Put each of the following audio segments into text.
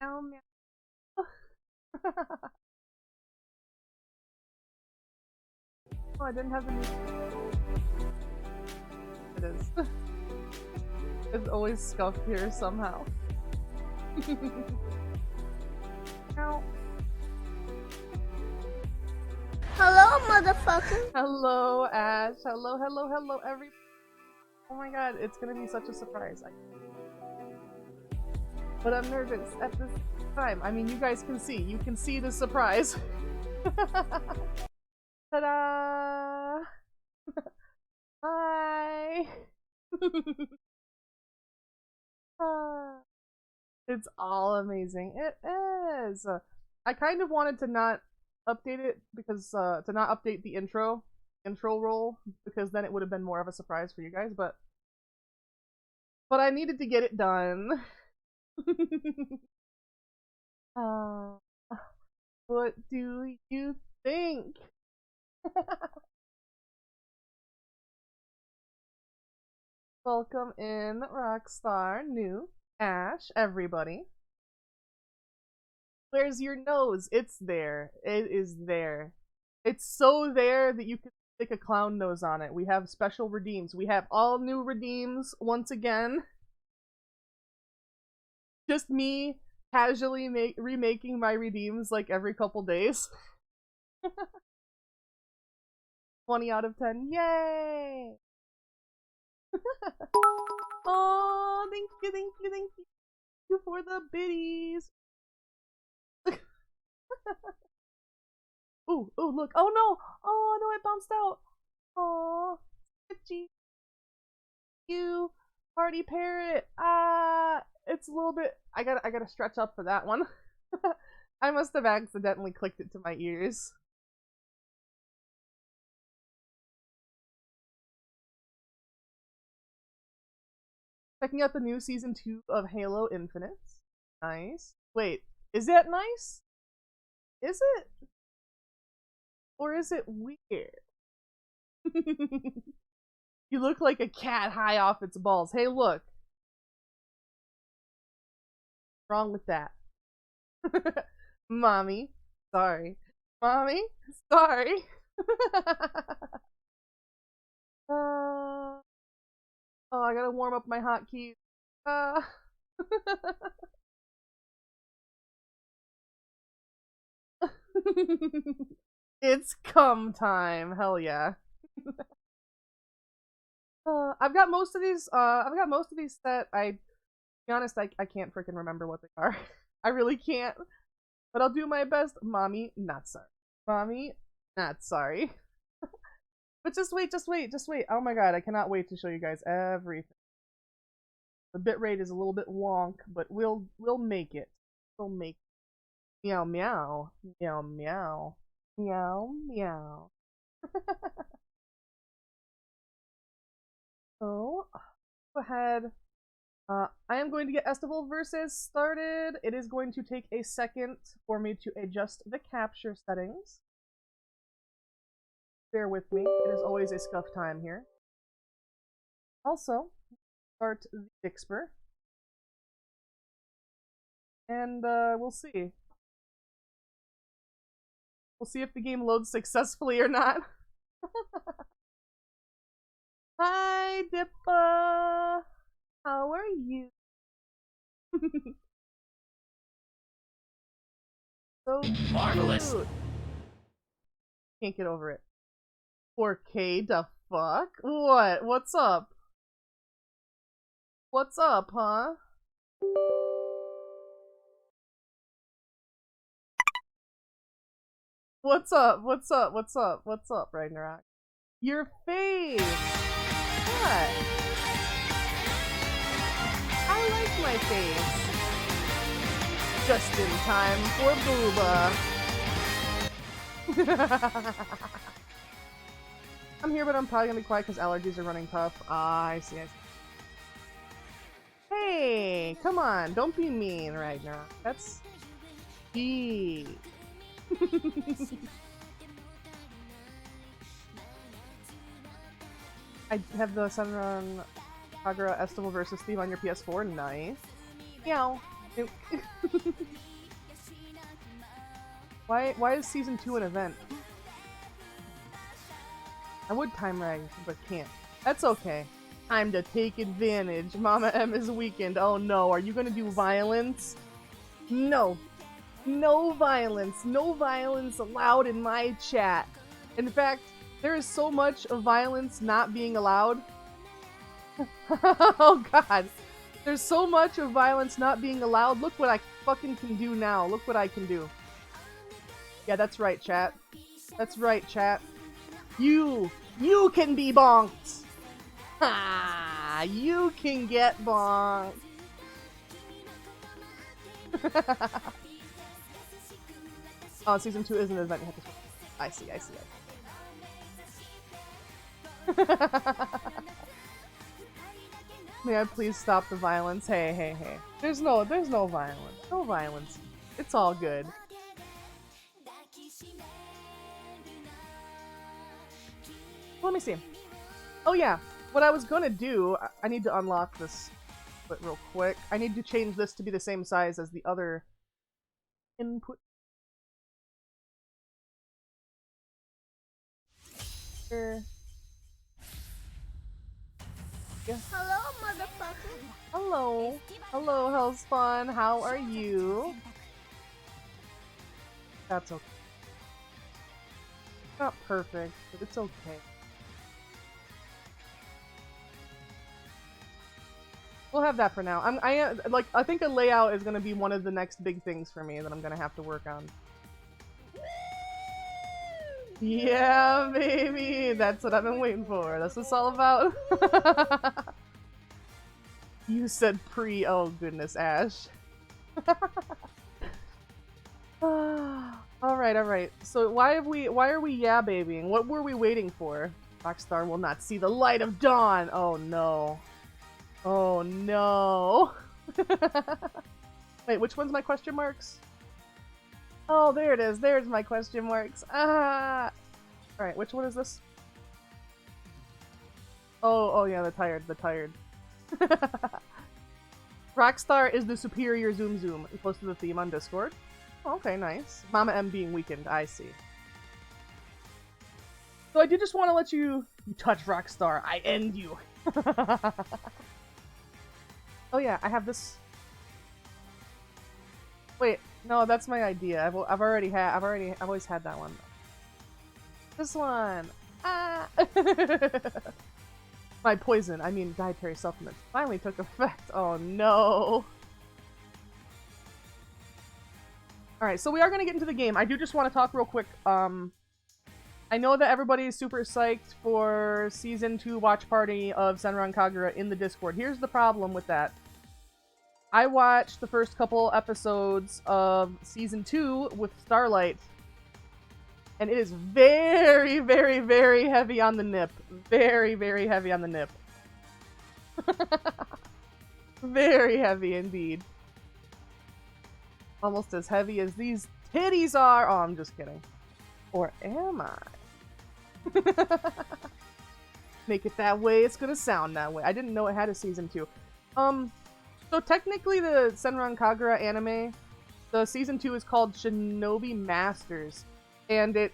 Meow meow. Oh, I didn't have the music. It is. It's always scuffed here somehow. Ow. Hello, motherfucker. Hello, Ash. Hello, hello, hello, everybody. Oh my god, it's gonna be such a surprise. But I'm nervous at this time. I mean, you guys can see. You can see the surprise. Ta-da! Hi! It's all amazing. It is! I kind of wanted to not update it because, to not update the intro roll, because then it would have been more of a surprise for you guys, but I needed to get it done. What do you think? Welcome in, Rockstar, New, Ash, everybody. Where's your nose? It's there. It is there. It's so there that you can stick a clown nose on it. We have special redeems. We have all new redeems once again. Just me casually remaking my redeems like every couple days. 20 out of 10. Yay! Oh, thank you, thank you, thank you. Thank you for the biddies. Ooh, ooh, look. Oh no! Oh no, it bounced out. Oh, sketchy. You party parrot. It's a little bit. I gotta stretch up for that one. I must have accidentally clicked it to my ears. Checking out the new season 2 of Halo Infinite. Nice. Wait, is that nice? Is it? Or is it weird? You look like a cat high off its balls. Hey, look. What's wrong with that? Mommy. Sorry. Mommy. Sorry. Oh, I gotta warm up my hotkeys. It's come time. Hell yeah. I've got most of these. I've got most of these set. To be honest, I can't freaking remember what they are. I really can't. But I'll do my best. Mommy, not sorry. Mommy, not sorry. But just wait, just wait, just wait. Oh my god, I cannot wait to show you guys everything. The bitrate is a little bit wonk, but we'll make it. We'll make it. Meow meow. Meow meow. Meow meow. So, go ahead. I am going to get Estival Versus started. It is going to take a second for me to adjust the capture settings. Bear with me. It is always a scuff time here. Also, start the Dixper. And we'll see. We'll see if the game loads successfully or not. Hi, Dippa! How are you? So Marvelous. cute. Can't get over it. 4K, the fuck? What? What's up? What's up, huh? What's up? What's up? What's up? What's up, Ragnarok? Your face! What? I like my face. Just in time for booba. I'm here, but I'm probably gonna be quiet because allergies are running tough. Ah, I see, I see. Hey, come on, don't be mean right now. That's... Gee. I have the Sunrun Kagura Estival Versus theme on your PS4. Nice. Meow. Why is season 2 an event? I would time rag, but can't. That's okay. Time to take advantage. Mama M is weakened. Oh no, are you gonna do violence? No. No violence. No violence allowed in my chat. In fact, there is so much of violence not being allowed. Oh god. There's so much of violence not being allowed. Look what I fucking can do now. Look what I can do. Yeah, that's right, chat. That's right, chat. You can be bonked. Ha! You can get bonked. Oh, season 2 isn't an event. You have to. I see. May I please stop the violence? Hey. There's no violence. No violence. It's all good. Let me see. Oh yeah, what I was gonna do, I need to unlock this real quick. I need to change this to be the same size as the other input. Yeah. Hello, motherfucker. Hello. Hello, Hellspawn. How are you? That's okay. Not perfect, but it's okay. We'll have that for now. I think a layout is gonna be one of the next big things for me that I'm gonna have to work on. Yeah, baby! That's what I've been waiting for. That's what it's all about. You said pre. Oh goodness, Ash. Alright. So why are we yeah babying? What were we waiting for? Rockstar will not see the light of dawn! Oh no. Oh no. Wait, which one's my question marks? Oh, there it is. There's my question marks. Ah. Alright, which one is this? Oh yeah, the tired. Rockstar is the superior Zoom Zoom. You posted the theme on Discord. Oh, okay, nice. Mama M being weakened, I see. So I did just want to let you touch Rockstar. I end you. Oh yeah, I have this. Wait, no, that's my idea. I've always had that one. This one. Ah. My poison, I mean dietary supplements, finally took effect. Oh no. Alright, so we are gonna get into the game. I do just want to talk real quick. I know that everybody is super psyched for Season 2 watch party of Senran Kagura in the Discord. Here's the problem with that. I watched the first couple episodes of Season 2 with Starlight, and it is very, very, very heavy on the nip. Very, very heavy on the nip. Very heavy indeed. Almost as heavy as these titties are. Oh, I'm just kidding. Or am I? Make it that way, it's gonna sound that way. I didn't know it had a Season 2. So technically the Senran Kagura anime, the Season 2 is called Shinobi Masters, and it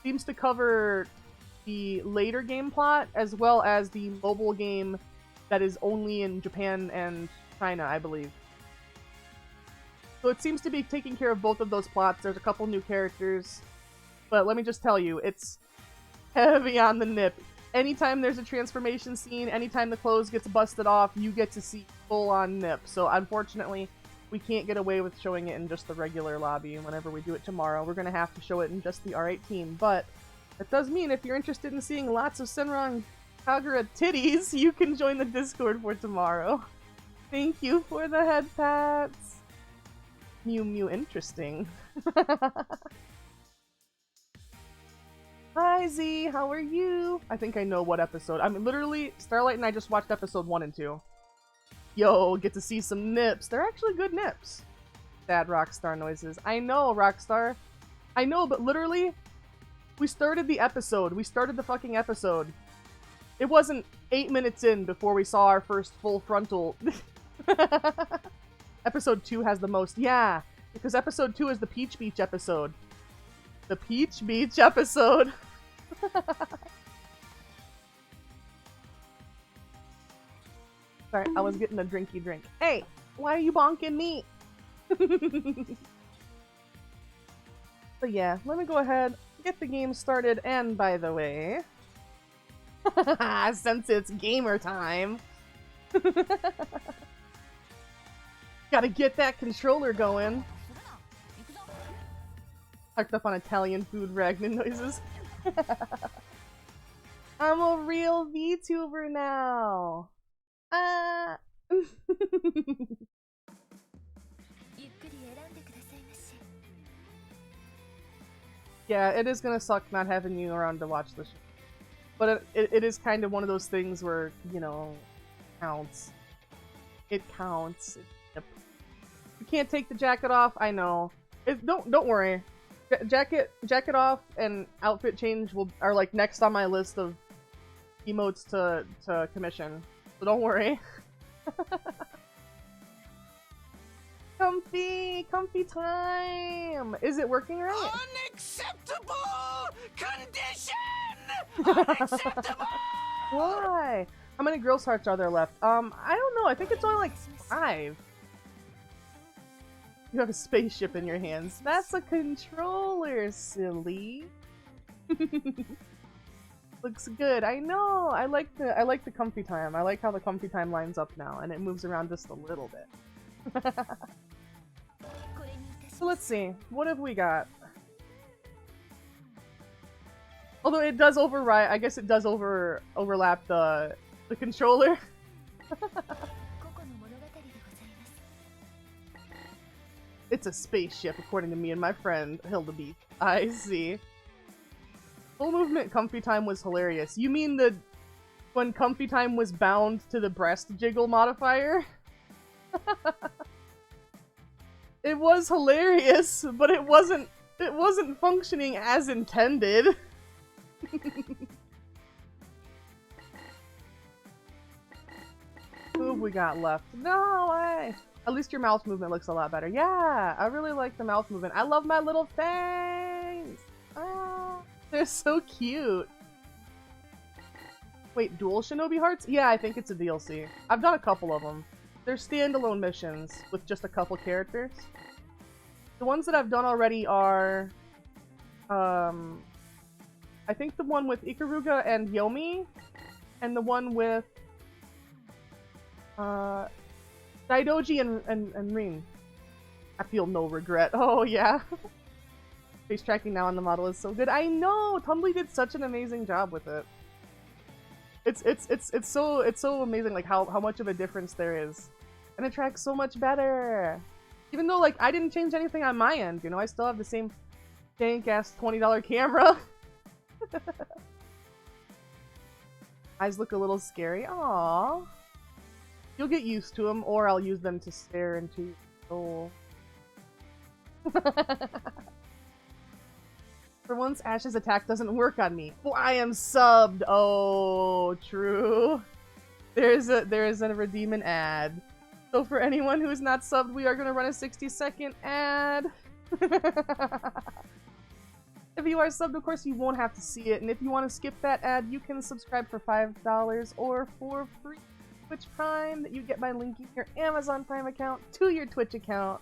seems to cover the later game plot as well as the mobile game that is only in Japan and China, I believe. So it seems to be taking care of both of those plots. There's a couple new characters, but let me just tell you, it's heavy on the nip. Anytime there's a transformation scene, anytime the clothes gets busted off, you get to see full-on nip. So unfortunately, we can't get away with showing it in just the regular lobby. Whenever we do it tomorrow, we're going to have to show it in just the R18. But that does mean if you're interested in seeing lots of Senran Kagura titties, you can join the Discord for tomorrow. Thank you for the head pats. Mew, interesting. Hi Z, how are you? I think I know what episode. I mean, literally, Starlight and I just watched episode 1 and 2. Yo, get to see some nips. They're actually good nips. Sad Rockstar noises. I know, Rockstar. I know, but literally, we started the episode. We started the fucking episode. It wasn't 8 minutes in before we saw our first full frontal. Episode 2 has the most. Yeah, because episode 2 is the Peach Beach episode. The Peach Beach episode. Sorry, I was getting a drinky drink. Hey, why are you bonking me? But yeah, let me go ahead, get the game started, and by the way, since it's gamer time, gotta get that controller going. Tucked up on Italian food Ragnar noises. I'm a real VTuber now. Yeah, it is gonna suck not having you around to watch the show. But it is kind of one of those things where, you know, counts. It counts. You can't take the jacket off, I know. Don't worry. Jacket off and outfit change are like next on my list of emotes to commission. So don't worry. Comfy time! Is it working right? Unacceptable condition! Unacceptable! Why? How many girls' hearts are there left? I don't know. I think it's only like 5. You have a spaceship in your hands. That's a controller, silly. Looks good. I know. I like the comfy time. I like how the comfy time lines up now, and it moves around just a little bit. So let's see. What have we got? Although it does override. I guess it does overlap the controller. It's a spaceship, according to me and my friend Hilda Beef. I see. Full movement comfy time was hilarious. You mean when comfy time was bound to the breast jiggle modifier? It was hilarious, but it wasn't functioning as intended. Who have we got left? No way! At least your mouth movement looks a lot better. Yeah, I really like the mouth movement. I love my little fangs! Ah, they're so cute. Wait, dual Shinobi Hearts? Yeah, I think it's a DLC. I've done a couple of them. They're standalone missions with just a couple characters. The ones that I've done already are... I think the one with Ikaruga and Yomi, and the one with... Daidoji and Rin. I feel no regret. Oh, yeah. Face tracking now on the model is so good. I know! Tumbly did such an amazing job with it. It's so amazing, like, how much of a difference there is. And it tracks so much better! Even though, like, I didn't change anything on my end, you know? I still have the same dank-ass $20 camera. Eyes look a little scary. Aww. You'll get used to them, or I'll use them to stare into your soul. For once, Ash's attack doesn't work on me. Well, I am subbed! Oh, true. There is a redeeming ad. So for anyone who is not subbed, we are going to run a 60-second ad. If you are subbed, of course, you won't have to see it. And if you want to skip that ad, you can subscribe for $5 or for free Twitch Prime that you get by linking your Amazon Prime account to your Twitch account.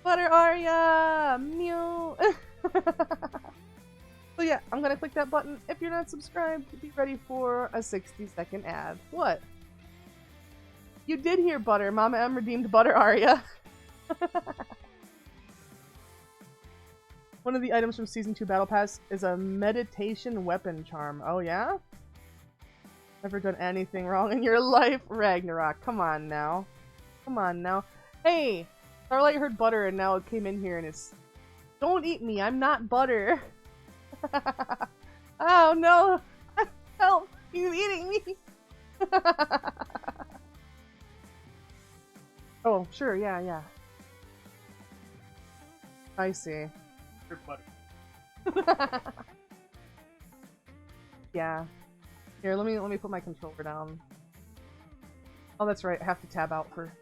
Butter Arya! Mew! So yeah, I'm gonna click that button. If you're not subscribed, be ready for a 60-second ad. What? You did hear Butter. Mama M redeemed Butter Arya. One of the items from Season 2 Battle Pass is a meditation weapon charm. Oh yeah? Never done anything wrong in your life, Ragnarok. Come on now. Come on now. Hey! Starlight heard Butter and now it came in here and it's... Don't eat me, I'm not Butter. Oh no! Help! He's eating me! Oh, sure, yeah. I see. You're Butter. Yeah. Here, let me put my controller down. Oh, that's right. I have to tab out for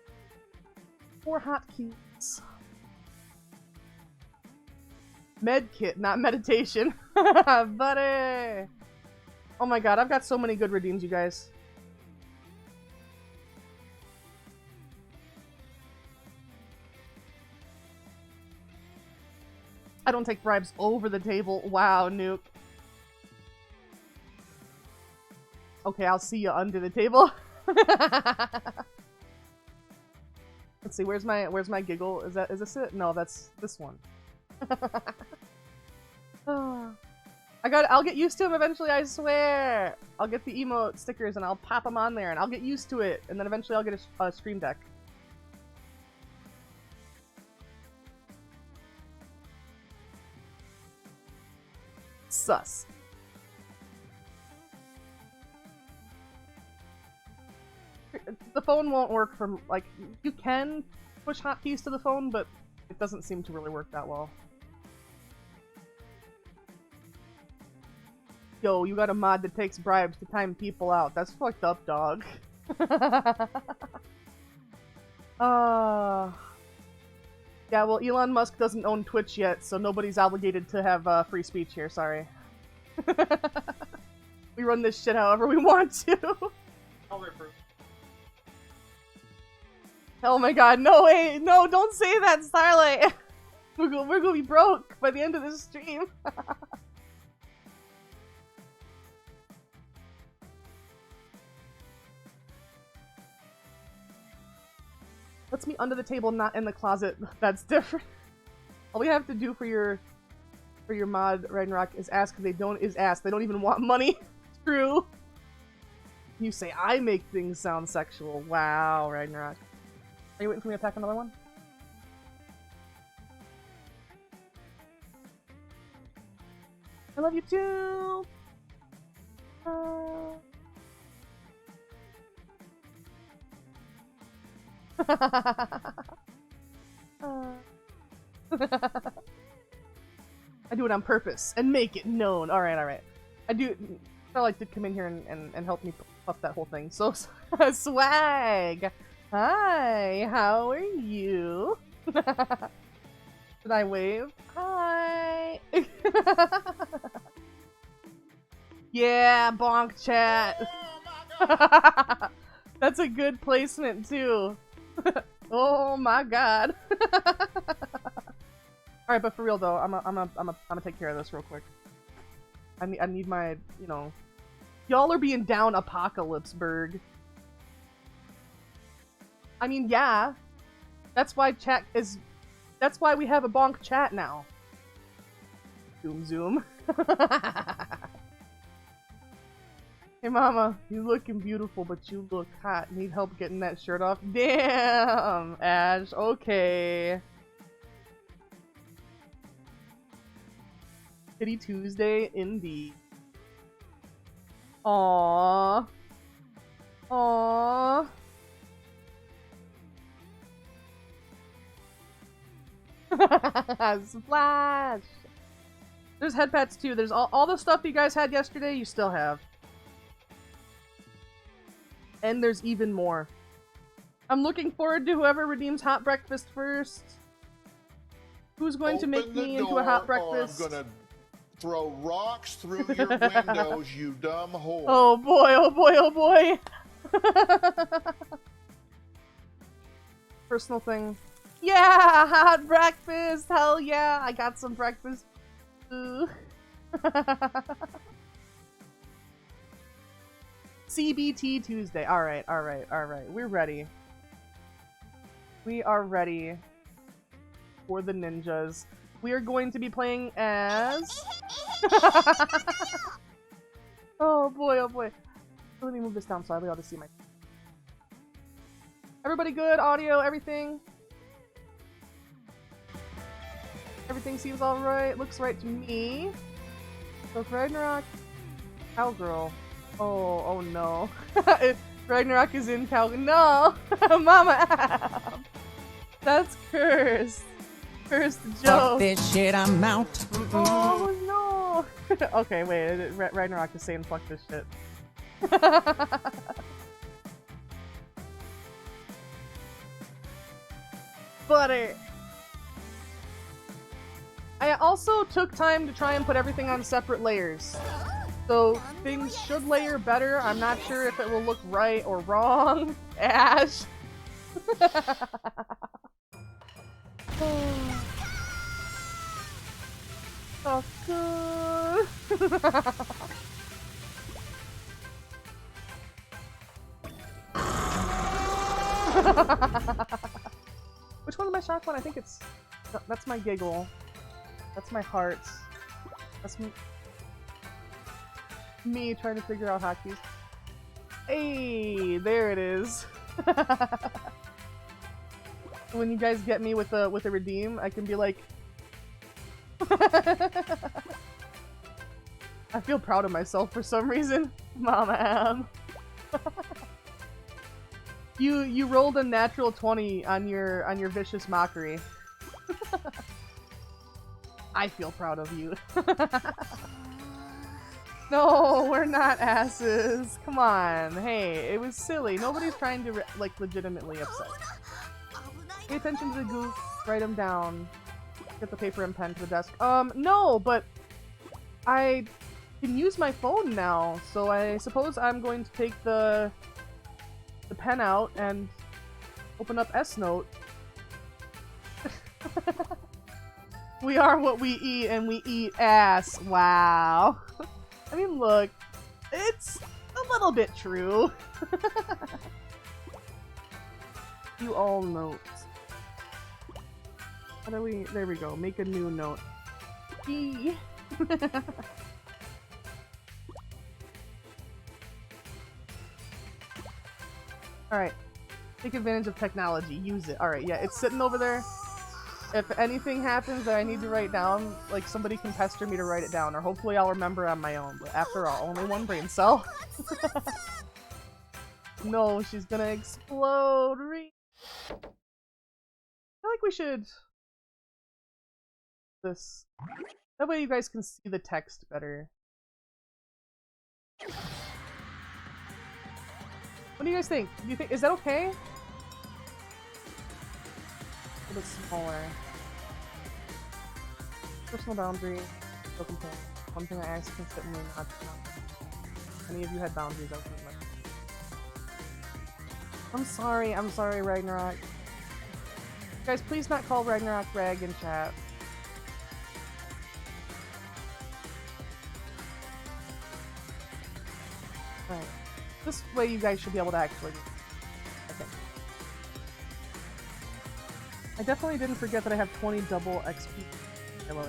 4 hotkeys. Med kit, not meditation. Buddy! Oh my god, I've got so many good redeems, you guys. I don't take bribes over the table. Wow, Nuke. Okay, I'll see you under the table. Let's see, where's my giggle? Is this it? No, that's this one. I'll get used to them eventually, I swear. I'll get the emote stickers and I'll pop them on there and I'll get used to it, and then eventually I'll get a stream deck. Sus. The phone won't work from, like, you can push hotkeys to the phone, but it doesn't seem to really work that well. Yo, you got a mod that takes bribes to time people out. That's fucked up, dog. Yeah, well, Elon Musk doesn't own Twitch yet, so nobody's obligated to have free speech here, sorry. We run this shit however we want to. Oh my god, no way! No, don't say that, Starlight! We're gonna be broke by the end of this stream. Let's meet under the table, not in the closet. That's different. All we have to do for your mod, Ragnarok, is ask. They don't even want money. True. You say I make things sound sexual. Wow, Ragnarok. Are you waiting for me to attack another one? I love you too! I do it on purpose and make it known. Alright, alright. Starlight did come in here and help me puff that whole thing. So, swag! Hi, how are you? Did I wave? Hi! Yeah, bonk chat! That's a good placement too. Oh my god. Alright, but for real though, I'm gonna take care of this real quick. I need my, you know, y'all are being down Apocalypseburg. I mean, yeah. That's why we have a bonk chat now. Zoom zoom. Hey mama, you looking beautiful, but you look hot. Need help getting that shirt off? Damn, Ash, okay. TIDDY Tuesday, indeed. Aww. Aww. Splash! There's head pats too. There's all the stuff you guys had yesterday, you still have. And there's even more. I'm looking forward to whoever redeems hot breakfast first. Who's going to make me into a hot breakfast? I'm gonna throw rocks through your windows, you dumb whore. Oh boy, oh boy, oh boy. Personal thing. Yeah, hot breakfast. Hell yeah, I got some breakfast. Ooh. CBT Tuesday. Alright, alright, alright. We're ready. We are ready for the ninjas. We are going to be playing as... Oh boy, oh boy. Let me move this down so I'll be able to see my... Everybody good? Audio, everything? Everything seems alright. Looks right to me. So Ragnarok, Cowgirl. Oh no. Ragnarok is in Cow. No! Mama! That's cursed. Cursed joke. Fuck this shit, I'm out. Oh no! Okay, wait. Ragnarok is saying fuck this shit. butter. I also took time to try and put everything on separate layers. So things should layer better. I'm not sure if it will look right or wrong. Ash. Oh, good. Which one's my shock one? I think it's... That's my giggle. That's my heart. That's me trying to figure out hotkeys. Hey, there it is. When you guys get me with a redeem, I can be like... I feel proud of myself for some reason. Mama am. You rolled a natural 20 on your vicious mockery. I feel proud of you. No, we're not asses. Come on. Hey, it was silly. Nobody's trying to like legitimately upset. Pay attention to the goof. Write them down. Get the paper and pen to the desk. No, but I can use my phone now, so I suppose I'm going to take the pen out and open up S-Note. We are what we eat, and we eat ass. Wow. I mean, look, it's a little bit true. You all note. How do we... There we go. Make a new note. E. Alright. Take advantage of technology. Use it. Alright, yeah, it's sitting over there. If anything happens that I need to write down, like, somebody can pester me to write it down, or hopefully I'll remember on my own. But after all, only one brain cell. No, she's gonna explode. I feel like we should... This. That way you guys can see the text better. What do you guys think? Do you think is that okay? A little bit smaller. Personal boundary. Broken thing. One thing I asked consistently not to know. Any of you had boundaries, I was like, I'm sorry, Ragnarok. Guys, please not call Ragnarok Rag in chat. Right. This way you guys should be able to actually... I think. I definitely didn't forget that I have 20 double XP. Hello.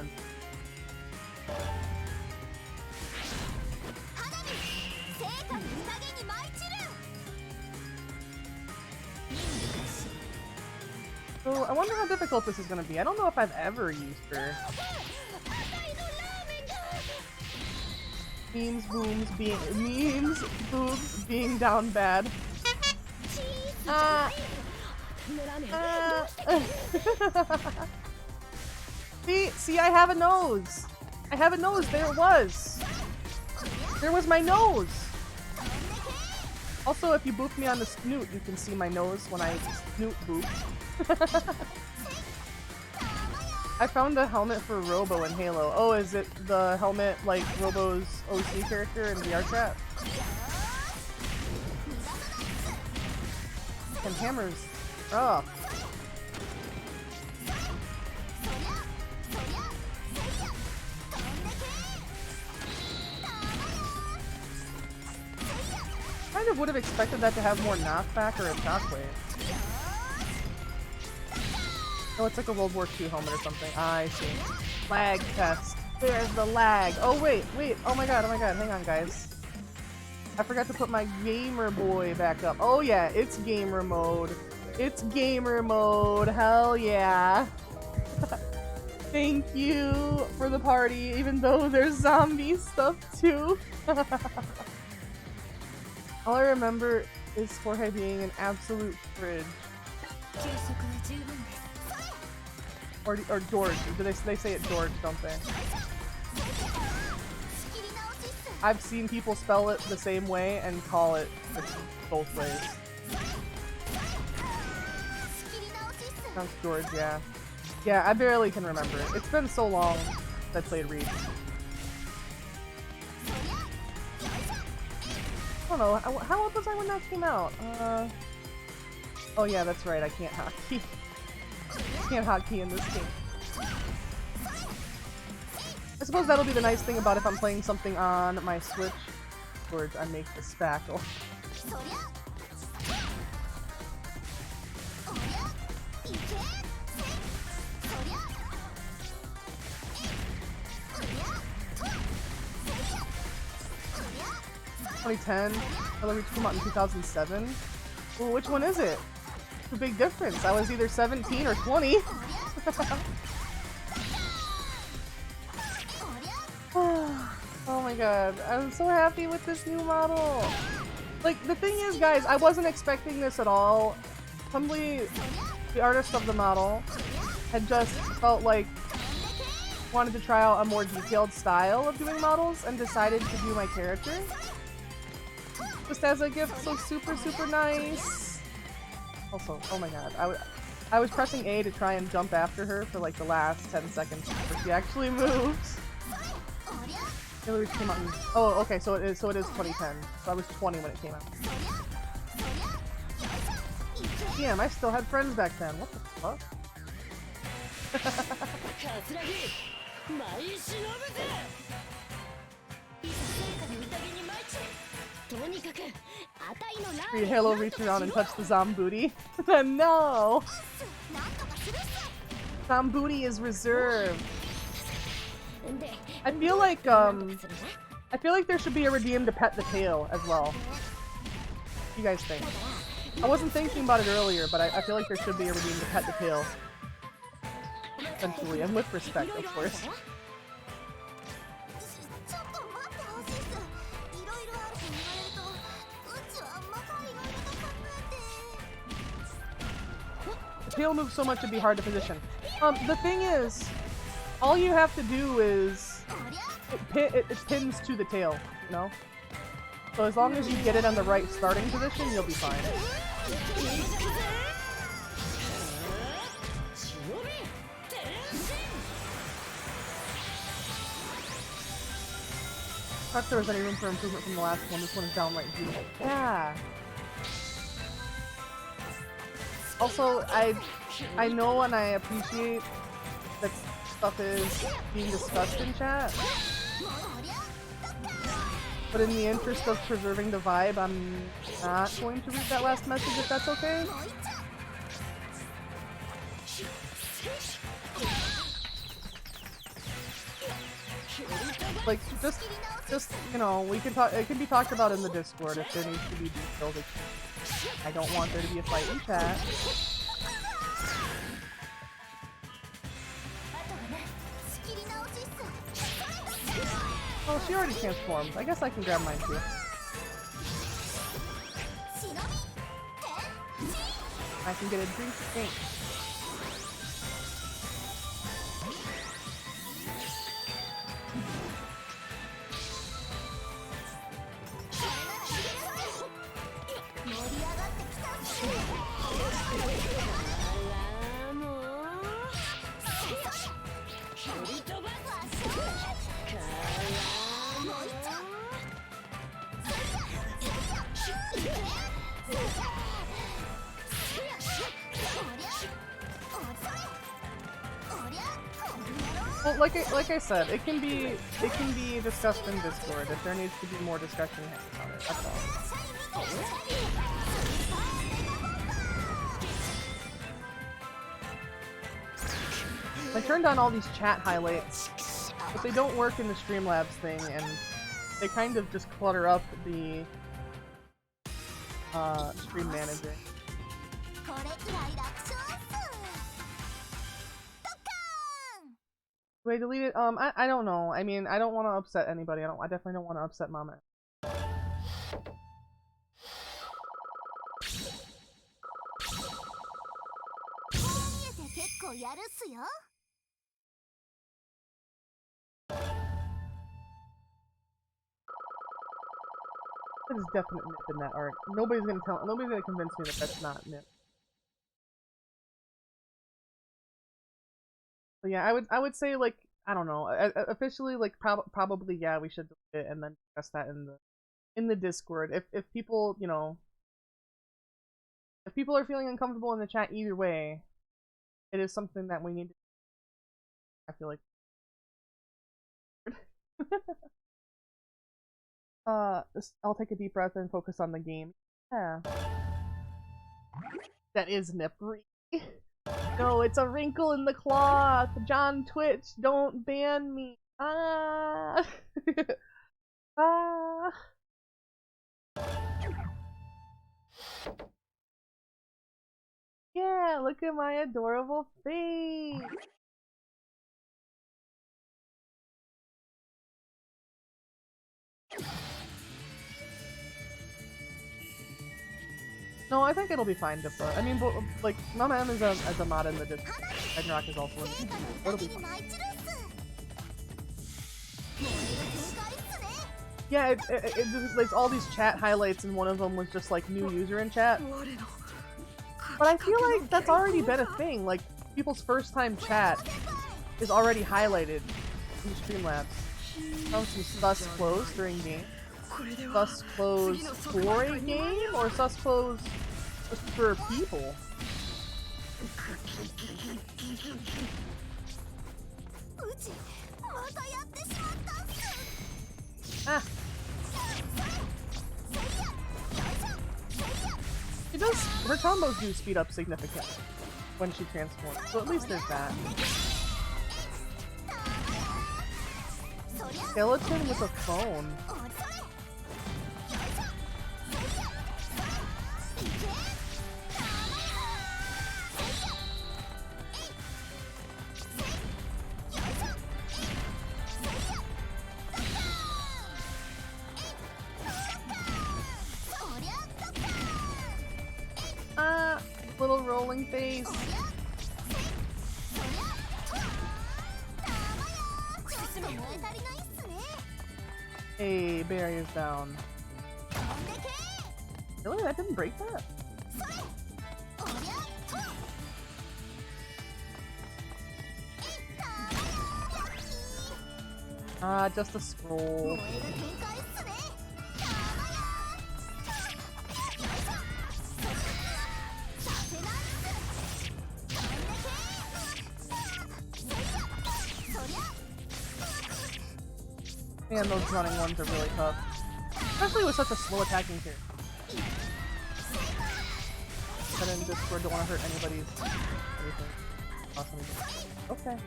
So, I wonder how difficult this is gonna be. I don't know if I've ever used her. Memes, boobs being down bad. See, I have a nose. I have a nose. There it was. There was my nose. Also, if you boop me on the snoot, you can see my nose when I snoot boop. I found a helmet for Robo in Halo. Oh, is it the helmet like Robo's OC character in VR chat? And hammers. Oh. Kind of would have expected that to have more knockback or a shockwave. Oh, it's like a World War II helmet or something. I see. Lag test. There's the lag. Oh, wait. Oh my god. Hang on, guys. I forgot to put my gamer boy back up. Oh yeah, it's gamer mode. It's gamer mode. Hell yeah. Thank you for the party, even though there's zombie stuff too. All I remember is Jorge being an absolute fridge. Or George. They say it George, don't they? I've seen people spell it the same way and call it both ways. Sounds George, yeah. Yeah, I barely can remember. It's been so long since I played Reach. I don't know, how old was I when that came out? Oh yeah, that's right, I can't hotkey. I can't hotkey in this game. I suppose that'll be the nice thing about if I'm playing something on my Switch, where I make the spackle. Hello Reach came out in 2007. Well, which one is it? It's a big difference. I was either 17 or 20. Oh my god, I'm so happy with this new model. Like, the thing is, guys, I wasn't expecting this at all. Somebody, the artist of the model, had just felt like wanted to try out a more detailed style of doing models and decided to do my character. Just as a gift, so super, super nice. Also, oh my god, I was pressing A to try and jump after her for like the last 10 seconds before she actually moves. Hillary came out in, oh, okay, so it is 2010. So I was 20 when it came out. Damn, I still had friends back then. What the fuck? Free Halo reach around and touch the Zambooty. No! Zambooty is reserved. I feel like there should be a redeem to pet the tail as well. What do you guys think? I wasn't thinking about it earlier, but I feel like there should be a redeem to pet the tail. Essentially, and with respect, of course. The tail moves so much it'd be hard to position. The thing is, all you have to do is it pins to the tail, you know? So as long as you get it on the right starting position, you'll be fine. Not sure if there was any room for improvement from the last one. This one is downright beautiful. Yeah. Also, I know and I appreciate that stuff is being discussed in chat, but in the interest of preserving the vibe, I'm not going to read that last message if that's okay. Like, just you know, we can talk. It can be talked about in the Discord if there needs to be details. I don't want there to be a fight in chat. Oh, she already transformed. I guess I can grab mine too. I can get a drink. Thanks. Well, like I said, it can be discussed in Discord if there needs to be more discussion about it. That's all. I turned on all these chat highlights, but they don't work in the Streamlabs thing, and they kind of just clutter up the stream manager. Do I delete it? I don't know. I mean, I don't want to upset anybody. I definitely don't want to upset Mama. That is definite nip in that art. Nobody's gonna convince me that that's not nip. But yeah, I would say like I don't know. Officially, like probably yeah, we should delete it and then discuss that in the Discord. If people you know if people are feeling uncomfortable in the chat either way, it is something that we need to. I feel like. I'll take a deep breath and focus on the game. Yeah. That is nippery. No, it's a wrinkle in the cloth. John Twitch, don't ban me. Ah. Ah. Yeah, look at my adorable face. No, I think it'll be fine to put. I mean, but, like, Mama M is a mod in the Discord. Ragnarok is also in the Discord. It'll be fine. Yeah, it's all these chat highlights, and one of them was just like new user in chat. But I feel like that's already been a thing. Like, people's first time chat is already highlighted in Streamlabs. Some sus close during game. Sus close for a game, or sus close just for people? Ah. She does. Her combos do speed up significantly when she transforms, so at least there's that. Skeleton with a phone. Little rolling face. Hey, barrier's down. Really? That didn't break that? Ah, just a scroll. Man, those running ones are really tough. Especially with such a slow attacking character. But in Discord, don't want to hurt anybody's anything. Awesome. Okay.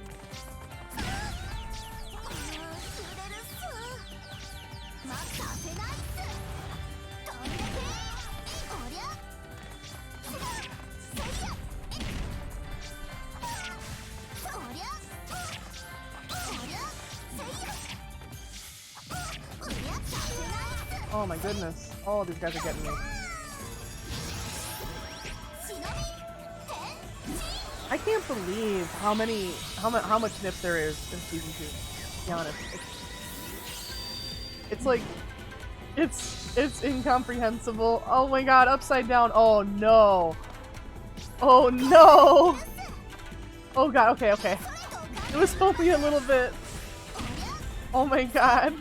Oh my goodness. Oh, these guys are getting me. I can't believe how much nip there is in season 2. To be honest. It's like it's incomprehensible. Oh my god, upside down. Oh no. Oh no. Oh god, okay, okay. It was only a little bit. Oh my god.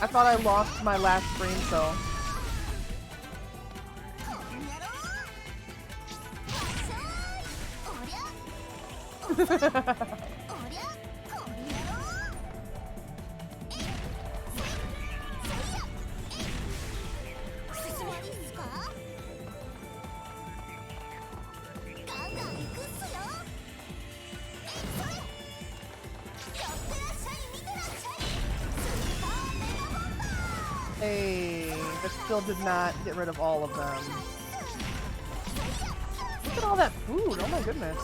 I thought I lost my last brain cell. Hey, that still did not get rid of all of them. Look at all that food, oh my goodness.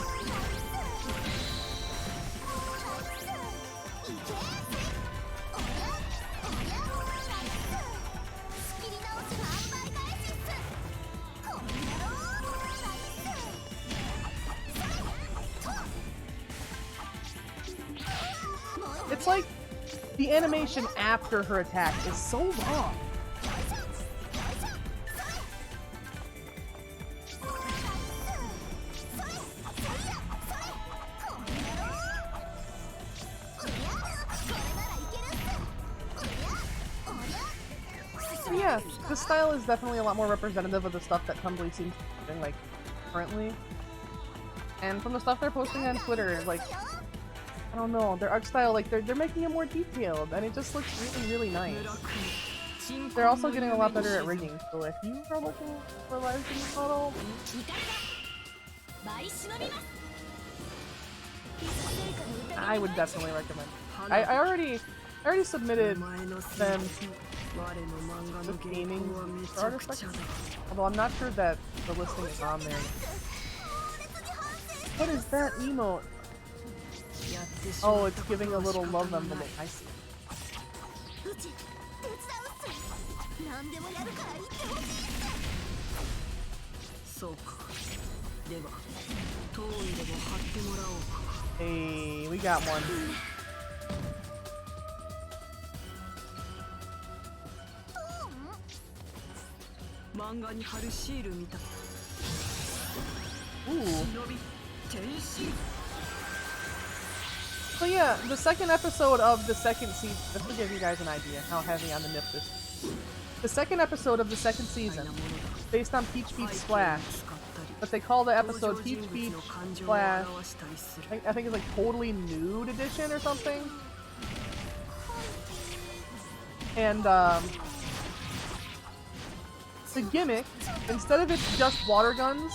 It's like the animation after her attack is so long. But yeah, this style is definitely a lot more representative of the stuff that Tumblr seems to be doing, like, currently. And from the stuff they're posting on Twitter, like, I don't know, their art style, like, they're making it more detailed, and it just looks really, really nice. They're also getting a lot better at rigging, so if you are looking for a live stream model, I would definitely recommend it. I already submitted them to the gaming artist section, although I'm not sure that the listing is on there. What is that emote? Oh, it's giving a little love envelope. I see. Hey, we got one. Ooh. So yeah, the second episode of the second season, just to give you guys an idea how heavy on the nip this is. The second episode of the second season, based on Peach Beach Splash, but they call the episode Peach Beach Splash, I think it's like Totally Nude Edition or something. And the gimmick, instead of it's just water guns,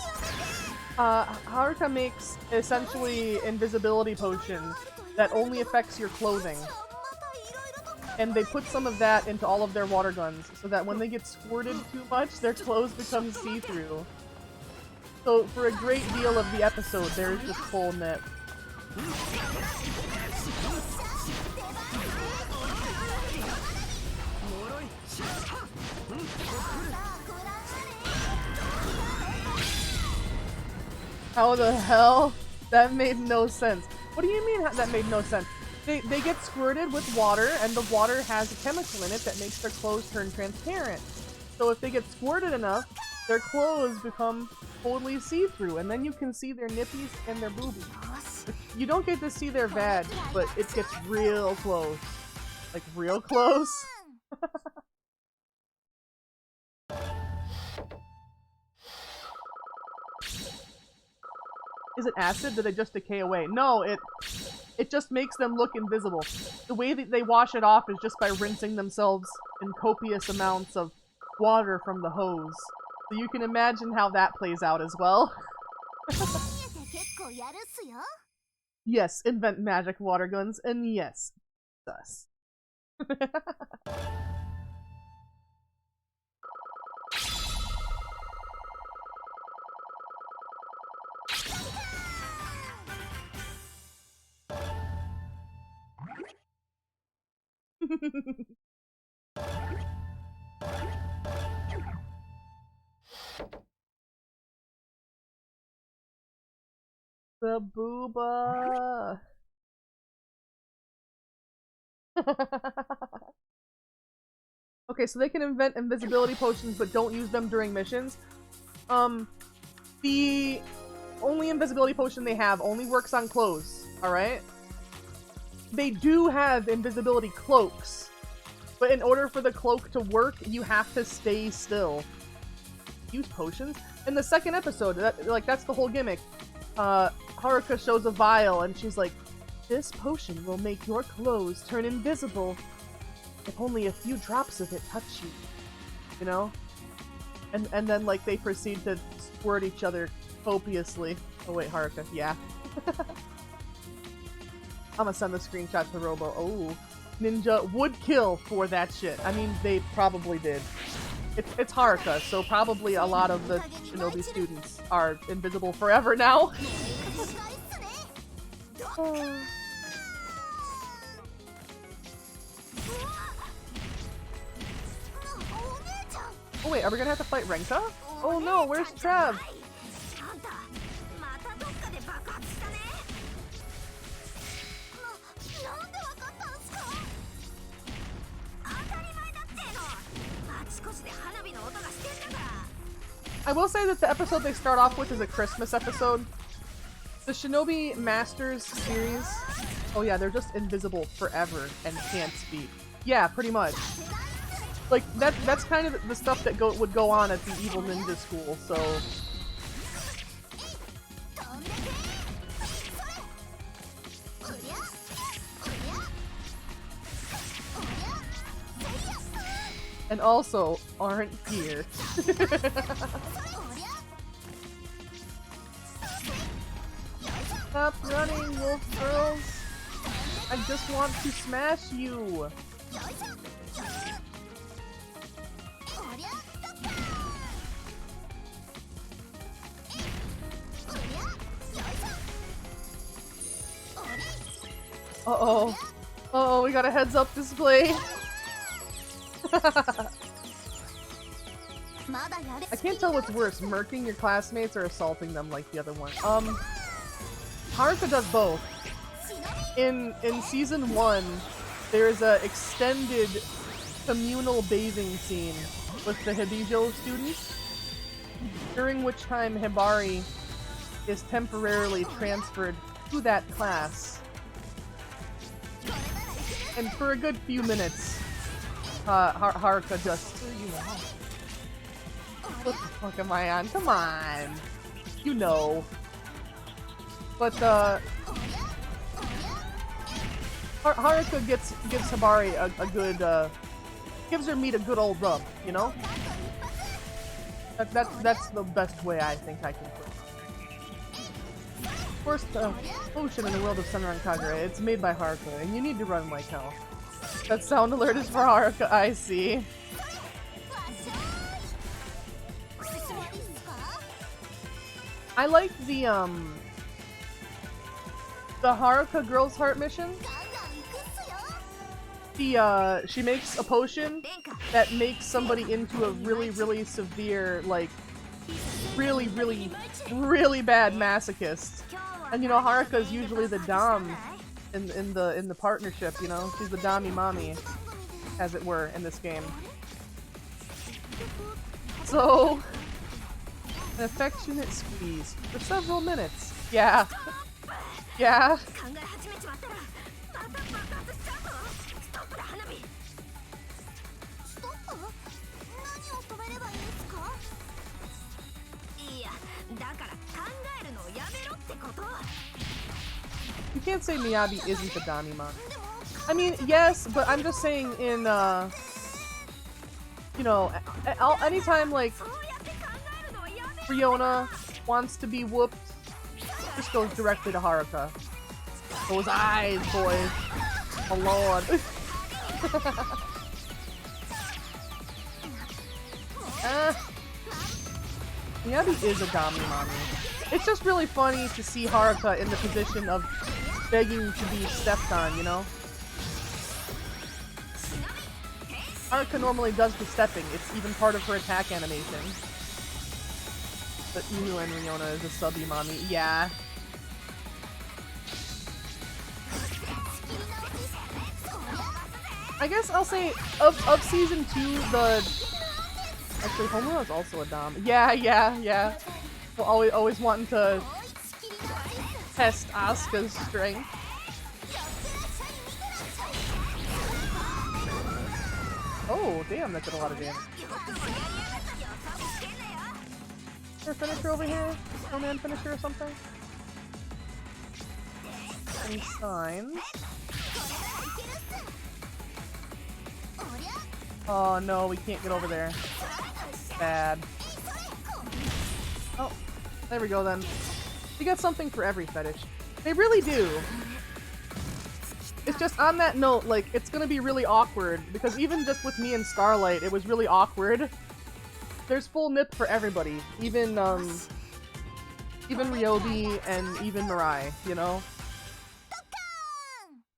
Haruka makes essentially invisibility potions that only affects your clothing. And they put some of that into all of their water guns, so that when they get squirted too much, their clothes become see-through. So for a great deal of the episode, there's this full nip. How the hell? That made no sense. What do you mean that made no sense? They get squirted with water, and the water has a chemical in it that makes their clothes turn transparent. So if they get squirted enough, their clothes become totally see-through, and then you can see their nippies and their boobies. You don't get to see their vag, but it gets real close. Like, real close. Is it acid? Did they just decay away? No, it just makes them look invisible. The way that they wash it off is just by rinsing themselves in copious amounts of water from the hose. So you can imagine how that plays out as well. Yes, invent magic water guns, and yes, us. The booba. Okay, so they can invent invisibility potions but don't use them during missions. The only invisibility potion they have only works on clothes, alright? They do have invisibility cloaks, but in order for the cloak to work, you have to stay still. Use potions? In the second episode, that's the whole gimmick. Haruka shows a vial and she's like, this potion will make your clothes turn invisible if only a few drops of it touch you. You know? And then, like, they proceed to squirt each other copiously. Oh wait, Haruka, yeah. I'm gonna send the screenshot to Robo. Oh, Ninja would kill for that shit. I mean, they probably did. It's Haruka, so probably a lot of the Shinobi students are invisible forever now. Oh. Oh wait, are we gonna have to fight Renka? Oh no, where's Trev? I will say that the episode they start off with is a Christmas episode. The Shinobi Masters series, oh yeah, they're just invisible forever and can't speak. Yeah, pretty much. Like, that's kind of the stuff that would go on at the evil ninja school, so... And also, aren't here. Stop running, wolf girls! I just want to smash you! Uh-oh. Uh-oh, we got a heads-up display. I can't tell what's worse, murking your classmates or assaulting them like the other one. Haruka does both. In season 1, there's a extended communal bathing scene with the Hibijo students, during which time Hibari is temporarily transferred to that class. And for a good few minutes, Haruka just... What the fuck am I on? Come on! You know. But, Haruka gives Hibari a good, gives her meat a good old rub, you know? That's the best way I think I can put it. Of course, the potion in the world of Senran Kagura, it's made by Haruka, and you need to run like hell. That sound alert is for Haruka, I see. I like the Haruka Girl's Heart mission. She makes a potion that makes somebody into a really, really severe, like, really, really, really bad masochist. And you know, Haruka's usually the dom in the partnership, you know? She's the dommy mommy, as it were, in this game. So, an affectionate squeeze for several minutes. Yeah. Yeah. You can't say Miyabi isn't the Damimon. I mean, yes, but I'm just saying in, you know, anytime, like, Riona wants to be whooped, just goes directly to Haruka. Those eyes, boys. Oh, lord. Miyabi is a Damimon. It's just really funny to see Haruka in the position of begging to be stepped on, you know? Haruka normally does the stepping. It's even part of her attack animation. But Inu and Riona is a subby mommy. Yeah. I guess I'll say, of season 2, actually, Homura is also a dom. Yeah. Well, always wanting to test Asuka's strength. Oh, damn, that did a lot of damage. Is there a finisher over here? Snowman finisher or something? Any signs? Oh no, we can't get over there. Bad. Oh, there we go then. You got something for every fetish. They really do. It's just on that note, like, it's gonna be really awkward, because even just with me and Starlight, it was really awkward. There's full nip for everybody, even Ryobi and even Mirai, you know?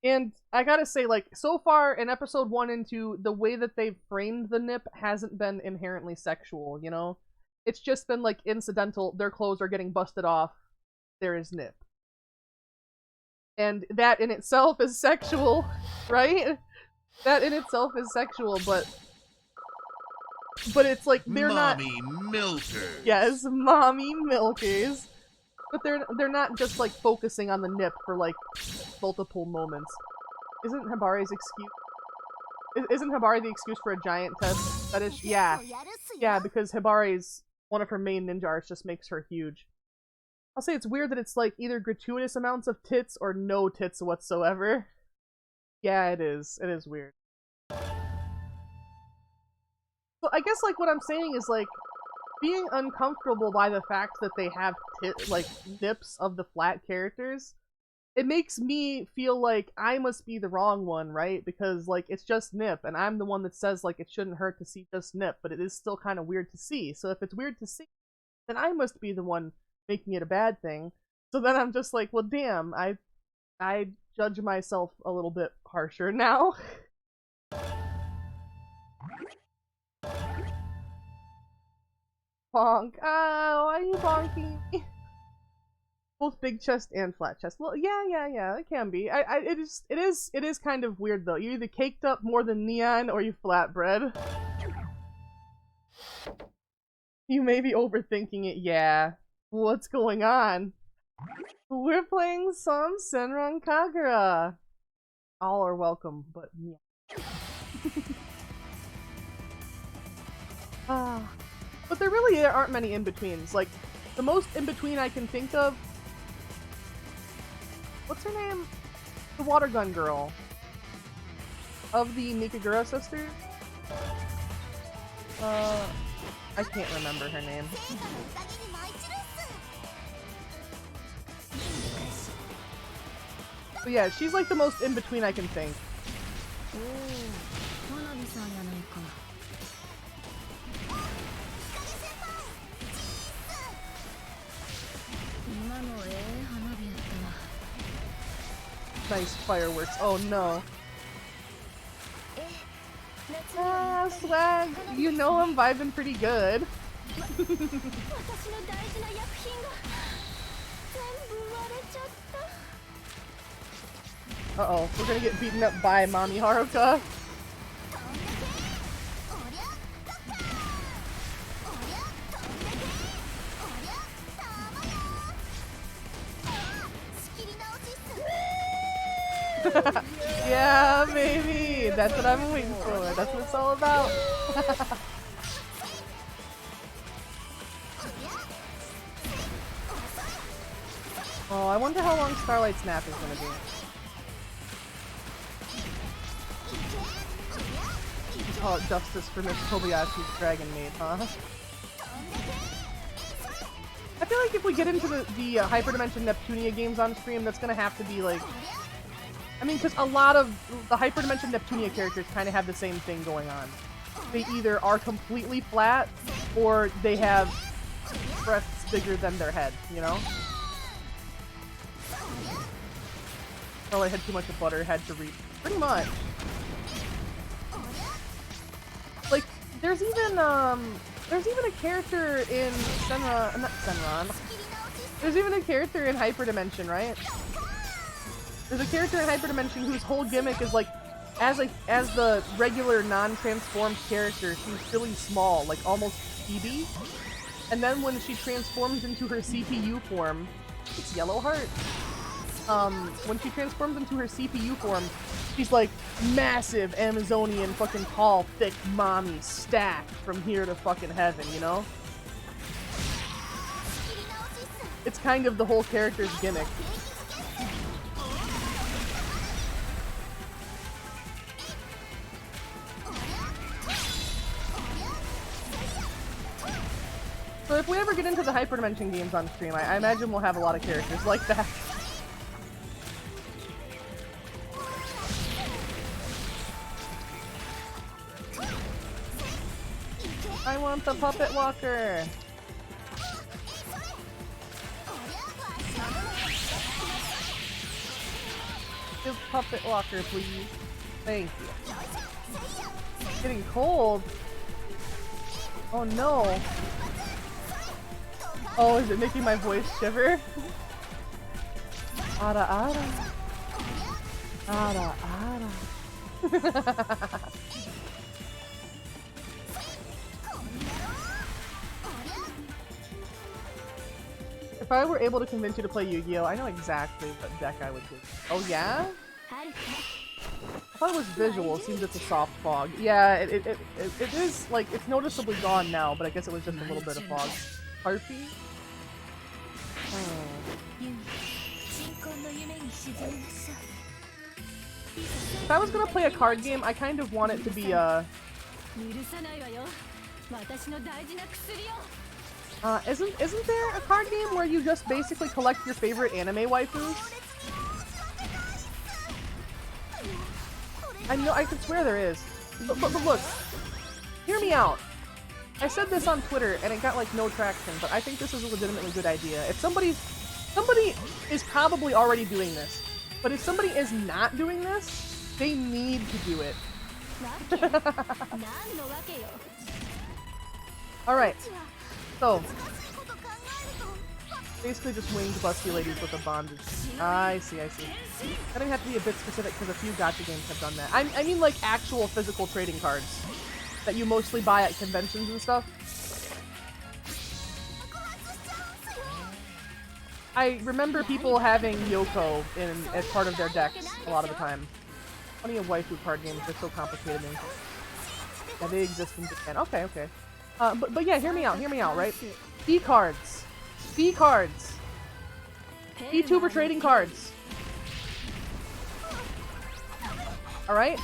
And I gotta say, like, so far in episode 1 and 2, the way that they've framed the nip hasn't been inherently sexual, you know? It's just been, like, incidental, their clothes are getting busted off, there is nip. And that in itself is sexual, right? That in itself is sexual, but it's like, they're not- Mommy milkers. Yes, mommy milkers. But they're not just, like, focusing on the nip for, like, multiple moments. Isn't Hibari's excuse... Isn't Hibari the excuse for a giant fetish? Yeah. Yeah, because Hibari's one of her main ninja arts just makes her huge. I'll say it's weird that it's like either gratuitous amounts of tits or no tits whatsoever. Yeah, it is. It is weird. So I guess like what I'm saying is like being uncomfortable by the fact that they have like nips of the flat characters. It makes me feel like I must be the wrong one, right? Because, like, it's just nip, and I'm the one that says, like, it shouldn't hurt to see just nip, but it is still kind of weird to see. So if it's weird to see, then I must be the one making it a bad thing. So then I'm just like, well, damn, I judge myself a little bit harsher now. Bonk. Oh, why are you bonking me? Both big chest and flat chest. Well, yeah, it can be. It is kind of weird though. You're either caked up more than Neon or you flatbread. You may be overthinking it, yeah. What's going on? We're playing some Senran Kagura. All are welcome, but yeah. But there aren't many in-betweens. Like, the most in-between I can think of... What's her name? The water gun girl. Of the Nikagura sisters? I can't remember her name. But yeah, she's like the most in-between I can think. Nice fireworks. Oh no. Ah, swag. You know I'm vibing pretty good. Uh-oh, we're gonna get beaten up by Mommy Haruka. Yeah, baby! That's what I'm waiting for. That's what it's all about. Oh, I wonder how long Starlight Snap is gonna be. You call it justice for Miss Kobayashi's Dragon Maid, huh? I feel like if we get into the Hyperdimension Neptunia games on stream, that's gonna have to be like... I mean, because a lot of the Hyperdimension Neptunia characters kind of have the same thing going on. They either are completely flat, or they have breasts bigger than their head, you know? Oh, I had too much of butter, had to read. Pretty much. Like, there's even a character in Senran, not Senran. There's even a character in Hyperdimension, right? There's a character in Hyperdimension whose whole gimmick is like, as the regular non-transformed character, she's really small, like almost chibi. And then when she transforms into her CPU form, it's Yellowheart. When she transforms into her CPU form, she's like massive Amazonian fucking tall, thick mommy stacked from here to fucking heaven, you know? It's kind of the whole character's gimmick. So if we ever get into the Hyperdimension games on stream, I imagine we'll have a lot of characters like that. I want the puppet walker! Give puppet walker, please. Thank you. It's getting cold. Oh no. Oh, is it making my voice shiver? Ara ara. Ara ara. If I were able to convince you to play Yu-Gi-Oh, I know exactly what deck I would do. Oh yeah? I thought it was visual. It seems it's a soft fog. Yeah, it is, like, it's noticeably gone now, but I guess it was just a little bit of fog. Harpy? If I was gonna play a card game, I kind of want it to be, isn't there a card game where you just basically collect your favorite anime waifus? I know, I could swear there is. But look, hear me out. I said this on Twitter and it got like no traction, but I think this is a legitimately good idea. If somebody is probably already doing this, but if somebody is not doing this, they need to do it. Alright, so basically just winged busty ladies with a bondage. I see. That doesn't have to be a bit specific because a few gacha games have done that. I mean like actual physical trading cards that you mostly buy at conventions and stuff. I remember people having Yoko as part of their decks a lot of the time. Plenty of waifu card games, they're so complicated. Yeah, they exist in Japan. Okay. But yeah, hear me out, right? V-cards. VTuber trading cards. Alright?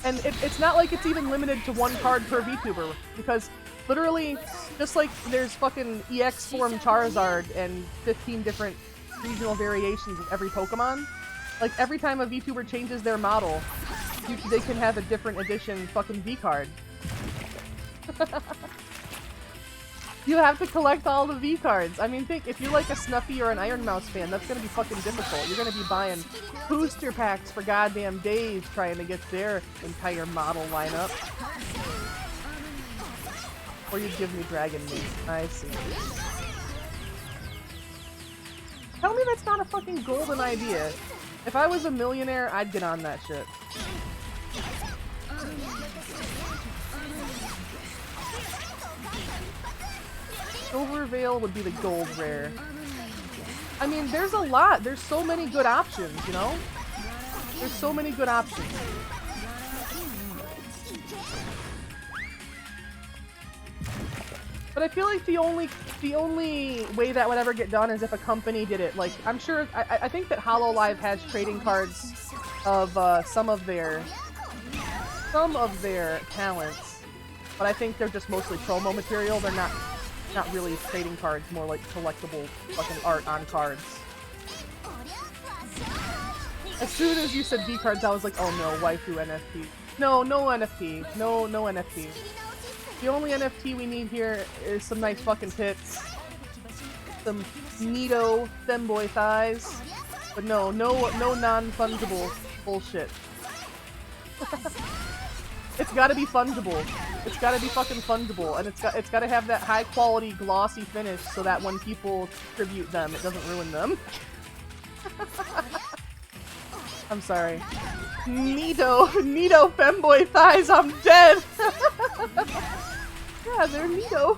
And it's not like it's even limited to one card per VTuber, because literally, just like there's fucking EX form Charizard and 15 different regional variations of every Pokemon, like every time a VTuber changes their model, they can have a different edition fucking V-card. You have to collect all the V-cards. I mean, think, if you're like a Snuffy or an Iron Mouse fan, that's gonna be fucking difficult. You're gonna be buying booster packs for goddamn days trying to get their entire model lineup. Or you'd give me Dragon Meat. I see. Tell me that's not a fucking golden idea. If I was a millionaire, I'd get on that shit. Silver Veil would be the gold rare. I mean, there's a lot. There's so many good options, you know? There's so many good options. But I feel like the only way that would ever get done is if a company did it. Like, I'm sure, I think that HoloLive has trading cards of some of their talents, but I think they're just mostly promo material. They're not really trading cards, more like collectible fucking art on cards. As soon as you said V-cards, I was like, oh no, waifu NFT. No NFT. No NFT. The only NFT we need here is some nice fucking tits. Some neato femboy thighs. But no non-fungible bullshit. It's gotta be fungible. It's gotta be fucking fungible, and it's gotta have that high quality glossy finish so that when people tribute them, it doesn't ruin them. I'm sorry. Neato femboy thighs, I'm dead! Yeah, they're neato.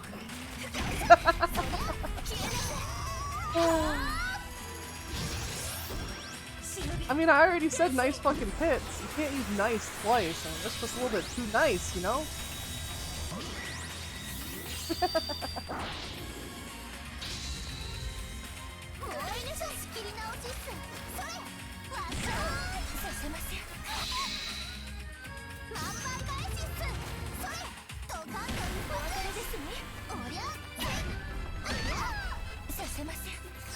I mean, I already said nice fucking tits. You can't use nice twice. I mean, that's just a little bit too nice, you know?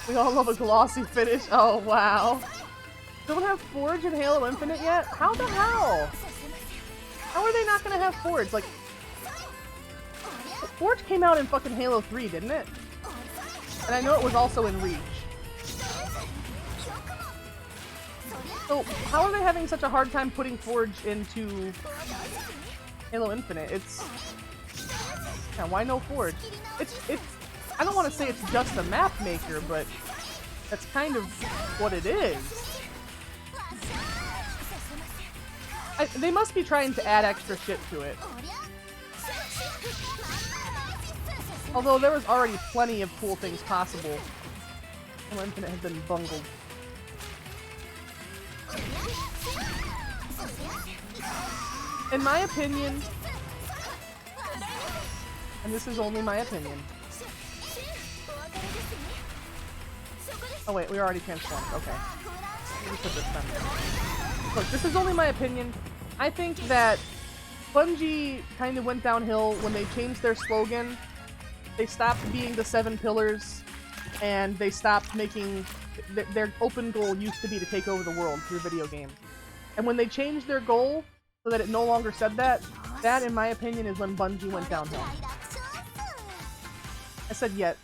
We all love a glossy finish. Oh, wow. Don't have Forge in Halo Infinite yet? How the hell? How are they not gonna have Forge? Like, Forge came out in fucking Halo 3, didn't it? And I know it was also in Reach. So, how are they having such a hard time putting Forge into Halo Infinite? It's... Yeah, why no Forge? It's... I don't want to say it's just a map maker, but that's kind of what it is. They must be trying to add extra shit to it. Although there was already plenty of cool things possible. Halo Infinite has been bungled. In my opinion, and this is only my opinion. Oh wait, we already transformed. Okay. Let me put this down. Look, this is only my opinion. I think that Bungie kind of went downhill when they changed their slogan. They stopped being the 7 pillars, and they stopped making... Their open goal used to be to take over the world through video games. And when they changed their goal so that it no longer said that, that, in my opinion, is when Bungie went downhill. I said yet.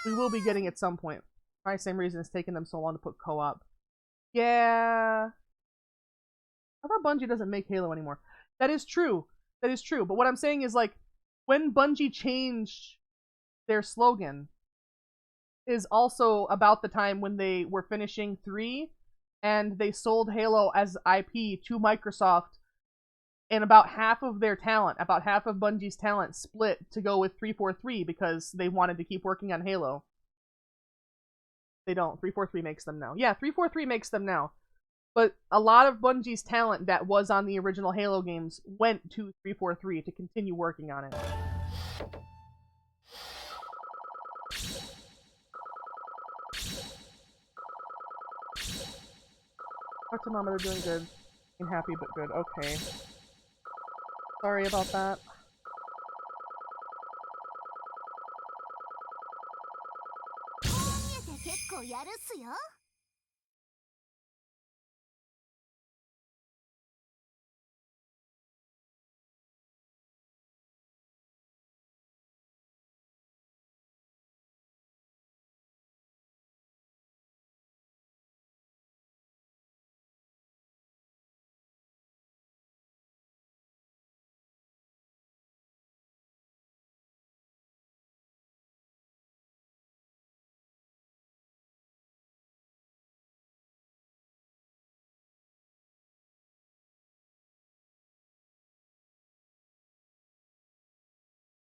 We will be getting at some point. Probably the same reason it's taken them so long to put co-op. Yeah... I thought Bungie doesn't make Halo anymore. That is true. That is true. But what I'm saying is, like, when Bungie changed their slogan is also about the time when they were finishing 3 and they sold Halo as IP to Microsoft, and about half of their talent, about half of Bungie's talent split to go with 343 because they wanted to keep working on Halo. They don't. 343 makes them now. Yeah, 343 makes them now. But a lot of Bungie's talent that was on the original Halo games went to 343 to continue working on it. Talk to Mama, they're doing good. I'm happy but good. Okay. Sorry about that.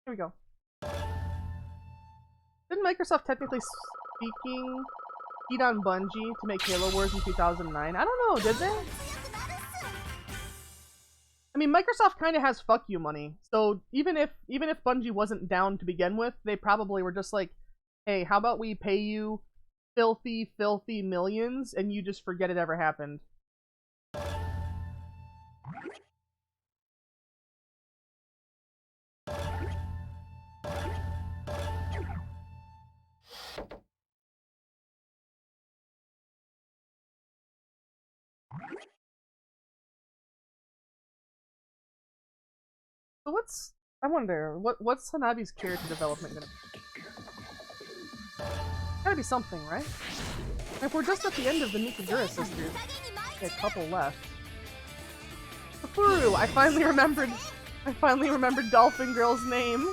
Here we go. Didn't Microsoft, technically speaking, cheat on Bungie to make Halo Wars in 2009? I don't know, did they? I mean, Microsoft kind of has fuck you money, so even if Bungie wasn't down to begin with, they probably were just like, hey, how about we pay you filthy, filthy millions and you just forget it ever happened. So I wonder, what's Hanabi's character development gonna be? Gotta be something, right? If we're just at the end of the Mikagura sisters, a couple left. Furu, I finally remembered Dolphin Girl's name.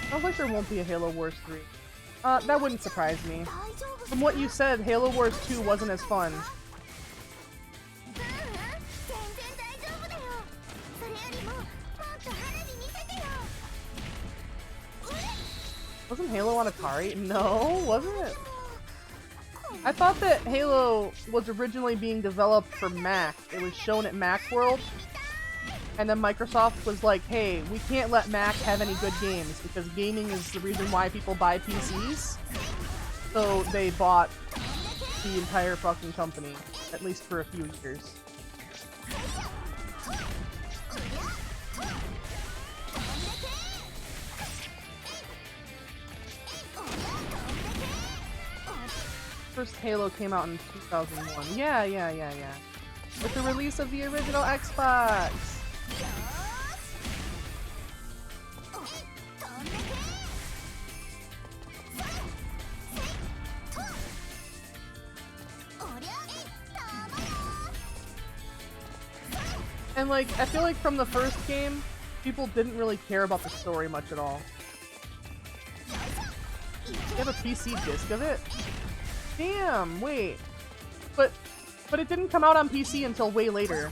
Sounds like there won't be a Halo Wars 3. That wouldn't surprise me. From what you said, Halo Wars 2 wasn't as fun. Wasn't Halo on Atari? No, wasn't it? I thought that Halo was originally being developed for Mac. It was shown at Macworld. And then Microsoft was like, hey, we can't let Mac have any good games because gaming is the reason why people buy PCs. So they bought the entire fucking company, at least for a few years. First Halo came out in 2001. Yeah. With the release of the original Xbox! And like, I feel like from the first game, people didn't really care about the story much at all. You have a PC disc of it? Damn, wait. But it didn't come out on PC until way later.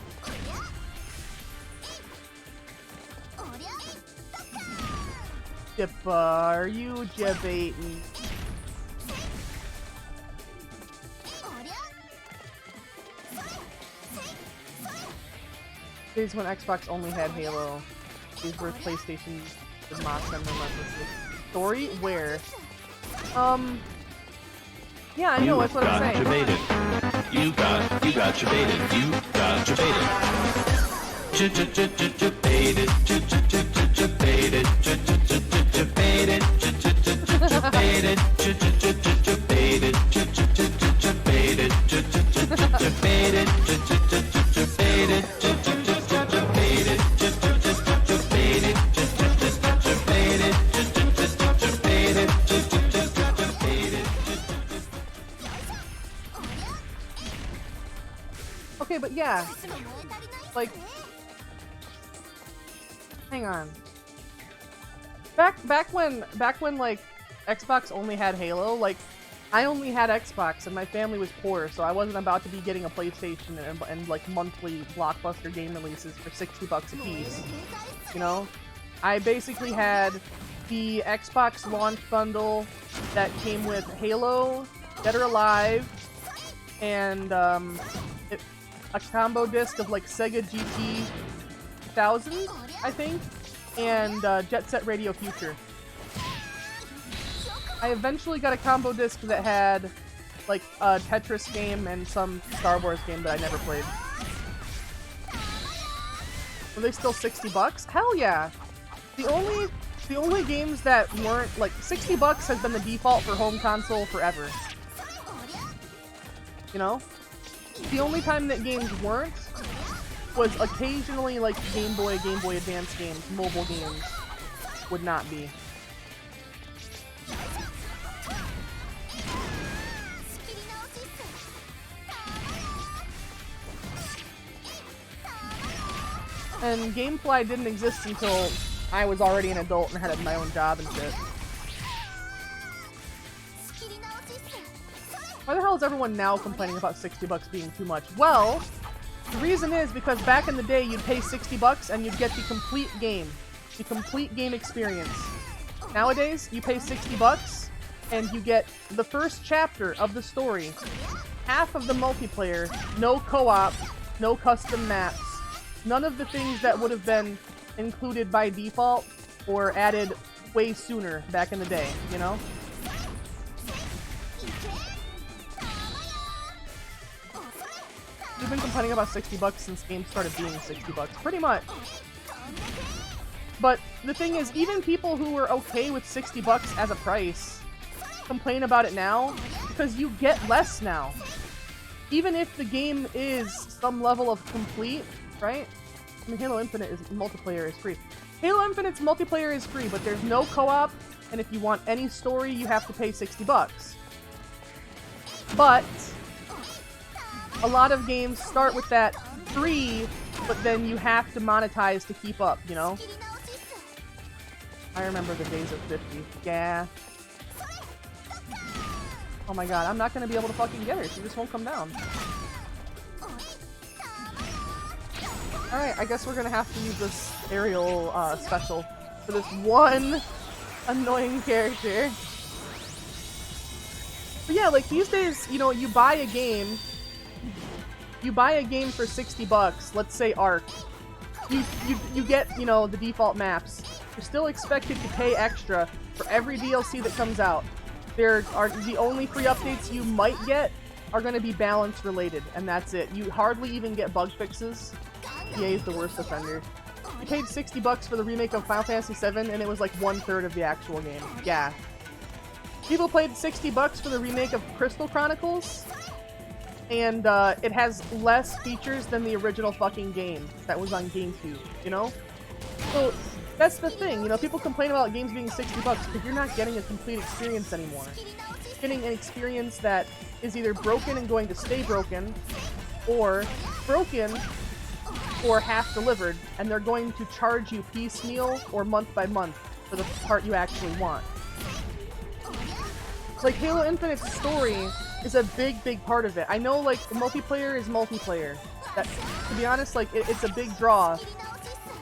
Jippa, are you jibbating? Days when Xbox only had Halo. These were PlayStation did mock them relentlessly. Story? Where? Yeah, I know, that's what I'm saying. You got baited. You got baited. Baited. Okay, but yeah, like, hang on. Back when like Xbox only had Halo, like I only had Xbox and my family was poor, so I wasn't about to be getting a PlayStation and like monthly blockbuster game releases for $60 a piece. You know, I basically had the Xbox launch bundle that came with Halo, Dead or Alive, and a combo disc of like Sega GT 1000, I think, and Jet Set Radio Future. I eventually got a combo disc that had like a Tetris game and some Star Wars game that I never played. Were they still $60? Hell yeah! The only games that weren't like $60 has been the default for home console forever. You know? The only time that games weren't was occasionally like Game Boy Advance games, mobile games would not be. And Gamefly didn't exist until I was already an adult and had my own job and shit. Why the hell is everyone now complaining about $60 being too much? Well, the reason is because back in the day you'd pay $60 and you'd get the complete game experience. Nowadays, you pay $60 and you get the first chapter of the story, half of the multiplayer, no co-op, no custom maps, none of the things that would have been included by default or added way sooner back in the day, you know? We've been complaining about $60 since games started being $60, pretty much. But the thing is, even people who were okay with $60 as a price complain about it now because you get less now. Even if the game is some level of complete, right? I mean, Halo Infinite multiplayer is free. Halo Infinite's multiplayer is free, but there's no co-op, and if you want any story, you have to pay $60. But a lot of games start with that free, but then you have to monetize to keep up, you know? I remember the days of 50. Yeah. Oh my god, I'm not gonna be able to fucking get her. She just won't come down. Alright, I guess we're gonna have to use this aerial special for this one annoying character. But yeah, like these days, you know, you buy a game for $60, let's say Ark. You get, you know, the default maps. You're still expected to pay extra for every DLC that comes out. There are the only free updates you might get are going to be balance related, and that's it. You hardly even get bug fixes. EA is the worst offender. You paid $60 for the remake of Final Fantasy VII, and it was like 1/3 of the actual game. Yeah. People paid $60 for the remake of Crystal Chronicles, and it has less features than the original fucking game that was on GameCube, you know? So that's the thing, you know, people complain about games being $60 because you're not getting a complete experience anymore. You're getting an experience that is either broken and going to stay broken, or broken or half delivered, and they're going to charge you piecemeal or month by month for the part you actually want. Like, Halo Infinite's story is a big part of it. I know, like, multiplayer is multiplayer. That, to be honest, like, it's a big draw,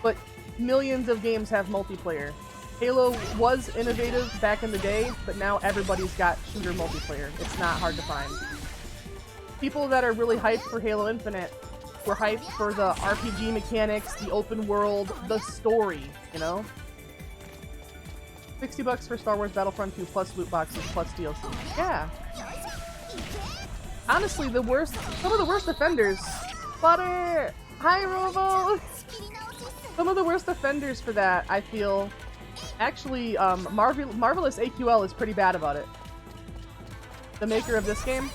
but millions of games have multiplayer. Halo was innovative back in the day, but now everybody's got shooter multiplayer. It's not hard to find. People that are really hyped for Halo Infinite We're hyped for the RPG mechanics, the open world, the story, you know? $60 for Star Wars Battlefront 2 plus loot boxes plus DLC. Yeah. Honestly, some of the worst offenders. Butter! Hi, Robo! Some of the worst offenders for that, I feel. Actually, Marvelous AQL is pretty bad about it. The maker of this game.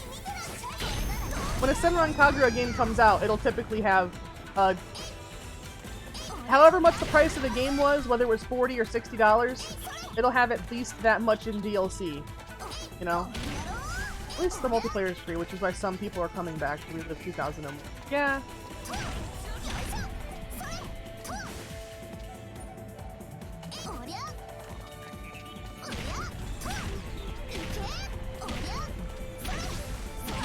When a Senran Kagura game comes out, it'll typically have, however much the price of the game was, whether it was $40 or $60, it'll have at least that much in DLC. You know? At least the multiplayer is free, which is why some people are coming back to relive 2001. Yeah.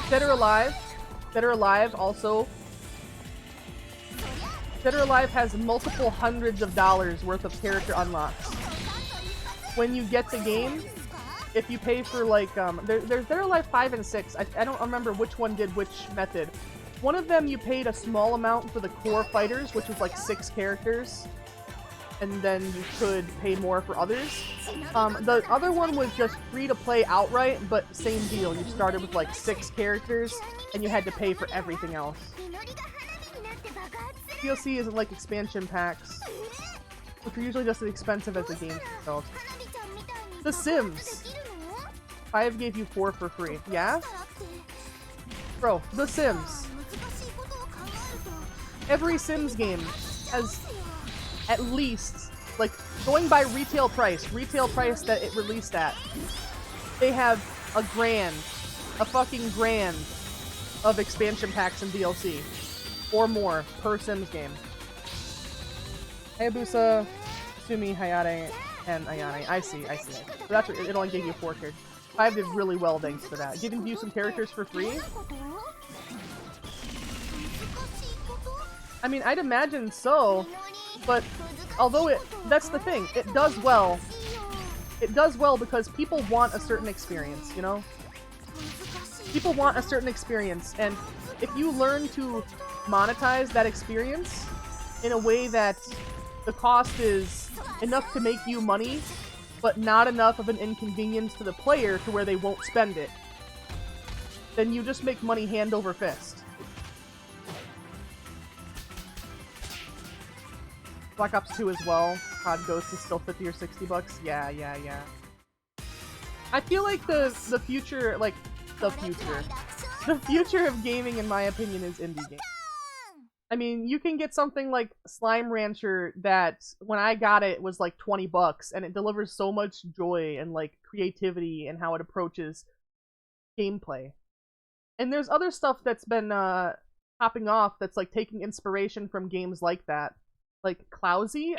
Dead or Alive. Dead or Alive also. Dead or Alive has multiple hundreds of dollars worth of character unlocks. When you get the game, if you pay for like, there's Dead or Alive 5 and 6. I don't remember which one did which method. One of them you paid a small amount for the core fighters, which was like 6 characters. And then you could pay more for others. The other one was just free to play outright, but same deal. You started with like 6 characters, and you had to pay for everything else. DLC isn't like expansion packs, which are usually just as expensive as the game themselves. The Sims. 5 gave you 4 for free. Yeah? Bro, The Sims. Every Sims game has at least, like, going by retail price that it released at, they have a fucking grand of expansion packs and DLC. Or more per Sims game. Hayabusa, Sumi, Hayate, and Ayane. I see. So that's what, it only gave you 4 characters. 5 did really well thanks to that. Giving you some characters for free? I mean, I'd imagine so, but although that's the thing, it does well. It does well because people want a certain experience, you know? People want a certain experience, and if you learn to monetize that experience in a way that the cost is enough to make you money, but not enough of an inconvenience to the player to where they won't spend it, then you just make money hand over fist. Black Ops 2 as well. COD Ghost is still $50 or $60. Yeah. I feel like the future of gaming, in my opinion, is indie games. I mean, you can get something like Slime Rancher that, when I got it, was like $20, and it delivers so much joy and like creativity and how it approaches gameplay. And there's other stuff that's been popping off that's like taking inspiration from games like that. Like Clousy,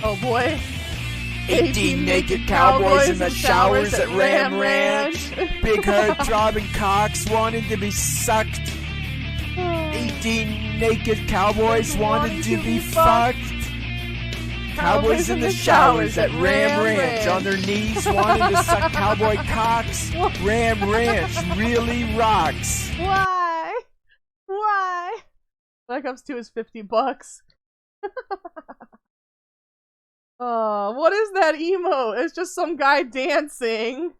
oh boy. 18 naked cowboys in the showers at Ram Ranch. Big herd throbbing cocks wanted to be sucked. 18 naked cowboys wanted to be fucked. Cowboys in the showers at Ram Ranch on their knees wanting to suck cowboy cocks. Ram Ranch really rocks. Why? Black Ops 2 is $50. Oh, what is that emote? It's just some guy dancing.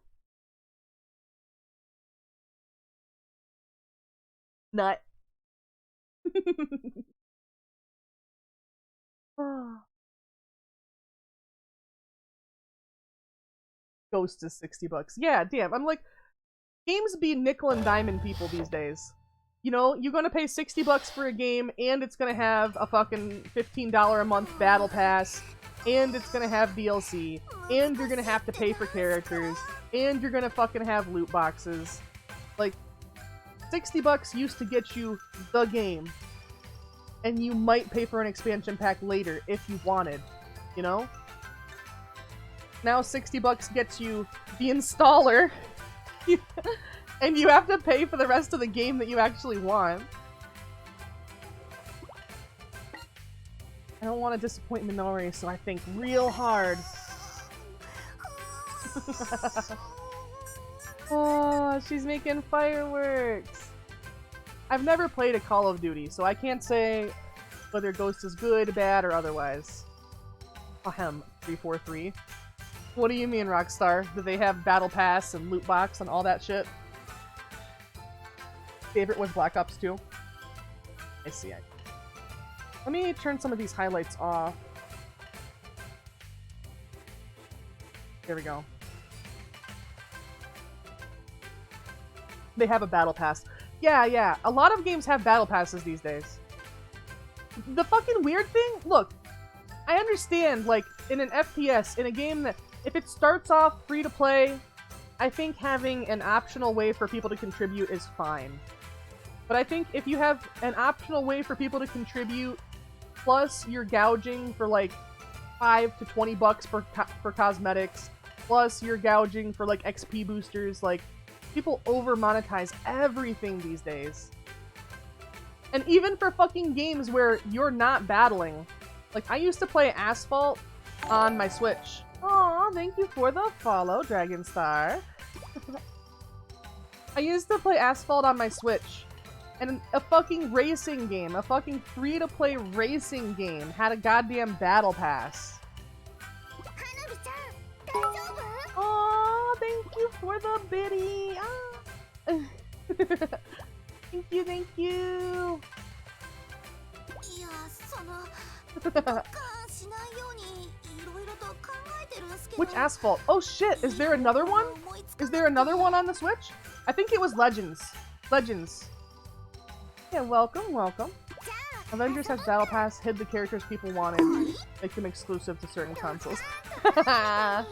Nut. Ghost is $60. Yeah, damn. I'm like, games be nickel and diamond people these days. You know, you're gonna pay $60 for a game, and it's gonna have a fucking $15 a month battle pass, and it's gonna have DLC, and you're gonna have to pay for characters, and you're gonna fucking have loot boxes. Like, $60 used to get you the game, and you might pay for an expansion pack later if you wanted, you know? Now $60 gets you the installer, and you have to pay for the rest of the game that you actually want. I don't want to disappoint Minori, so I think real hard. Oh, she's making fireworks. I've never played a Call of Duty, so I can't say whether Ghost is good, bad, or otherwise. Ahem, 343. What do you mean, Rockstar? Do they have Battle Pass and Loot Box and all that shit? Favorite was Black Ops 2. I see. Let me turn some of these highlights off. There we go. They have a Battle Pass. Yeah. A lot of games have Battle Passes these days. The fucking weird thing? Look, I understand, like, in an FPS, in a game that, if it starts off free to play, I think having an optional way for people to contribute is fine. But I think if you have an optional way for people to contribute, plus you're gouging for like $5 to $20 for cosmetics, plus you're gouging for like XP boosters, like, people over monetize everything these days. And even for fucking games where you're not battling. Like, I used to play Asphalt on my Switch. Aw, thank you for the follow, Dragonstar. I used to play Asphalt on my Switch. And a fucking racing game, a fucking free-to-play racing game had a goddamn battle pass. Aw, thank you for the biddy. Thank you. Which Asphalt? Oh shit, is there another one? Is there another one on the Switch? I think it was Legends. Yeah, welcome. Avengers has Battle Pass, hid the characters people wanted, make them exclusive to certain consoles. Got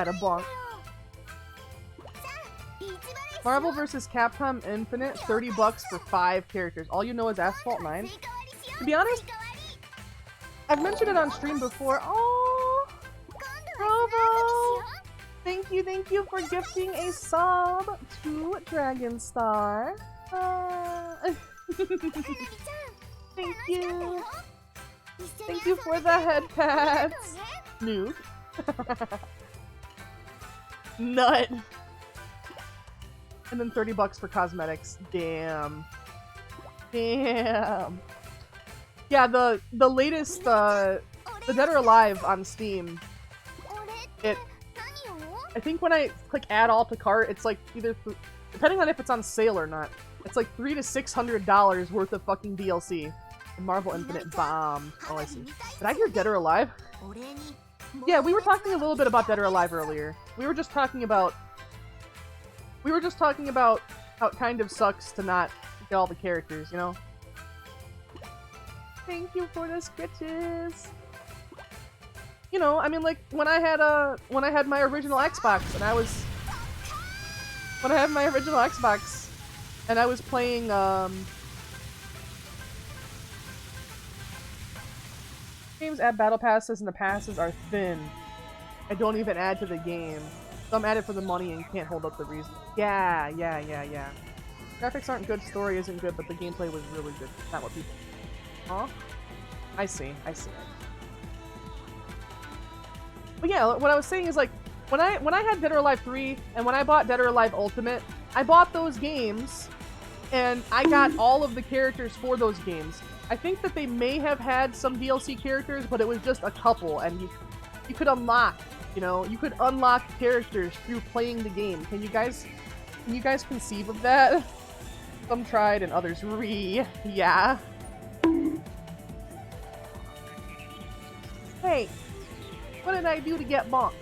a bonk. Marvel vs. Capcom Infinite, $30 for 5 characters. All you know is Asphalt 9. To be honest, I've mentioned it on stream before. Oh, Robo! Thank you for gifting a sub to Dragonstar. Thank you. Thank you for the head pats. Nude. Nut. And then $30 for cosmetics. Damn. Yeah, the latest, the Dead or Alive on Steam, I think when I click add all to cart, it's like either, depending on if it's on sale or not, it's like $300 to $600 worth of fucking DLC. And Marvel Infinite bombed. Oh, I see. Did I hear Dead or Alive? Yeah, we were talking a little bit about Dead or Alive earlier. We were just talking about how it kind of sucks to not get all the characters, you know? Thank you for the sketches. You know, I mean, like, when I had my original Xbox and I was playing games add battle passes and the passes are thin. I don't even add to the game. Some add it for the money and can't hold up the reason. Yeah. Graphics aren't good, story isn't good, but the gameplay was really good. Not what people... Huh? I see. But yeah, what I was saying is, like, when I had Dead or Alive 3, and when I bought Dead or Alive Ultimate, I bought those games, and I got all of the characters for those games. I think that they may have had some DLC characters, but it was just a couple, and you could unlock, you know, you could unlock characters through playing the game. Can you guys conceive of that? Some tried and others yeah. Hey, what did I do to get bonked?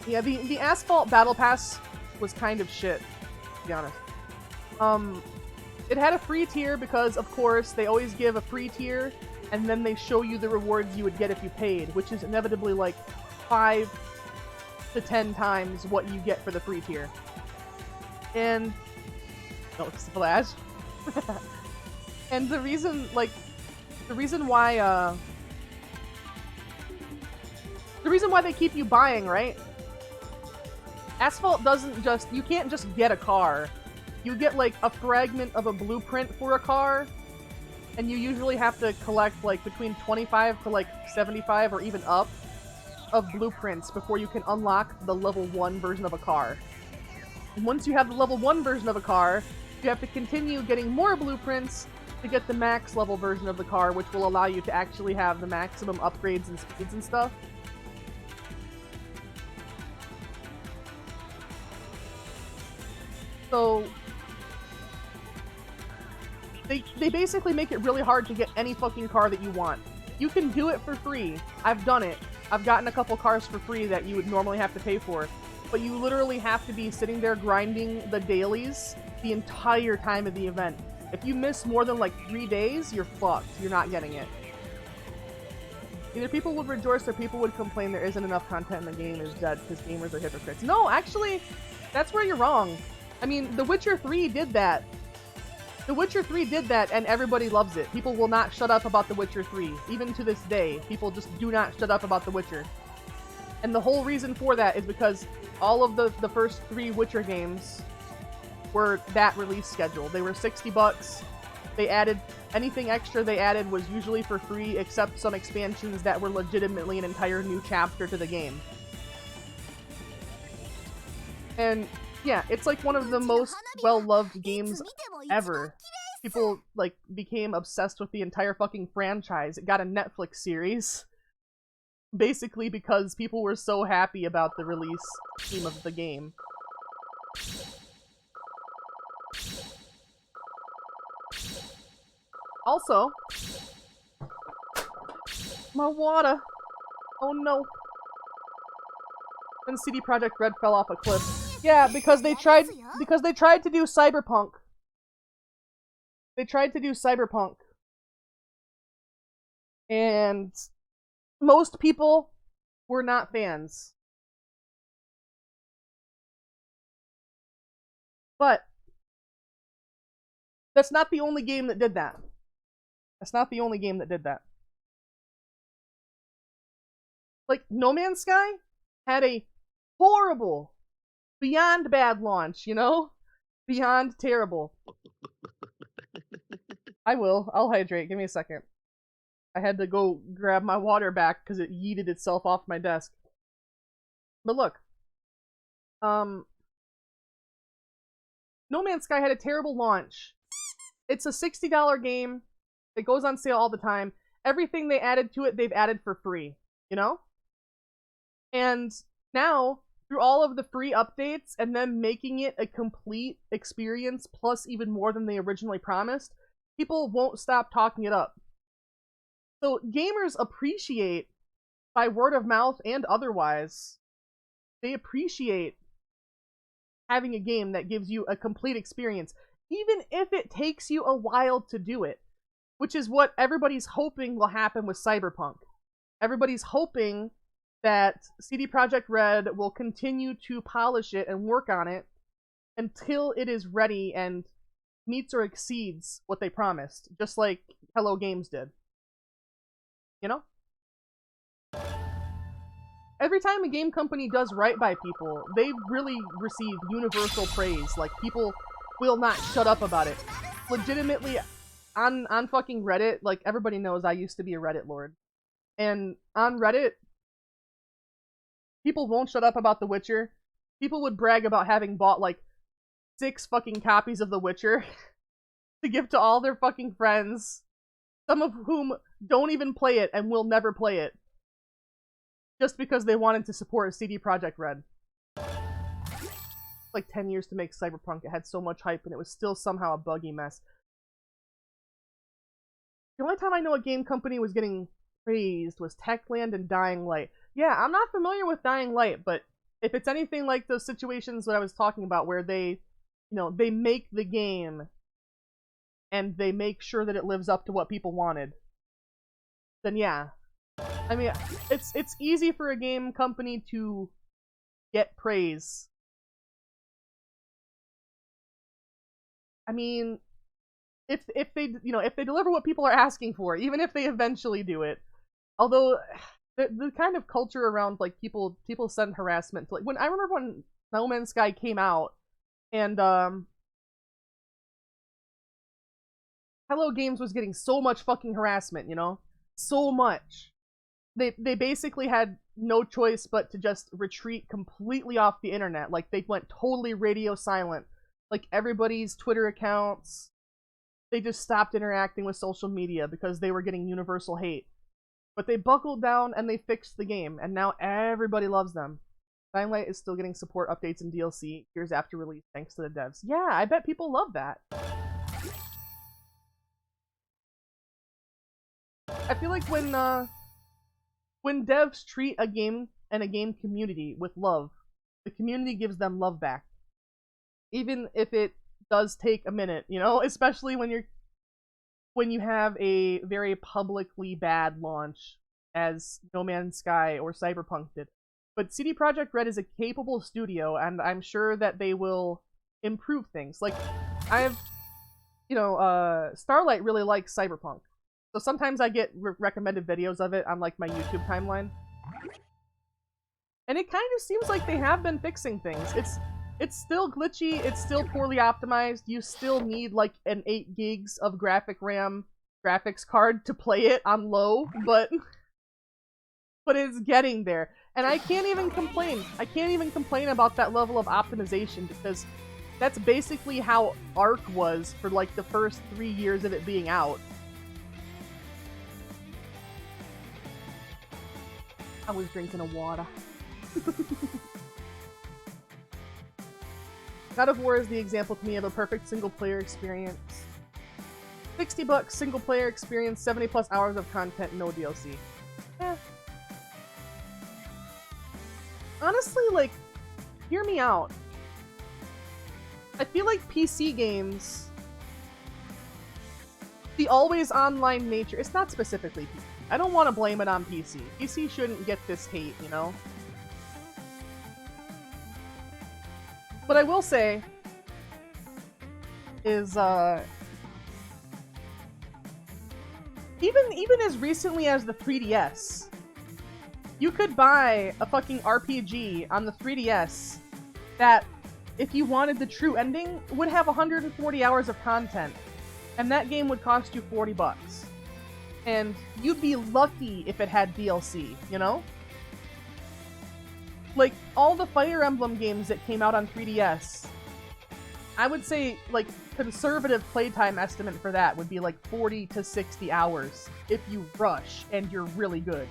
Yeah, the Asphalt Battle Pass was kind of shit, to be honest. It had a free tier because, of course, they always give a free tier, and then they show you the rewards you would get if you paid, which is inevitably like 5 to 10 times what you get for the free tier. And... oh, splash. And the reason why they keep you buying, right? Asphalt doesn't just... you can't just get a car. You get, like, a fragment of a blueprint for a car, and you usually have to collect like between 25 to like 75 or even up of blueprints before you can unlock the level 1 version of a car. And once you have the level 1 version of a car, you have to continue getting more blueprints to get the max level version of the car, which will allow you to actually have the maximum upgrades and speeds and stuff. So they basically make it really hard to get any fucking car that you want. You can do it for free. I've done it. I've gotten a couple cars for free that you would normally have to pay for. But you literally have to be sitting there grinding the dailies the entire time of the event. If you miss more than like 3 days, you're fucked. You're not getting it. Either people would rejoice or people would complain there isn't enough content in the game is dead because gamers are hypocrites. No, actually, that's where you're wrong. I mean, The Witcher 3 did that. The Witcher 3 did that, and everybody loves it. People will not shut up about The Witcher 3. Even to this day, people just do not shut up about The Witcher. And the whole reason for that is because all of the first 3 Witcher games were that release schedule. They were $60. They added anything extra they added was usually for free, except some expansions that were legitimately an entire new chapter to the game. And yeah, it's like one of the most well-loved games ever. People like became obsessed with the entire fucking franchise. It got a Netflix series. Basically because people were so happy about the release theme of the game. Also, my water. Oh no. Then CD Projekt Red fell off a cliff. Yeah, because they tried to do Cyberpunk. They tried to do Cyberpunk. And most people were not fans. But that's not the only game that did that. That's not the only game that did that. Like, No Man's Sky had a horrible, beyond bad launch, you know? Beyond terrible. I'll hydrate. Give me a second. I had to go grab my water back because it yeeted itself off my desk. But look. No Man's Sky had a terrible launch. It's a $60 game. It goes on sale all the time. Everything they added to it, they've added for free. You know? And now, through all of the free updates and them making it a complete experience, plus even more than they originally promised, people won't stop talking it up. So gamers appreciate, by word of mouth and otherwise, they appreciate having a game that gives you a complete experience, even if it takes you a while to do it, which is what everybody's hoping will happen with Cyberpunk. Everybody's hoping that CD Projekt Red will continue to polish it and work on it until it is ready and meets or exceeds what they promised, just like Hello Games did. You know? Every time a game company does right by people, they really receive universal praise. Like, people will not shut up about it. Legitimately, on fucking Reddit, like, everybody knows I used to be a Reddit lord. And on Reddit, people won't shut up about The Witcher. People would brag about having bought, like, 6 fucking copies of The Witcher to give to all their fucking friends, some of whom don't even play it and will never play it, just because they wanted to support CD Projekt Red. Like 10 years to make Cyberpunk. It had so much hype and it was still somehow a buggy mess. The only time I know a game company was getting praised was Techland and Dying Light. Yeah, I'm not familiar with Dying Light, but if it's anything like those situations that I was talking about where they, they make the game and they make sure that it lives up to what people wanted, then yeah. I mean, it's easy for a game company to get praise. I mean, if they deliver what people are asking for, even if they eventually do it. Although the kind of culture around like people send harassment to, like, when I remember when No Man's Sky came out and Hello Games was getting so much fucking harassment, you know? So much. They basically had no choice but to just retreat completely off the internet. Like, they went totally radio silent. Like, everybody's Twitter accounts, they just stopped interacting with social media because they were getting universal hate. But they buckled down and they fixed the game, and now everybody loves them. Dying Light is still getting support updates and DLC years after release thanks to the devs. Yeah, I bet people love that. I feel like when devs treat a game and a game community with love, the community gives them love back. Even if it does take a minute, you know? Especially when you have a very publicly bad launch, as No Man's Sky or Cyberpunk did. But CD Projekt Red is a capable studio, and I'm sure that they will improve things. Like, Starlight really likes Cyberpunk. So sometimes I get recommended videos of it on, like, my YouTube timeline. And it kind of seems like they have been fixing things. It's still glitchy, it's still poorly optimized, you still need, like, an 8 gigs of graphic RAM graphics card to play it on low, but it's getting there. And I can't even complain. I can't even complain about that level of optimization, because that's basically how Ark was for, like, the first 3 years of it being out. I was drinking a water. God of War is the example to me of a perfect single-player experience. $60 single-player experience, 70+ hours of content, no DLC. Eh. Honestly, like, hear me out. I feel like PC games, the always online nature, it's not specifically PC. I don't want to blame it on PC. PC shouldn't get this hate, you know? What I will say is, even as recently as the 3DS, you could buy a fucking RPG on the 3DS that, if you wanted the true ending, would have 140 hours of content, and that game would cost you $40. And you'd be lucky if it had DLC, you know? Like, all the Fire Emblem games that came out on 3DS, I would say, like, conservative playtime estimate for that would be like 40 to 60 hours if you rush and you're really good.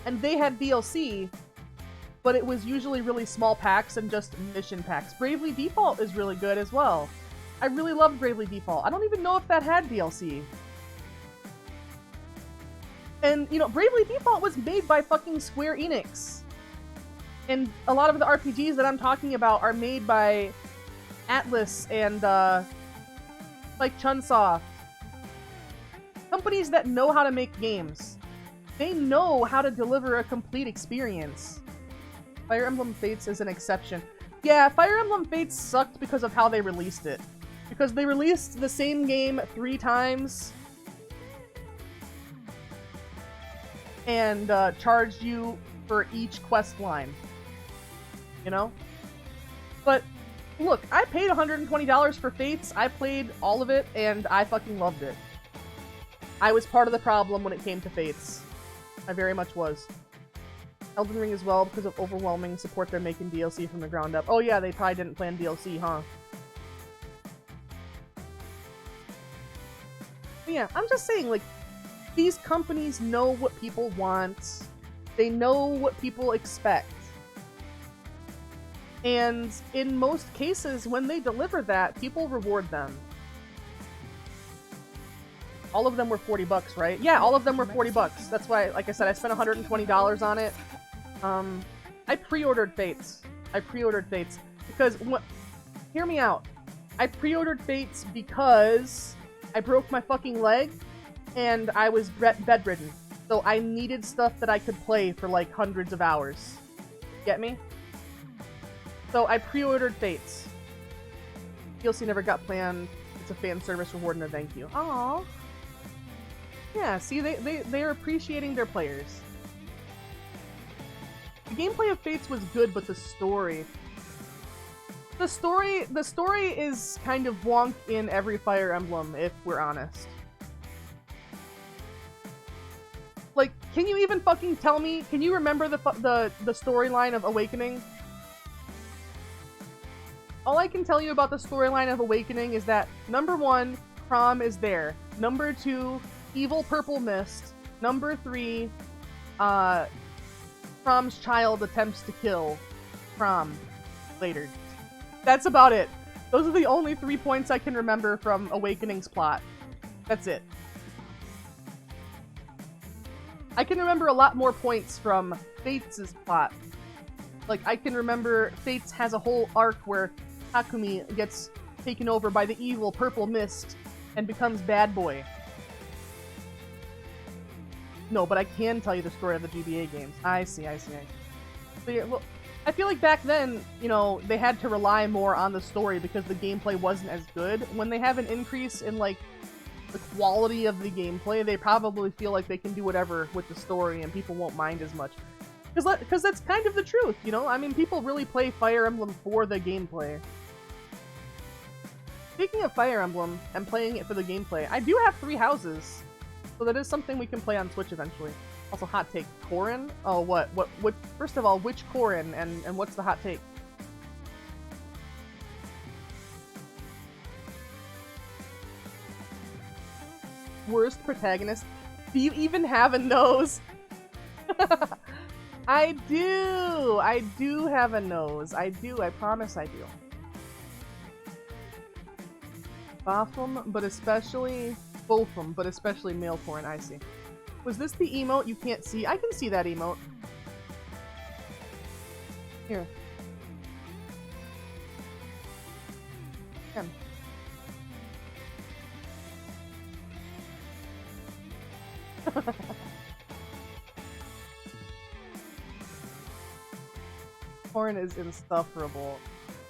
And they had DLC, but it was usually really small packs and just mission packs. Bravely Default is really good as well. I really loved Bravely Default. I don't even know if that had DLC. And, you know, Bravely Default was made by fucking Square Enix. And a lot of the RPGs that I'm talking about are made by Atlas and, like, Chunsoft. Companies that know how to make games. They know how to deliver a complete experience. Fire Emblem Fates is an exception. Yeah, Fire Emblem Fates sucked because of how they released it. Because they released the same game 3 times, and charged you for each quest line. You know? But, look, I paid $120 for Fates, I played all of it, and I fucking loved it. I was part of the problem when it came to Fates. I very much was. Elden Ring as well, because of overwhelming support they're making DLC from the ground up. Oh yeah, they probably didn't plan DLC, huh? But yeah, I'm just saying, like, these companies know what people want. They know what people expect. And in most cases, when they deliver that, people reward them. All of them were $40, right? Yeah, all of them were $40. That's why, like I said, I spent $120 on it. I pre-ordered Fates. Because, hear me out. I pre-ordered Fates because I broke my fucking leg, and I was bedridden. So I needed stuff that I could play for, like, hundreds of hours. Get me? So I pre-ordered Fates. DLC never got planned. It's a fan service reward and a thank you. Aww. Yeah, see, they're appreciating their players. The gameplay of Fates was good, but the story... The story is kind of wonk in every Fire Emblem, if we're honest. Like, can you even fucking tell me? Can you remember the storyline of Awakening? All I can tell you about the storyline of Awakening is that number 1, Chrom is there. Number 2, evil purple mist. Number 3, Chrom's child attempts to kill Chrom later. That's about it. Those are the only 3 points I can remember from Awakening's plot. That's it. I can remember a lot more points from Fates' plot. Like, I can remember Fates has a whole arc where Takumi gets taken over by the evil purple mist and becomes bad boy. No, but I can tell you the story of the GBA games. I see. So yeah, well, I feel like back then, you know, they had to rely more on the story because the gameplay wasn't as good. When they have an increase in, like, the quality of the gameplay, they probably feel like they can do whatever with the story and people won't mind as much. Because that's kind of the truth, you know? I mean, people really play Fire Emblem for the gameplay. Speaking of Fire Emblem and playing it for the gameplay, I do have 3 houses. So that is something we can play on Switch eventually. Also, hot take. Corrin? Oh, what? First of all, which Corrin and what's the hot take? Worst protagonist? Do you even have a nose? I do have a nose. I promise I do. Botham, but especially Botham, but especially male Corrin, I see. Was this the emote you can't see? I can see that emote. Here. Come. Corrin is insufferable.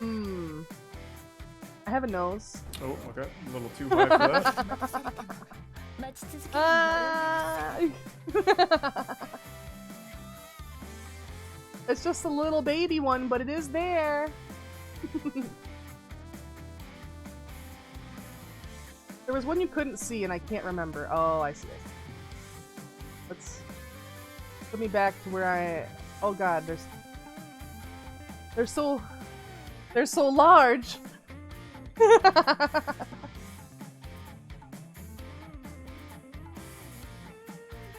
I have a nose. Oh, okay. A little too high for that. It's just a little baby one, but it is there. There was one you couldn't see, and I can't remember. Oh, I see. Let's put me back to where I. Oh God, they're so large.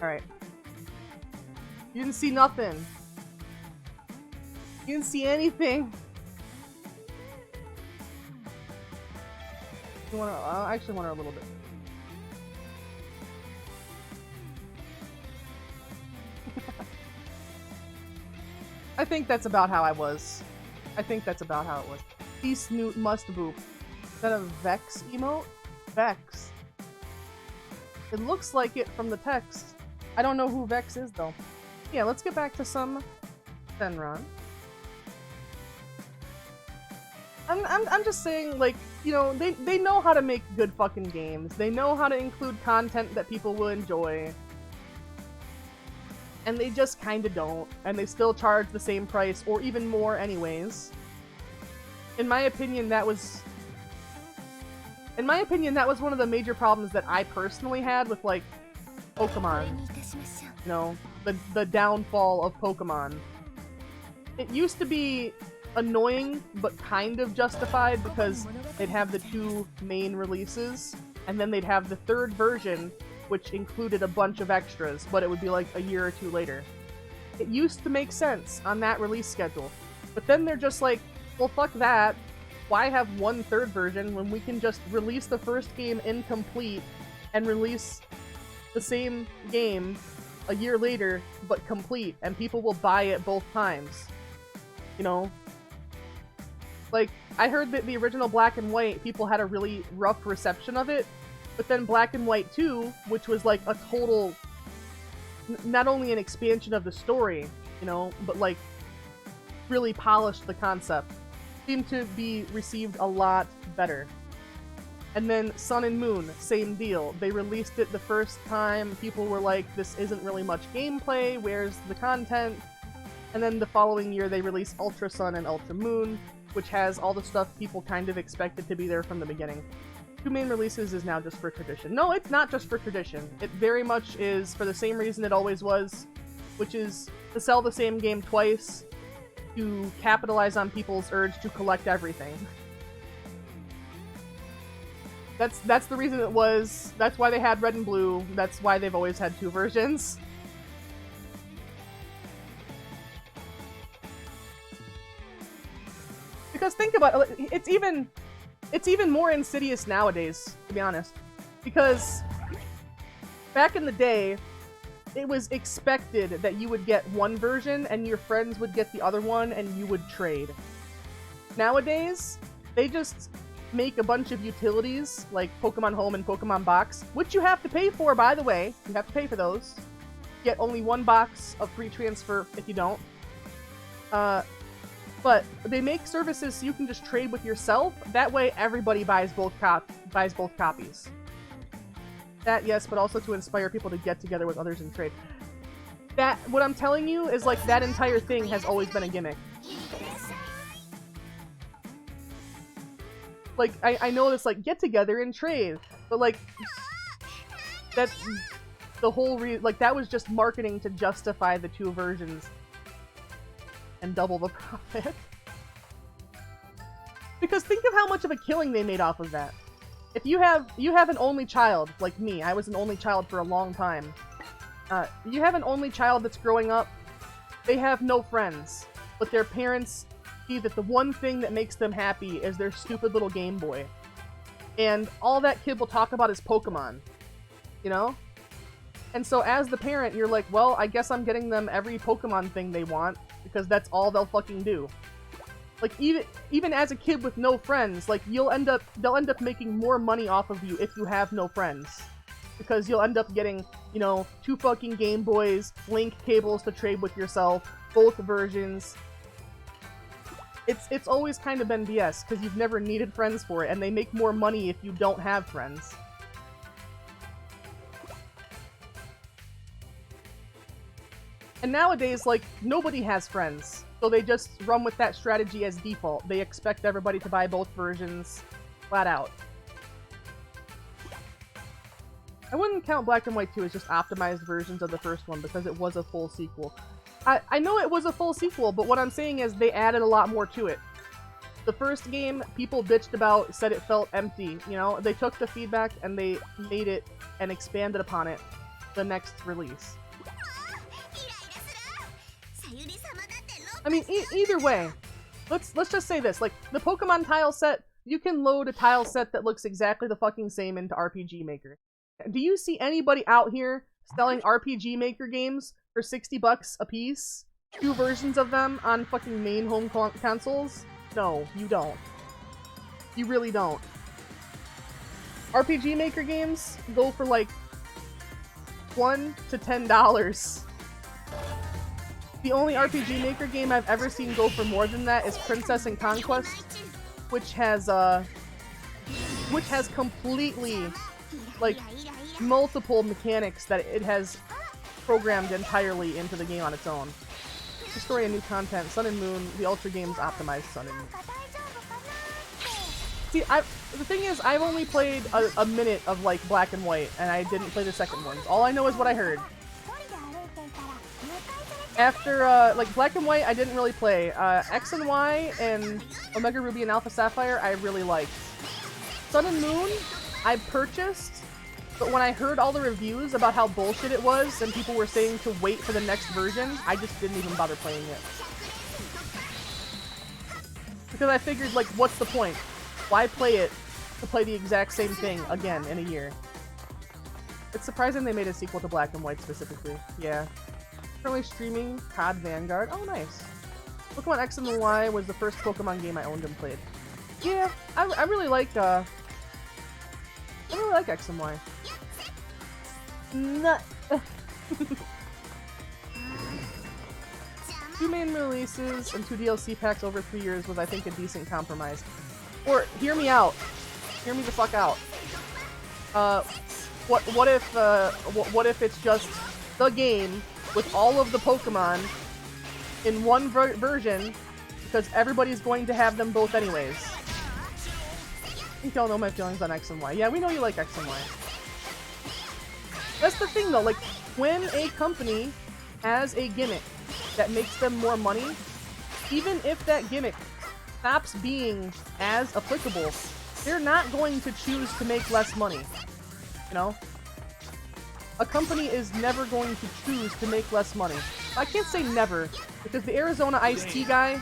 Alright. You didn't see nothing. You didn't see anything. I actually want her a little bit. I think that's about how I was. I think that's about how it was. Peace Newt must boop. Is that a Vex emote? Vex. It looks like it from the text. I don't know who Vex is though. Yeah, let's get back to some Senran. I'm just saying, like, you know, they know how to make good fucking games. They know how to include content that people will enjoy. And they just kinda don't. And they still charge the same price, or even more anyways. In my opinion, that was one of the major problems that I personally had with, like, Pokemon. You know, the downfall of Pokemon. It used to be annoying, but kind of justified, because they'd have the 2 main releases, and then they'd have the 3rd version, which included a bunch of extras, but it would be like a year or 2 later. It used to make sense on that release schedule. But then they're just like, well, fuck that. Why have 1 3rd version when we can just release the first game incomplete and release the same game a year later, but complete, and people will buy it both times? You know? Like, I heard that the original Black and White, people had a really rough reception of it, but then Black and White 2, which was like a total, not only an expansion of the story, you know, but like really polished the concept, seemed to be received a lot better. And then Sun and Moon, same deal. They released it the first time, people were like, this isn't really much gameplay, where's the content? And then the following year they released Ultra Sun and Ultra Moon, which has all the stuff people kind of expected to be there from the beginning. 2 main releases is now just for tradition. No, it's not just for tradition. It very much is for the same reason it always was, which is to sell the same game twice, to capitalize on people's urge to collect everything. That's the reason it was. That's why they had red and blue. That's why they've always had 2 versions. Because think about it, it's even more insidious nowadays, to be honest. Because back in the day, it was expected that you would get one version and your friends would get the other one and you would trade. Nowadays, they just make a bunch of utilities like Pokemon Home and Pokemon Box, which you have to pay for, by the way. You have to pay for those. Get only 1 box of free transfer if you don't. But they make services so you can just trade with yourself. That way, everybody buys both copies. That, yes, but also to inspire people to get together with others and trade. That, what I'm telling you is, like, that entire thing has always been a gimmick. Like, I know it's like, get together and trade, but, like, that's the whole like, that was just marketing to justify the 2 versions and double the profit. Because think of how much of a killing they made off of that. If you have an only child, like me, I was an only child for a long time. You have an only child that's growing up, they have no friends, but their parents see that the one thing that makes them happy is their stupid little Game Boy. And all that kid will talk about is Pokemon, you know? And so as the parent, you're like, well, I guess I'm getting them every Pokemon thing they want, because that's all they'll fucking do. Like, even as a kid with no friends, like, they'll end up making more money off of you if you have no friends. Because you'll end up getting, you know, 2 fucking Game Boys, link cables to trade with yourself, both versions. It's always kind of been BS, because you've never needed friends for it, and they make more money if you don't have friends. And nowadays, like, nobody has friends, so they just run with that strategy as default. They expect everybody to buy both versions, flat out. I wouldn't count Black and White 2 as just optimized versions of the first one, because it was a full sequel. I know it was a full sequel, but what I'm saying is they added a lot more to it. The first game, people bitched about, said it felt empty, you know? They took the feedback and they made it and expanded upon it the next release. I mean, either way, let's just say this, like, the Pokemon tile set, you can load a tile set that looks exactly the fucking same into RPG Maker. Do you see anybody out here selling RPG Maker games for $60 a piece? 2 versions of them on fucking main home consoles? No, you don't. You really don't. RPG Maker games go for like $1 to $10. The only RPG Maker game I've ever seen go for more than that is Princess and Conquest, which has completely, like, multiple mechanics that it has programmed entirely into the game on its own. The story and new content, Sun and Moon, the Ultra games optimized Sun and Moon. See, the thing is, I've only played a minute of, like, Black and White, and I didn't play the second ones. All I know is what I heard. After, like, Black and White, I didn't really play. X and Y and Omega Ruby and Alpha Sapphire, I really liked. Sun and Moon, I purchased, but when I heard all the reviews about how bullshit it was, and people were saying to wait for the next version, I just didn't even bother playing it. Because I figured, like, what's the point? Why play it to play the exact same thing again in a year? It's surprising they made a sequel to Black and White specifically. Yeah. Currently streaming COD Vanguard. Oh, nice. Pokemon X and Y was the first Pokemon game I owned and played. Yeah, I really like X and Y. Nut. 2 main releases and 2 DLC packs over 3 years was, I think, a decent compromise. Or, hear me out. Hear me the fuck out. What if it's just the game with all of the Pokemon in one version because everybody's going to have them both anyways. I think y'all know my feelings on X and Y. Yeah, we know you like X and Y. That's the thing though, like, when a company has a gimmick that makes them more money, even if that gimmick stops being as applicable, they're not going to choose to make less money. You know? A company is never going to choose to make less money. I can't say never, because the Arizona iced tea guy...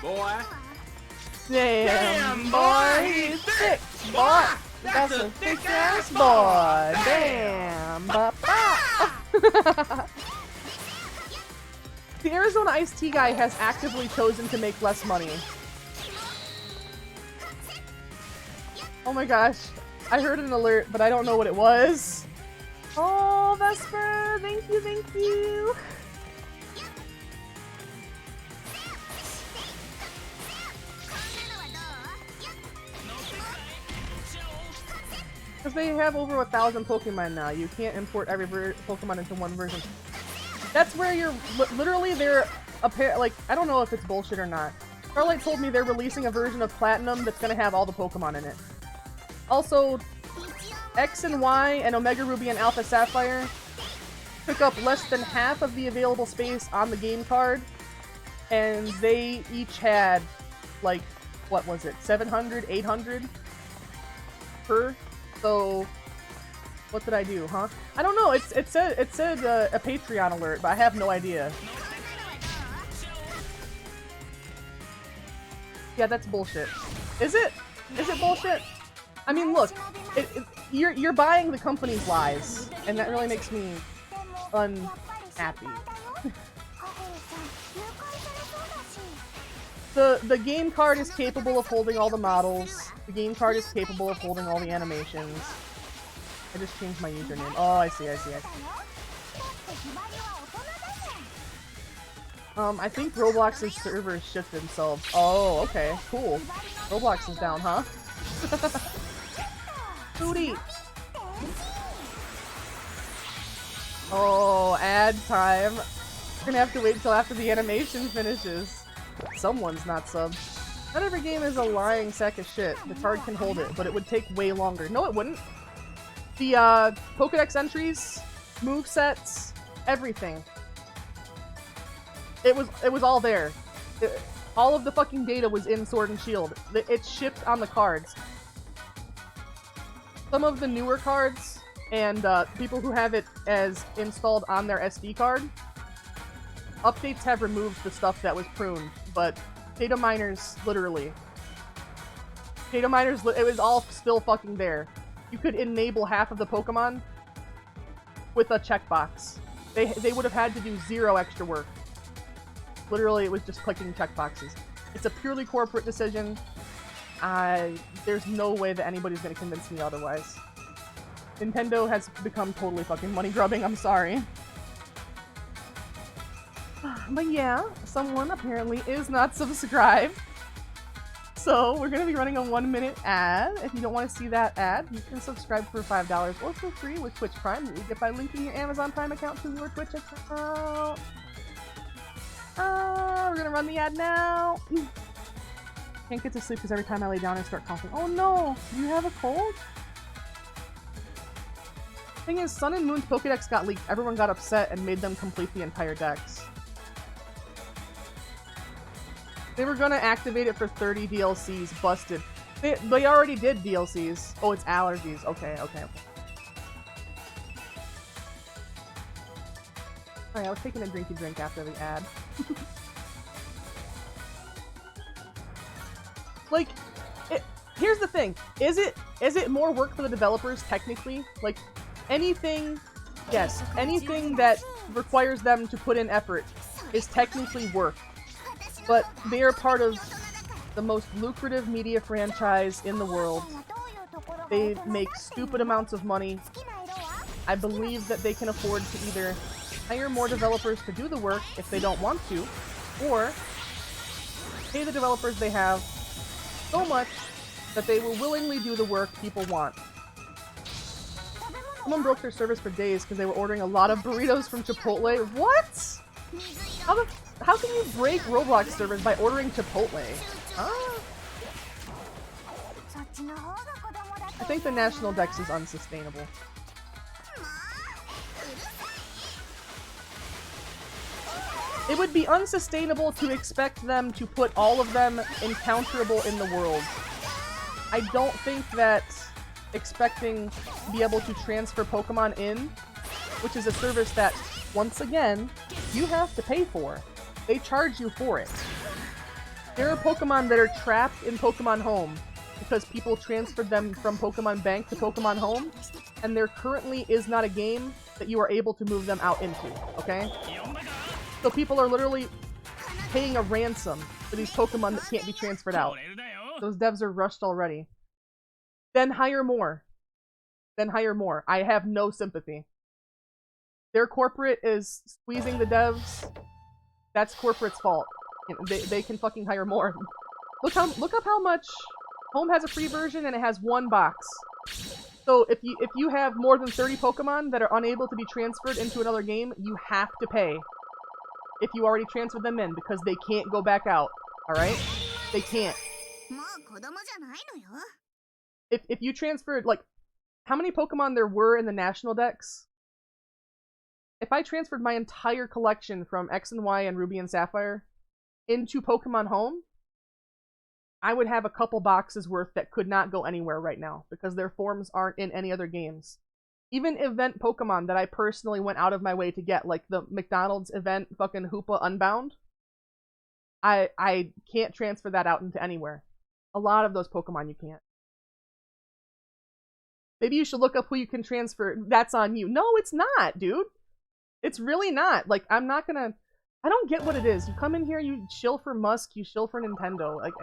Damn, boy, he's thick, boy. That's a thick ass boy. Damn, The Arizona iced tea guy has actively chosen to make less money. Oh my gosh, I heard an alert, but I don't know what it was. Oh, Vesper, thank you, thank you. Because they have over 1,000 Pokemon now. You can't import every Pokemon into one version. That's where you're literally they're like, I don't know if it's bullshit or not. Starlight told me they're releasing a version of Platinum that's gonna have all the Pokemon in it. Also, X and Y and Omega Ruby and Alpha Sapphire took up less than half of the available space on the game card, and they each had, like, what was it, 700, 800 per? So, what did I do, huh? I don't know, it said a Patreon alert, but I have no idea. Yeah, that's bullshit. Is it? Is it bullshit? I mean, look, you're buying the company's lies, and that really makes me unhappy. The game card is capable of holding all the models. The game card is capable of holding all the animations. I just changed my username. Oh, I see. I think Roblox's servers shift themselves. Oh, okay, cool. Roblox is down, huh? Booty! Oh, ad time. We're gonna have to wait till after the animation finishes. Someone's not subbed. Not every game is a lying sack of shit. The card can hold it, but it would take way longer. No, it wouldn't. The, Pokedex entries, movesets, everything. It was all there. All of the fucking data was in Sword and Shield. It's shipped on the cards. Some of the newer cards, and, people who have it as installed on their SD card, updates have removed the stuff that was pruned, but data miners, literally. Data miners, it was all still fucking there. You could enable half of the Pokemon with a checkbox. They would have had to do 0 extra work. Literally, it was just clicking checkboxes. It's a purely corporate decision. There's no way that anybody's gonna convince me otherwise. Nintendo has become totally fucking money grubbing, I'm sorry. But yeah, someone apparently is not subscribed. So we're gonna be running a 1-minute ad. If you don't want to see that ad, you can subscribe for $5 or for free with Twitch Prime that you get by linking your Amazon Prime account to your Twitch account. We're gonna run the ad now. Can't get to sleep because every time I lay down I start coughing. Oh no! Do you have a cold? Thing is, Sun and Moon's Pokedex got leaked. Everyone got upset and made them complete the entire dex. They were gonna activate it for 30 DLCs. Busted. They already did DLCs. Oh, it's allergies. Okay. Alright, I was taking a drinky drink after the ad. Like, here's the thing. Is it more work for the developers, technically? Like, anything, yes, anything that requires them to put in effort is technically work. But they are part of the most lucrative media franchise in the world. They make stupid amounts of money. I believe that they can afford to either hire more developers to do the work if they don't want to, or pay the developers they have so much that they will willingly do the work people want. Someone broke their service for days because they were ordering a lot of burritos from Chipotle. What? How can you break Roblox servers by ordering Chipotle? Huh? I think the national dex is unsustainable. It would be unsustainable to expect them to put all of them encounterable in the world. I don't think that expecting to be able to transfer Pokemon in, which is a service that, once again, you have to pay for. They charge you for it. There are Pokemon that are trapped in Pokemon Home because people transferred them from Pokemon Bank to Pokemon Home, and there currently is not a game that you are able to move them out into, okay? So people are literally paying a ransom for these Pokemon that can't be transferred out. Those devs are rushed already. Then hire more. Then hire more. I have no sympathy. Their corporate is squeezing the devs. That's corporate's fault. They can fucking hire more. Look up how much Home has a free version and it has 1 box. So if you have more than 30 Pokemon that are unable to be transferred into another game, you have to pay. If you already transferred them in, because they can't go back out. Alright? They can't. If you transferred, like, how many Pokemon there were in the National Dex? If I transferred my entire collection from X and Y and Ruby and Sapphire into Pokemon Home, I would have a couple boxes worth that could not go anywhere right now, because their forms aren't in any other games. Even event Pokemon that I personally went out of my way to get, like the McDonald's event fucking Hoopa Unbound, I can't transfer that out into anywhere. A lot of those Pokemon you can't. Maybe you should look up who you can transfer. That's on you. No, it's not, dude. It's really not. Like, I don't get what it is. You come in here, you chill for Musk, you chill for Nintendo. Like,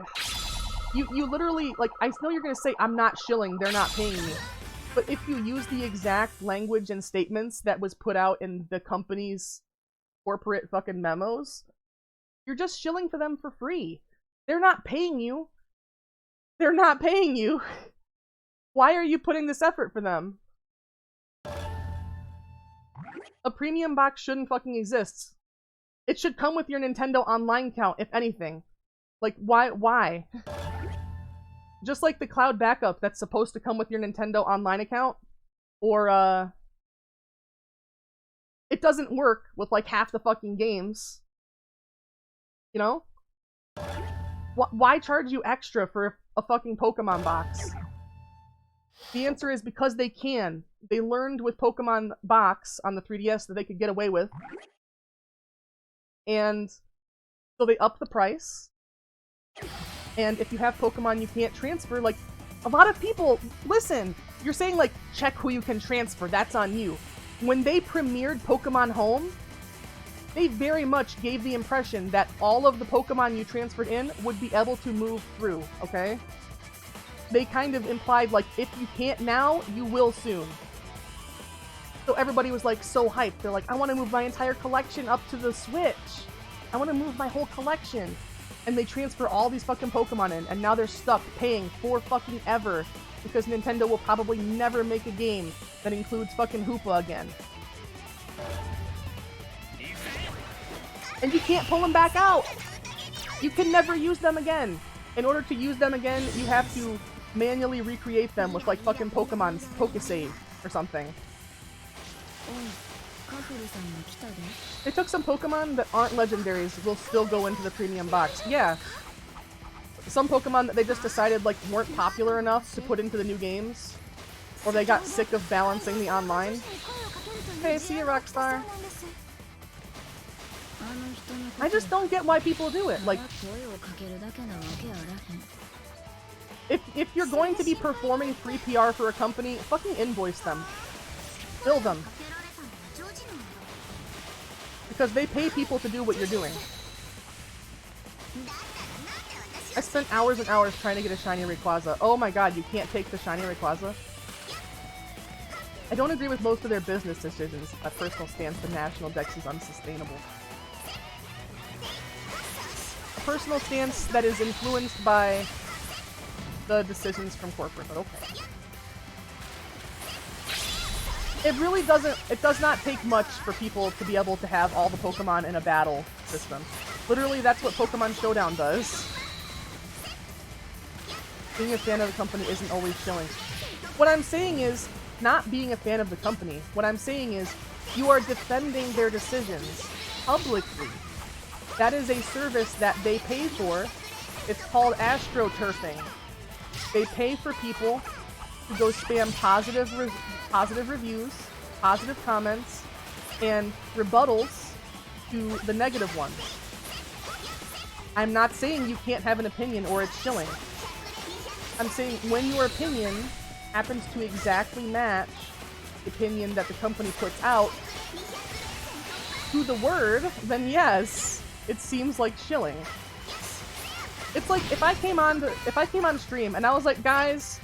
you literally, like, I know you're gonna say, I'm not shilling, they're not paying me. But if you use the exact language and statements that was put out in the company's corporate fucking memos, you're just shilling for them for free. They're not paying you. They're not paying you. Why are you putting this effort for them? A premium box shouldn't fucking exist. It should come with your Nintendo Online account, if anything. Like, why? Just like the cloud backup that's supposed to come with your Nintendo Online account, or, it doesn't work with, like, half the fucking games. You know? Why charge you extra for a fucking Pokemon box? The answer is because they can. They learned with Pokemon Box on the 3DS that they could get away with. And so they up the price. And if you have Pokemon you can't transfer, like, a lot of people, listen, you're saying, like, check who you can transfer, that's on you. When they premiered Pokemon Home, they very much gave the impression that all of the Pokemon you transferred in would be able to move through, okay? They kind of implied, like, if you can't now, you will soon. So everybody was, like, so hyped. They're like, I want to move my entire collection up to the Switch. I want to move my whole collection. And they transfer all these fucking Pokemon in, and now they're stuck paying for fucking ever because Nintendo will probably never make a game that includes fucking Hoopa again. And you can't pull them back out! You can never use them again! In order to use them again, you have to manually recreate them with, like, fucking Pokemon's Pokesave or something. They took some Pokemon that aren't legendaries, will still go into the premium box. Yeah. Some Pokemon that they just decided, like, weren't popular enough to put into the new games. Or they got sick of balancing the online. Hey, see you, Rockstar. I just don't get why people do it. Like, if you're going to be performing free PR for a company, fucking invoice them. Bill them. Because they pay people to do what you're doing. I spent hours and hours trying to get a shiny Rayquaza. Oh my god, you can't take the shiny Rayquaza? I don't agree with most of their business decisions. A personal stance, the national dex is unsustainable. A personal stance that is influenced by the decisions from corporate, but okay. It really doesn't, it does not take much for people to be able to have all the Pokemon in a battle system. Literally, that's what Pokemon Showdown does. Being a fan of the company isn't always shilling. What I'm saying is, not being a fan of the company. What I'm saying is, you are defending their decisions publicly. That is a service that they pay for. It's called astroturfing. They pay for people to go spam positive reviews, positive comments, and rebuttals to the negative ones. I'm not saying you can't have an opinion or it's shilling. I'm saying when your opinion happens to exactly match the opinion that the company puts out to the word, then yes, it seems like shilling. It's like if I came on stream and I was like, guys,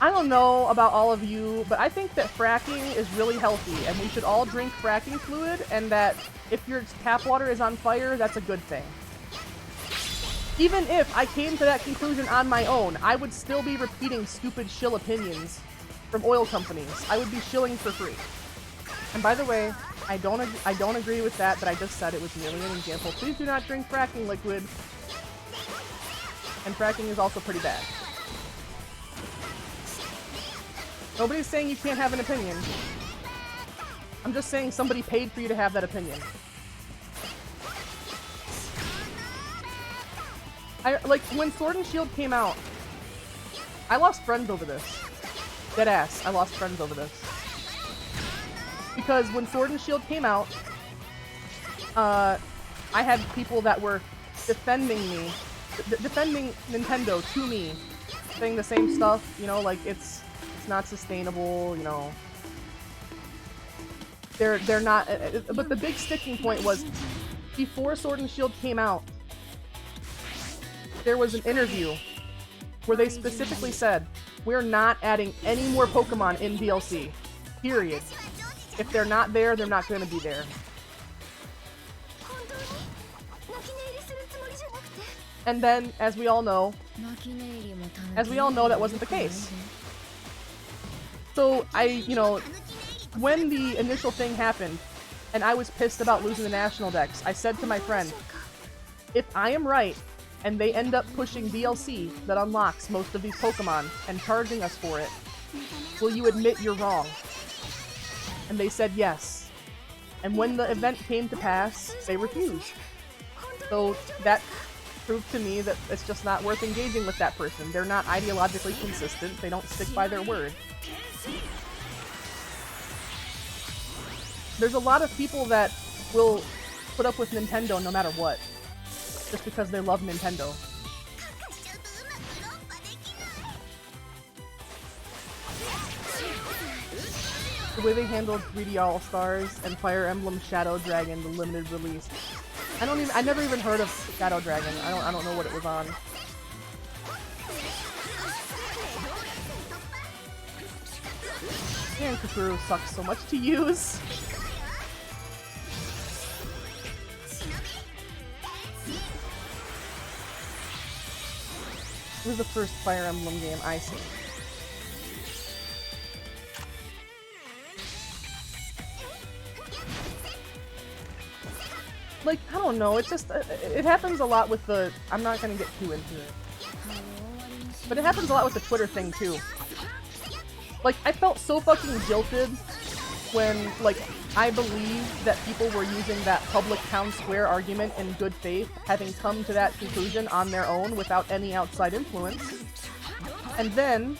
I don't know about all of you, but I think that fracking is really healthy and we should all drink fracking fluid, and that if your tap water is on fire, that's a good thing. Even if I came to that conclusion on my own, I would still be repeating stupid shill opinions from oil companies. I would be shilling for free. And by the way, I don't agree with that I just said. It was merely an example. Please do not drink fracking liquid. And fracking is also pretty bad. Nobody's saying you can't have an opinion. I'm just saying somebody paid for you to have that opinion. Like, when Sword and Shield came out, I lost friends over this. Deadass, I lost friends over this. Because when Sword and Shield came out, I had people that were defending me, defending Nintendo to me, saying the same stuff, you know, like it's not sustainable, you know. They're not, but the big sticking point was, before Sword and Shield came out, there was an interview where they specifically said, we're not adding any more Pokemon in DLC. Period. If they're not there, they're not going to be there. And then, as we all know, that wasn't the case. So you know, when the initial thing happened, and I was pissed about losing the National Dex, I said to my friend, if I am right, and they end up pushing DLC that unlocks most of these Pokemon and charging us for it, will you admit you're wrong? And they said yes. And when the event came to pass, they refused. So that proved to me that it's just not worth engaging with that person. They're not ideologically consistent. They don't stick by their word. There's a lot of people that will put up with Nintendo no matter what, just because they love Nintendo. The way they handled 3D All-Stars and Fire Emblem Shadow Dragon, the limited release. I never even heard of Shadow Dragon. I don't know what it was on. Man, Kakuru sucks so much to use. This is the first Fire Emblem game I see. Like, I don't know, it's just, it happens a lot with the, I'm not gonna get too into it. But it happens a lot with the Twitter thing, too. Like, I felt so fucking jilted when, like, I believed that people were using that public town square argument in good faith, having come to that conclusion on their own without any outside influence. And then,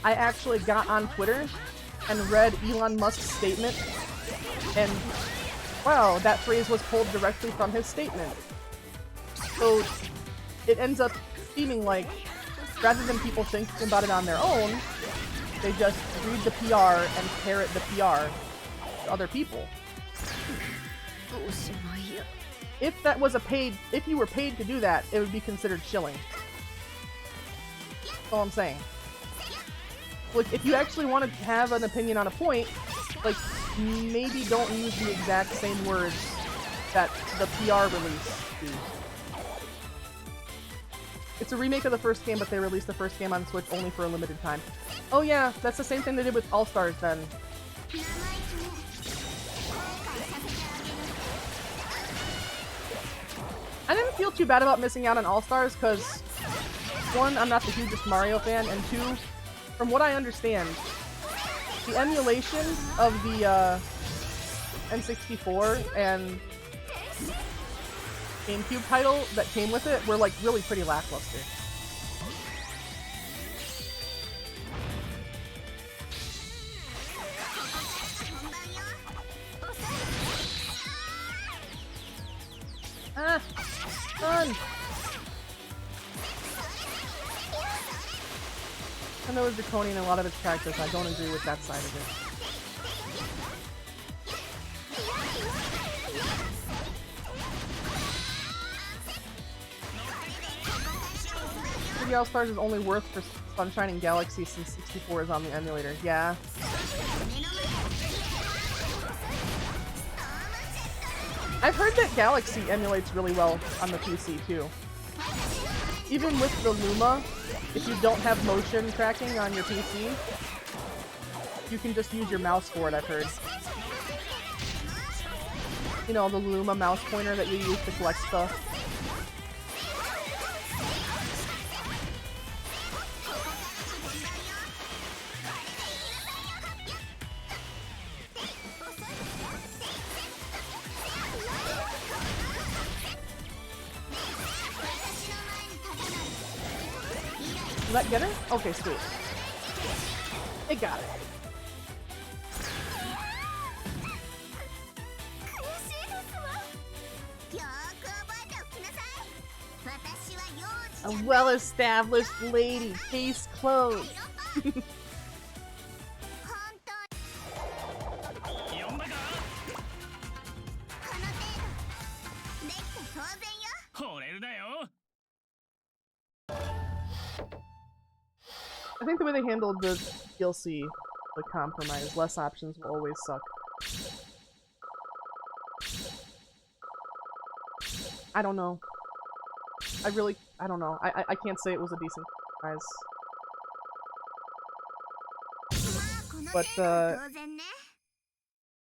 I actually got on Twitter and read Elon Musk's statement, and wow, that phrase was pulled directly from his statement. So, it ends up seeming like, rather than people thinking about it on their own, they just read the PR and parrot the PR to other people. If that was if you were paid to do that, it would be considered shilling. That's all I'm saying. Like, if you actually want to have an opinion on a point, like, maybe don't use the exact same words that the PR release used. It's a remake of the first game, but they released the first game on Switch only for a limited time. Oh yeah, that's the same thing they did with All-Stars then. I didn't feel too bad about missing out on All-Stars because, one, I'm not the hugest Mario fan, and two, from what I understand, the emulation of the N64 and GameCube title that came with it were like really pretty lackluster. Ah! Fun! I know it's draconian in a lot of its characters, I don't agree with that side of it. TIDDY All-Stars is only worth for Sunshine and Galaxy since 64 is on the emulator. Yeah. I've heard that Galaxy emulates really well on the PC too. Even with the Luma, if you don't have motion tracking on your PC, you can just use your mouse for it, I've heard. You know, the Luma mouse pointer that you use to collect stuff. Did that get her? Okay, sweet. It got it. A well-established lady, case closed. I think the way they handled the DLC, the compromise, less options will always suck. I don't know. I don't know. I can't say it was a decent compromise. But,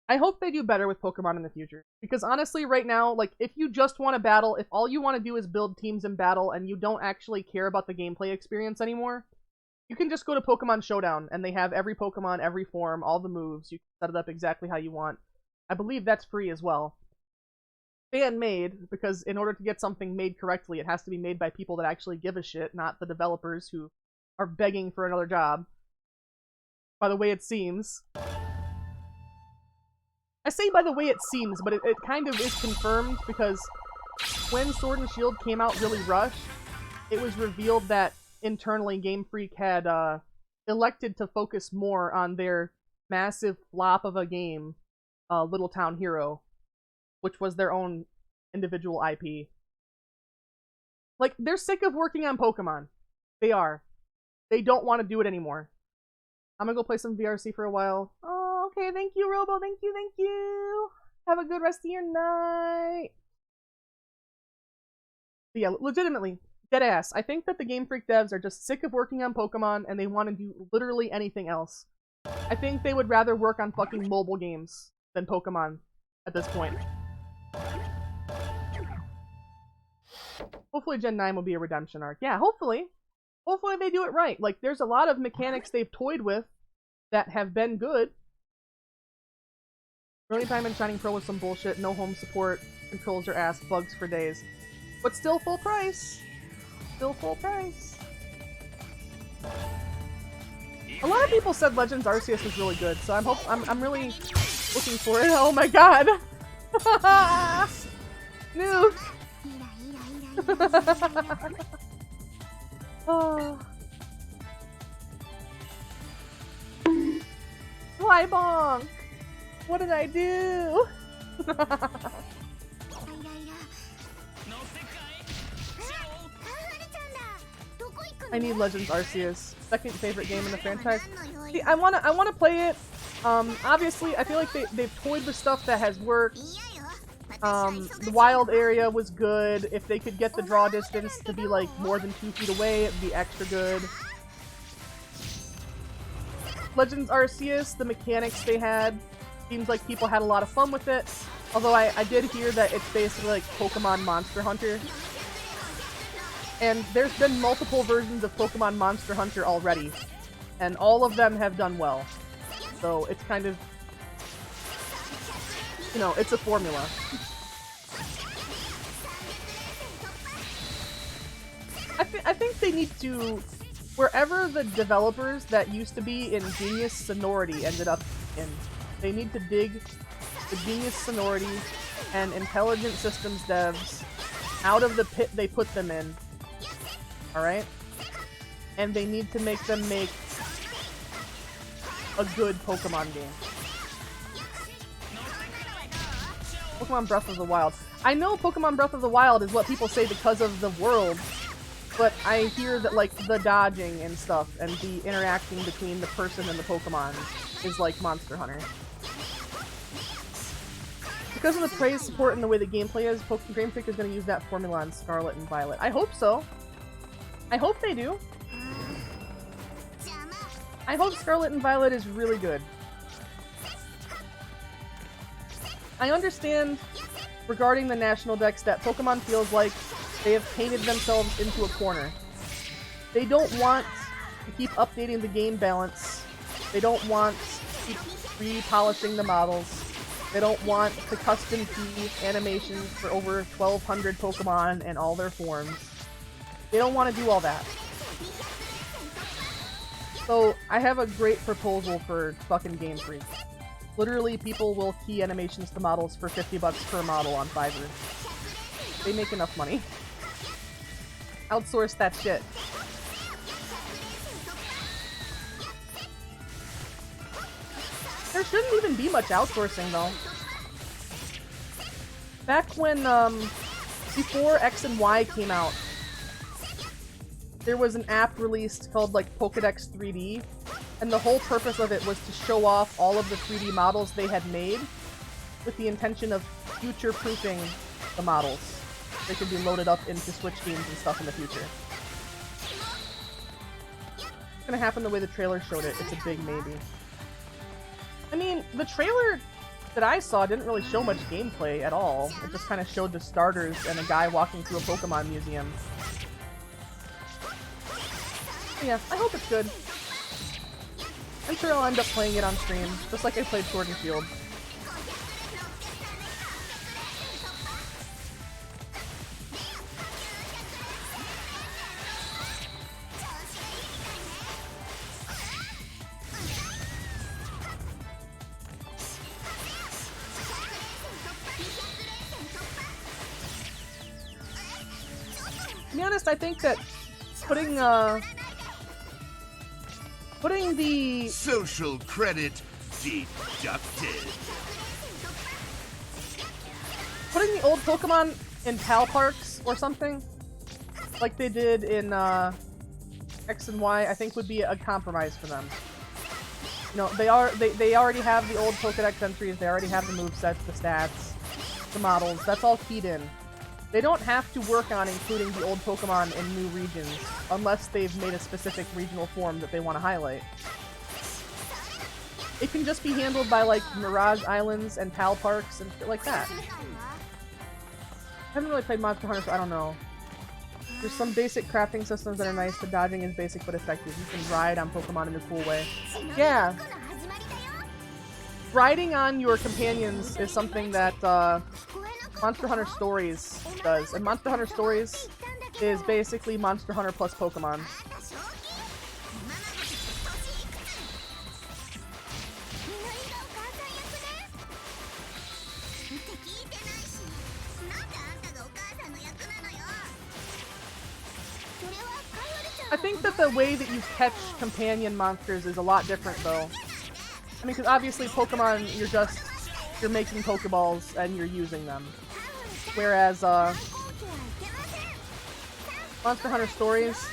I hope they do better with Pokemon in the future. Because honestly, right now, like, if you just want to battle, if all you want to do is build teams and battle, and you don't actually care about the gameplay experience anymore, you can just go to Pokemon Showdown, and they have every Pokemon, every form, all the moves. You can set it up exactly how you want. I believe that's free as well. Fan-made, because in order to get something made correctly, it has to be made by people that actually give a shit, not the developers who are begging for another job. By the way it seems. I say by the way it seems, but it kind of is confirmed, because when Sword and Shield came out really rushed, it was revealed that internally Game Freak had elected to focus more on their massive flop of a game, Little Town Hero, which was their own individual IP. Like, they're sick of working on Pokemon. They are. They don't want to do it anymore. I'm gonna go play some VRC for a while. Oh, okay, thank you, Robo, thank you, thank you! Have a good rest of your night! But yeah, legitimately, deadass, I think that the Game Freak devs are just sick of working on Pokemon and they want to do literally anything else. I think they would rather work on fucking mobile games than Pokemon at this point. Hopefully Gen 9 will be a redemption arc. Yeah, hopefully. Hopefully they do it right. Like, there's a lot of mechanics they've toyed with that have been good. Early time in Shining Pearl was some bullshit. No home support. Controls are ass. Bugs for days. But still full price. Still full price. A lot of people said Legends Arceus was really good, so I'm really looking for it. Oh my god! Nuke! Oh. Why bonk? What did I do? I need Legends Arceus. Second favorite game in the franchise. See, I wanna play it. Obviously, I feel like they've toyed with stuff that has worked. The wild area was good. If they could get the draw distance to be like more than 2 feet away, it'd be extra good. Legends Arceus, the mechanics they had, seems like people had a lot of fun with it. Although I did hear that it's basically like Pokemon Monster Hunter. And there's been multiple versions of Pokemon Monster Hunter already. And all of them have done well. So it's kind of, you know, it's a formula. I think they need to, wherever the developers that used to be in Genius Sonority ended up in, they need to dig the Genius Sonority and Intelligent Systems devs out of the pit they put them in. Alright? And they need to make them make a good Pokemon game. Pokemon Breath of the Wild. I know Pokemon Breath of the Wild is what people say because of the world, but I hear that, like, the dodging and stuff and the interacting between the person and the Pokemon is like Monster Hunter. Because of the praise, support, and the way the gameplay is, Game Freak is going to use that formula on Scarlet and Violet. I hope so. I hope they do. I hope Scarlet and Violet is really good. I understand, regarding the National Dex, that Pokemon feels like they have painted themselves into a corner. They don't want to keep updating the game balance. They don't want to keep re-polishing the models. They don't want to custom key animations for over 1,200 Pokemon and all their forms. They don't want to do all that. So, I have a great proposal for fucking Game Freak. Literally, people will key animations to models for $50 per model on Fiverr. They make enough money. Outsource that shit. There shouldn't even be much outsourcing, though. Back when, before X and Y came out, there was an app released called, like, Pokédex 3D, and the whole purpose of it was to show off all of the 3D models they had made with the intention of future-proofing the models. They could be loaded up into Switch games and stuff in the future. It's gonna happen the way the trailer showed it. It's a big maybe. I mean, the trailer that I saw didn't really show much gameplay at all. It just kind of showed the starters and a guy walking through a Pokemon museum. But yeah, I hope it's good. I'm sure I'll end up playing it on stream, just like I played Sword and Shield. To be honest, I think that putting the social credit deducted. Putting the old Pokemon in PAL parks or something, like they did in X and Y, I think would be a compromise for them. You know, they already have the old Pokédex entries, they already have the movesets, the stats, the models, that's all keyed in. They don't have to work on including the old Pokemon in new regions, unless they've made a specific regional form that they want to highlight. It can just be handled by, like, Mirage Islands and PAL Parks and shit like that. I haven't really played Monster Hunter, so I don't know. There's some basic crafting systems that are nice, the dodging is basic but effective. You can ride on Pokemon in a cool way. Yeah! Riding on your companions is something that, Monster Hunter Stories does, and Monster Hunter Stories is basically Monster Hunter plus Pokemon. I think that the way that you catch companion monsters is a lot different, though. I mean, because obviously Pokemon, you're making Pokeballs and you're using them. Whereas, Monster Hunter Stories,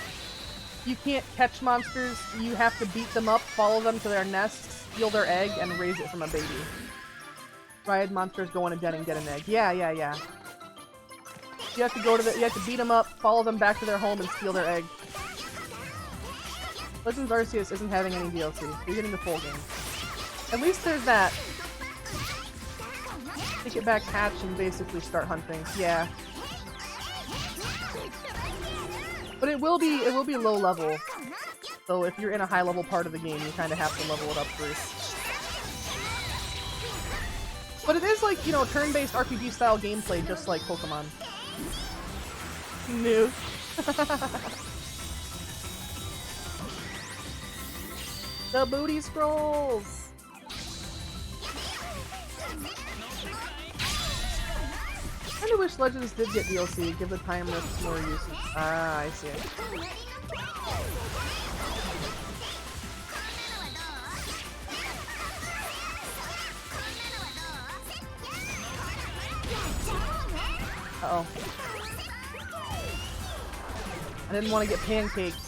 you can't catch monsters, you have to beat them up, follow them to their nests, steal their egg, and raise it from a baby. Right? Monsters go in a den and get an egg. Yeah. You have to you have to beat them up, follow them back to their home, and steal their egg. Legends Arceus isn't having any DLC. You're getting the full game. At least there's that. take it back, hatch, and basically start hunting. Yeah. But it will be low level. So if you're in a high level part of the game, you kind of have to level it up first. But it is like, you know, turn-based RPG style gameplay, just like Pokemon. New. The booty scrolls! I kinda wish Legends did get DLC, give the time rifts more usage. Ah, I see. Uh-oh. I didn't want to get pancaked.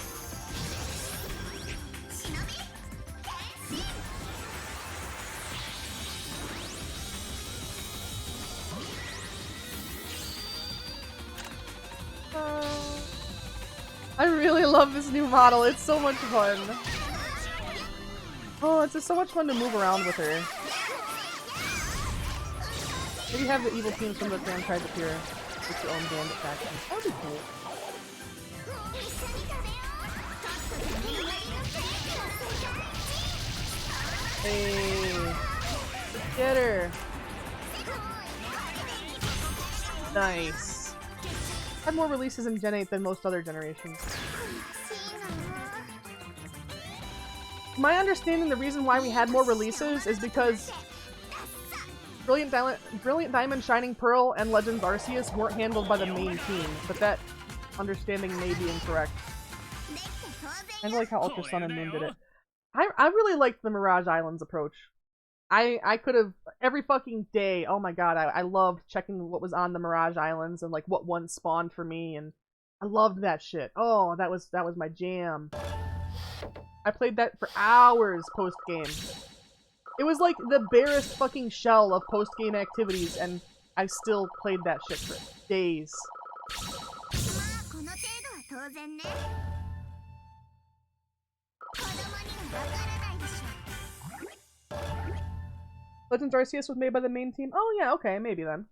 I really love this new model. It's so much fun. Oh, it's just so much fun to move around with her. Maybe have the evil teams from the franchise appear with your own bandit faction. That would be cool. Hey, get her. Nice. Had more releases in Gen 8 than most other generations. My understanding, the reason why we had more releases is because Brilliant Diamond, Shining Pearl, and Legends Arceus weren't handled by the main team, but that understanding may be incorrect. Kind of like how Ultra Sun and Moon did it. I really liked the Mirage Islands approach. I could have, every fucking day, oh my god, I loved checking what was on the Mirage Islands and like what one spawned for me, and I loved that shit. Oh, that was my jam. I played that for hours post-game. It was like the barest fucking shell of post-game activities, and I still played that shit for days. Legends Arceus was made by the main team? Oh yeah, okay, maybe then.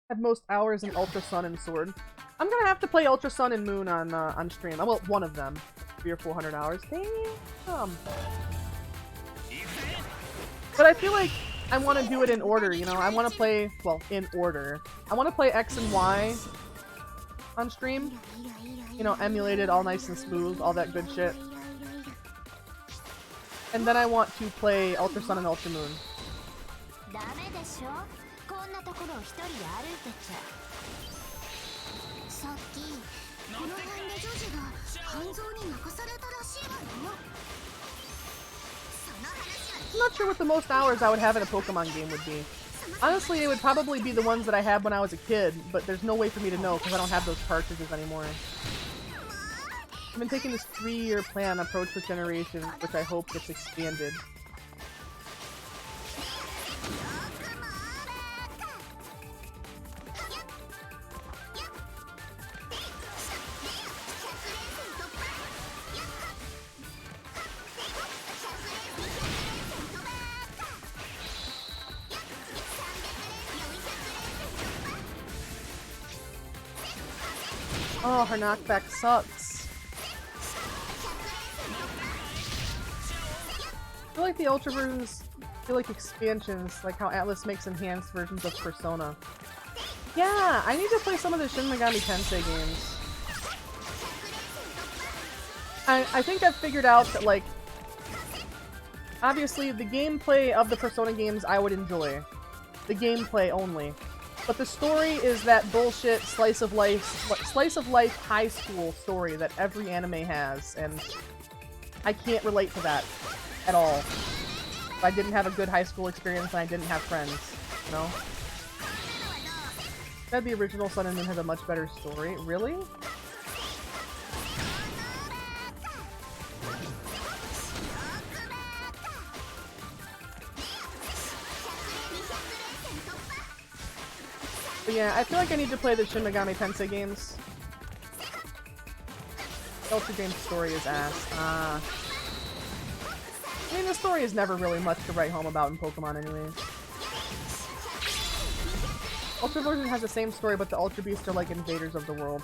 Have most hours in Ultra Sun and Sword. I'm gonna have to play Ultra Sun and Moon on stream. Well, one of them. 300 or 400 hours. Damn. But I feel like I want to do it in order, you know? I want to play, well, in order. I want to play X and Y on stream. You know, emulated, all nice and smooth, all that good shit. And then I want to play Ultra Sun and Ultra Moon. I'm not sure what the most hours I would have in a Pokemon game would be. Honestly, it would probably be the ones that I had when I was a kid, but there's no way for me to know because I don't have those cartridges anymore. I've been taking this 3-year plan approach with generations, which I hope gets expanded. Oh, her knockback sucks. I feel like the Ultra Brews feel like expansions, like how Atlas makes enhanced versions of Persona. Yeah, I need to play some of the Shin Megami Tensei games. I think I've figured out that, like, obviously the gameplay of the Persona games I would enjoy. The gameplay only. But the story is that bullshit slice of life high school story that every anime has, and I can't relate to that at all. I didn't have a good high school experience and I didn't have friends, you know? Said the original Sun and Moon has a much better story. Really? But yeah, I feel like I need to play the Shin Megami Tensei games. The Ultra Game story is ass. I mean, the story is never really much to write home about in Pokemon anyway. Ultra version has the same story, but the Ultra Beasts are like invaders of the world.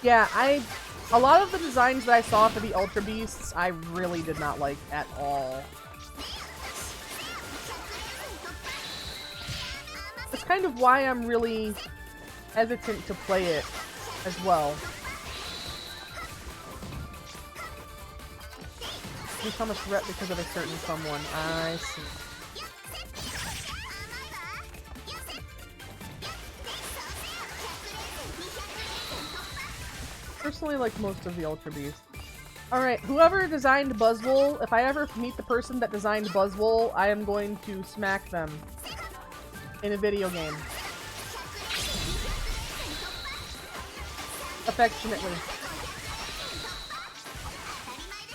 Yeah, a lot of the designs that I saw for the Ultra Beasts, I really did not like at all. That's kind of why I'm really hesitant to play it as well. Become a threat because of a certain someone. I see. Personally, like most of the Ultra Beasts. Alright, whoever designed Buzzwole, if I ever meet the person that designed Buzzwole, I am going to smack them in a video game. Affectionately.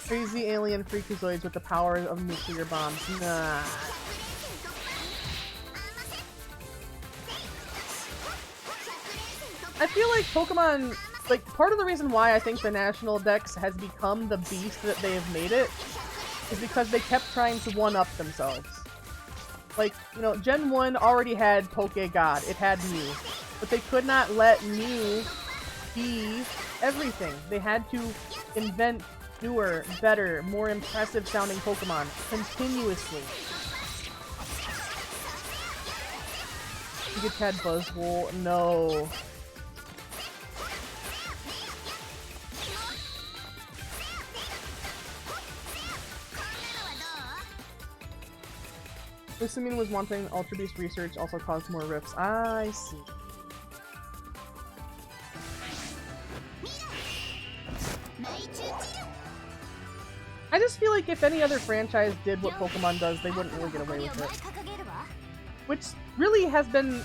Crazy alien freakazoids with the power of nuclear bombs. Nah. I feel like Pokemon, like, part of the reason why I think the National Dex has become the beast that they have made it is because they kept trying to one-up themselves. Like, you know, Gen 1 already had Poke God. It had Mew. But they could not let Mew be everything. They had to invent newer, better, more impressive sounding Pokemon continuously. You get had Buzzwole? No. Lusamine was wanting Ultra Beast research also caused more rifts. I see. I just feel like if any other franchise did what Pokemon does, they wouldn't really get away with it. Which really has been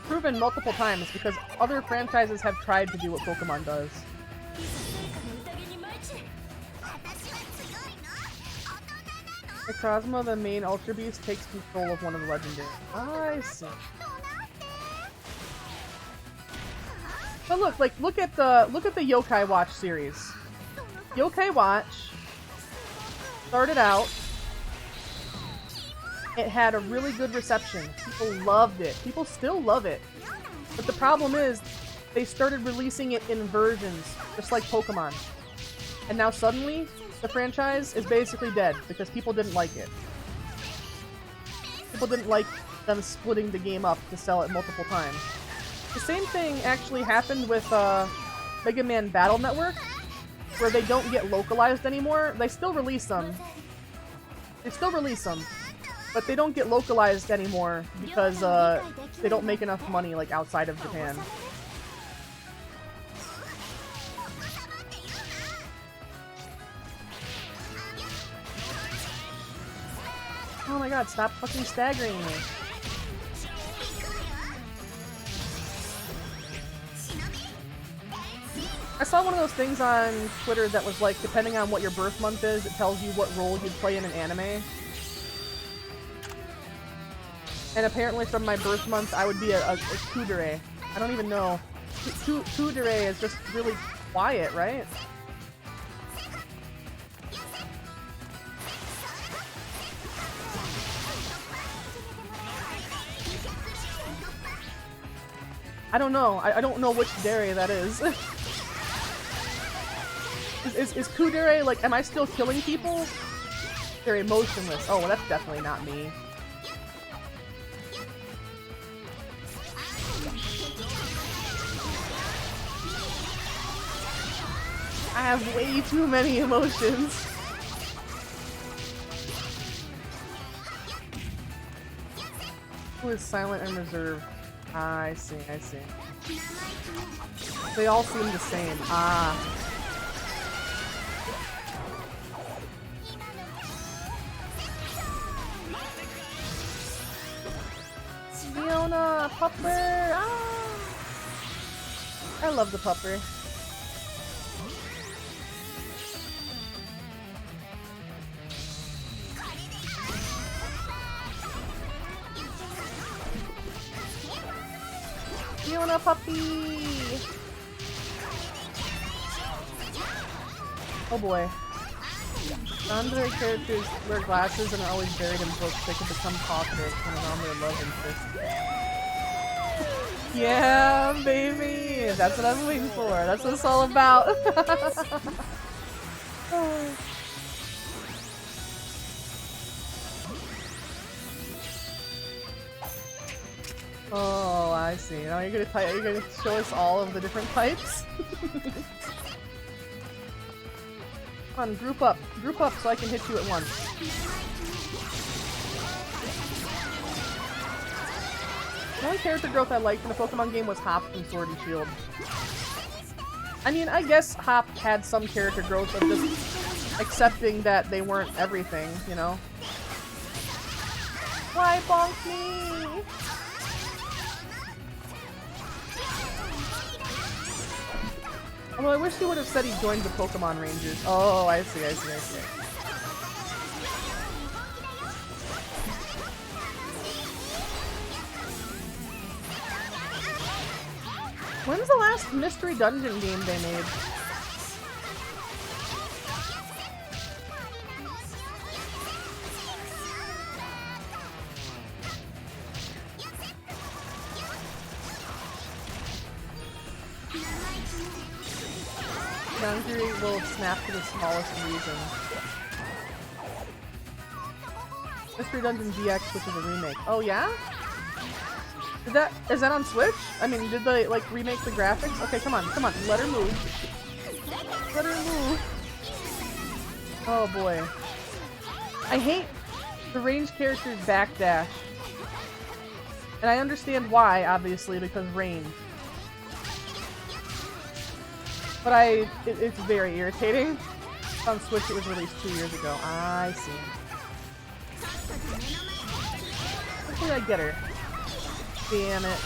proven multiple times because other franchises have tried to do what Pokemon does. Necrozma, the main Ultra Beast, takes control of one of the legendaries. I see. But look, like, look at the Yokai Watch series. Yokai Watch started out. It had a really good reception. People loved it. People still love it. But the problem is, they started releasing it in versions, just like Pokemon. And now suddenly, the franchise is basically dead because people didn't like it. People didn't like them splitting the game up to sell it multiple times. The same thing actually happened with Mega Man Battle Network, where they don't get localized anymore. They still release them. But they don't get localized anymore because they don't make enough money like outside of Japan. Oh my god, stop fucking staggering me. I saw one of those things on Twitter that was like, depending on what your birth month is, it tells you what role you'd play in an anime. And apparently from my birth month, I would be a Kudere. I don't even know. Kudere is just really quiet, right? I don't know. I don't know which dere that is. Is Kudere, like, am I still killing people? They're emotionless. Oh, well, that's definitely not me. I have way too many emotions. Who is silent and reserved? Ah, I see, I see. They all seem the same. Ah. Fiona, Pupper! Ah! I love the Pupper. Fiona puppy! Oh boy. Non-binary characters wear glasses and are always buried in books. They can become talkative when around their love interest. Yeah, baby! That's what I'm waiting for. That's what it's all about. Oh, I see. Now you're gonna show us all of the different types? Come on, group up. Group up so I can hit you at once. The only character growth I liked in the Pokemon game was Hop from Sword and Shield. I mean, I guess Hop had some character growth of just accepting that they weren't everything, you know? Why bonk me? Well, I wish he would have said he joined the Pokemon Rangers. Oh, I see. When was the last Mystery Dungeon game they made? Boundary will snap to the smallest reason. Mystery Dungeon GX, which is a remake. Oh yeah? Is that on Switch? I mean, did they like remake the graphics? Okay, come on, let her move. Let her move. Oh boy. I hate the ranged character's backdash. And I understand why, obviously, because range. But it's very irritating. On Switch it was released 2 years ago. I see. Hopefully I get her. Damn it.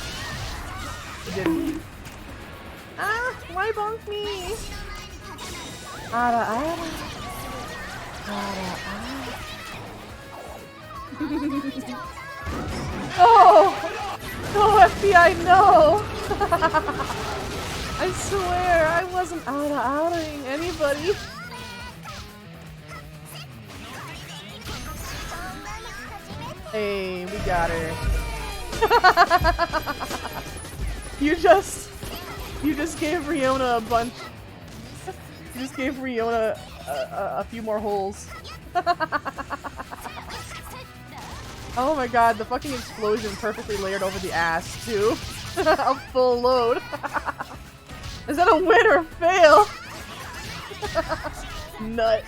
You didn't. Ah! Why bonk me? Ara ara. Ara ara. Oh! No, FBI, no! I swear, I wasn't outing anybody. Hey, we got her. You just gave Riona a bunch. You just gave Riona a few more holes. Oh my god, the fucking explosion perfectly layered over the ass, too. A full load. Is that a win or fail? Nut.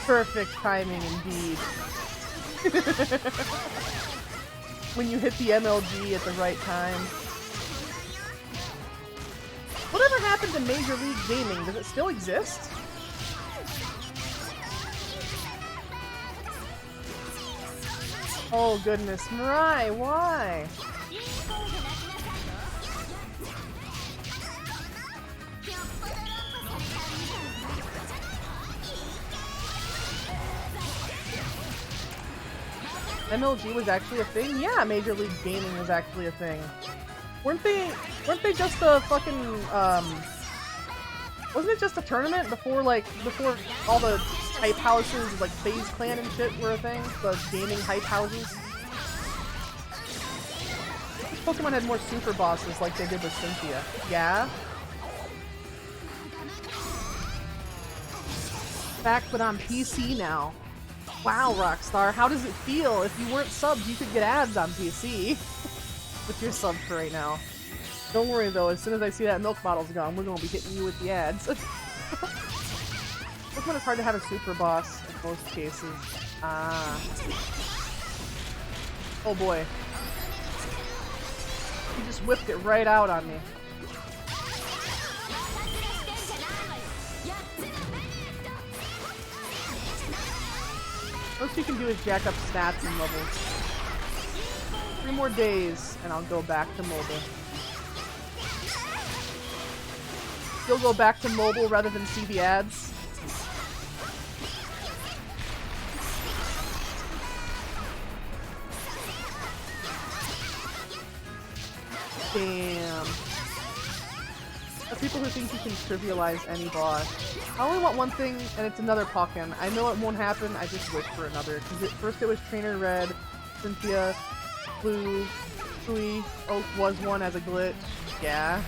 Perfect timing indeed. When you hit the MLG at the right time. Whatever happened to Major League Gaming? Does it still exist? Oh goodness, Mirai, why? MLG was actually a thing? Yeah, Major League Gaming was actually a thing. Weren't they just a fucking, wasn't it just a tournament before all the hype houses, like FaZe Clan and shit were a thing? The gaming hype houses? Pokemon had more super bosses like they did with Cynthia. Yeah? Back, but on PC now. Wow, Rockstar, how does it feel? If you weren't subbed, you could get ads on PC. But you're subbed for right now. Don't worry though, as soon as I see that milk bottle's gone, we're gonna be hitting you with the ads. Pokemon is hard to have a super boss in most cases. Ah. Oh boy. He just whipped it right out on me. Most you can do is jack up stats and levels. 3 more days, and I'll go back to mobile. You'll go back to mobile rather than see the ads? Damn. The people who think you can trivialize any boss. I only want one thing, and it's another Pokken. I know it won't happen, I just wish for another. Because first it was Trainer Red, Cynthia, Blue, Sui, Oak was one as a glitch. Yeah.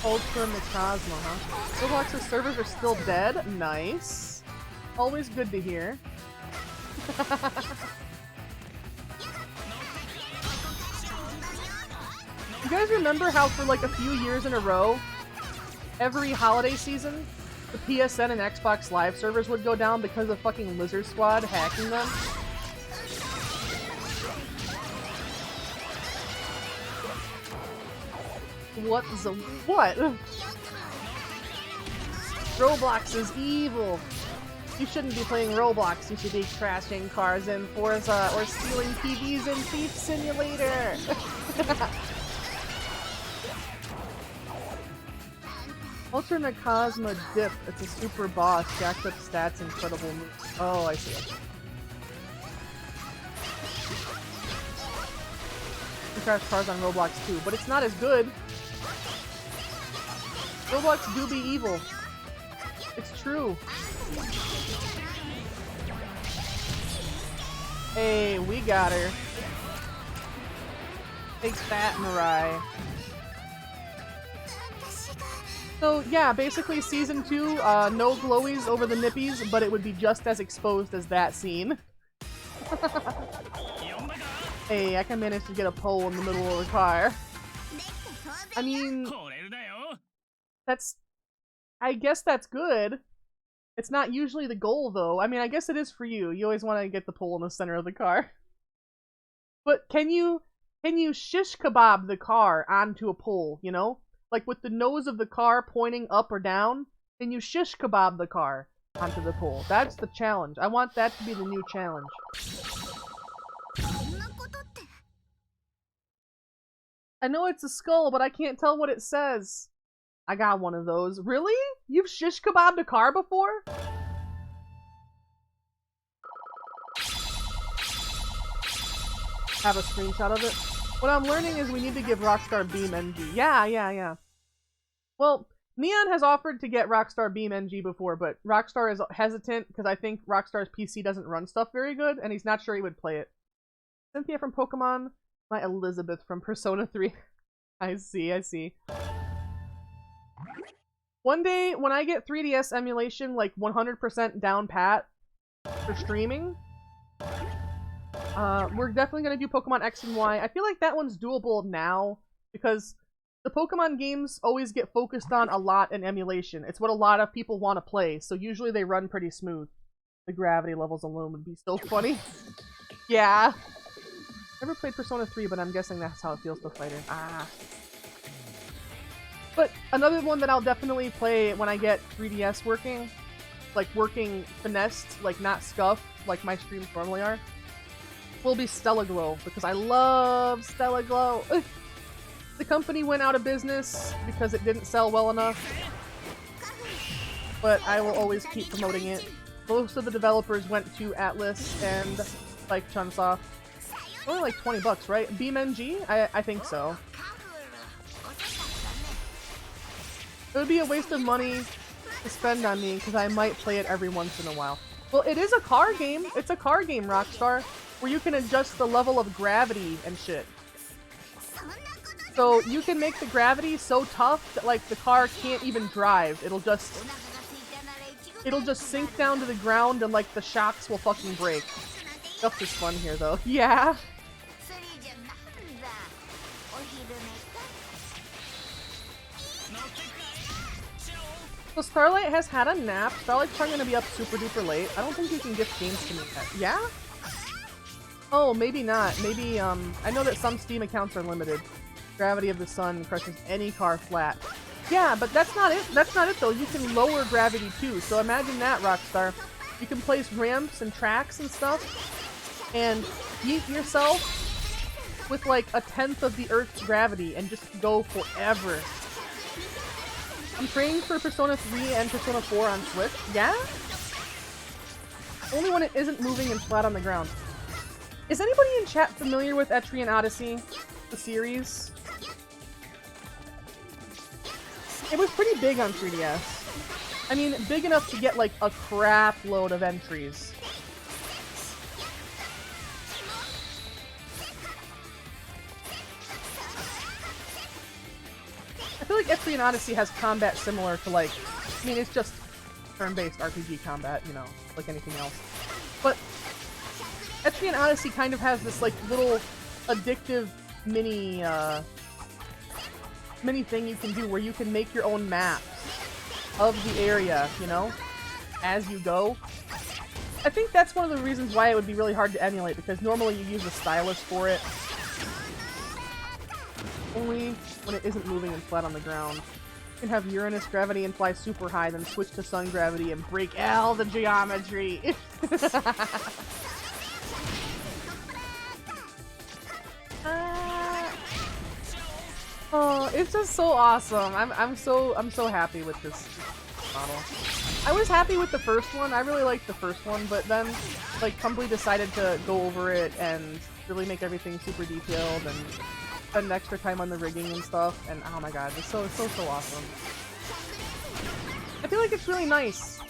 Ultra Necrozma, huh? Roblox's servers are still dead? Nice. Always good to hear. You guys remember how for like a few years in a row, every holiday season, the PSN and Xbox Live servers would go down because of fucking Lizard Squad hacking them? What the what? Roblox is evil. You shouldn't be playing Roblox. You should be crashing cars in Forza or stealing TVs in Thief Simulator. Ultra Necrozma Dip. It's a super boss. Jacked up stats, incredible moves. Oh, I see. You crash cars on Roblox too, but it's not as good. Roblox do be evil. It's true. Hey, we got her. Take that, Mirai. So yeah, basically season 2, no glowies over the nippies, but it would be just as exposed as that scene. Hey, I can manage to get a pole in the middle of the car. I mean, I guess that's good. It's not usually the goal, though. I mean, I guess it is for you. You always want to get the pole in the center of the car. But can you shish kebab the car onto a pole, you know? Like with the nose of the car pointing up or down, can you shish kebab the car onto the pole? That's the challenge. I want that to be the new challenge. I know it's a skull, but I can't tell what it says. I got one of those. Really? You've shish kebabbed a car before? Have a screenshot of it? What I'm learning is we need to give Rockstar Beam NG. Yeah. Well, Neon has offered to get Rockstar Beam NG before, but Rockstar is hesitant because I think Rockstar's PC doesn't run stuff very good, and he's not sure he would play it. Cynthia from Pokemon, my Elizabeth from Persona 3. I see. One day, when I get 3DS emulation, like 100% down pat for streaming, we're definitely going to do Pokemon X and Y. I feel like that one's doable now, because the Pokemon games always get focused on a lot in emulation. It's what a lot of people want to play, so usually they run pretty smooth. The gravity levels alone would be so funny. Yeah. Never played Persona 3, but I'm guessing that's how it feels to fight her. But another one that I'll definitely play when I get 3DS working, like working finessed, like not scuffed, like my streams normally are, will be Stella Glow, because I love Stella Glow. The company went out of business because it didn't sell well enough, but I will always keep promoting it. Most of the developers went to Atlas and like Chunsoft. Only like 20 bucks, right? Beam NG? I think so. It would be a waste of money to spend on me because I might play it every once in a while. Well, it is a car game. It's a car game, Rockstar, where you can adjust the level of gravity and shit. So you can make the gravity so tough that like the car can't even drive. It'll just sink down to the ground and like the shocks will fucking break. Stuff is fun here though. Yeah. So Starlight has had a nap. Starlight's probably gonna be up super duper late. I don't think you can gift games to me yet. Yeah? Oh, maybe not. Maybe, I know that some Steam accounts are limited. Gravity of the Sun crushes any car flat. Yeah, but that's not it. That's not it though. You can lower gravity too. So imagine that, Rockstar. You can place ramps and tracks and stuff and yeet yourself with like a tenth of the Earth's gravity and just go forever. I'm praying for Persona 3 and Persona 4 on Switch. Yeah? Only when it isn't moving and flat on the ground. Is anybody in chat familiar with Etrian Odyssey? The series? It was pretty big on 3DS. I mean, big enough to get like a crap load of entries. I feel like Etrian Odyssey has combat similar to like, I mean, it's just turn-based RPG combat, you know, like anything else. But Etrian Odyssey kind of has this like little addictive mini thing you can do where you can make your own maps of the area, you know, as you go. I think that's one of the reasons why it would be really hard to emulate, because normally you use a stylus for it. Only when it isn't moving and flat on the ground. You can have Uranus gravity and fly super high, then switch to sun gravity and break all the geometry. Oh, it's just so awesome. I'm so happy with this model. I was happy with the first one. I really liked the first one, but then like Tumbly decided to go over it and really make everything super detailed and spend extra time on the rigging and stuff, and oh my god, it's so awesome. I feel like it's really nice.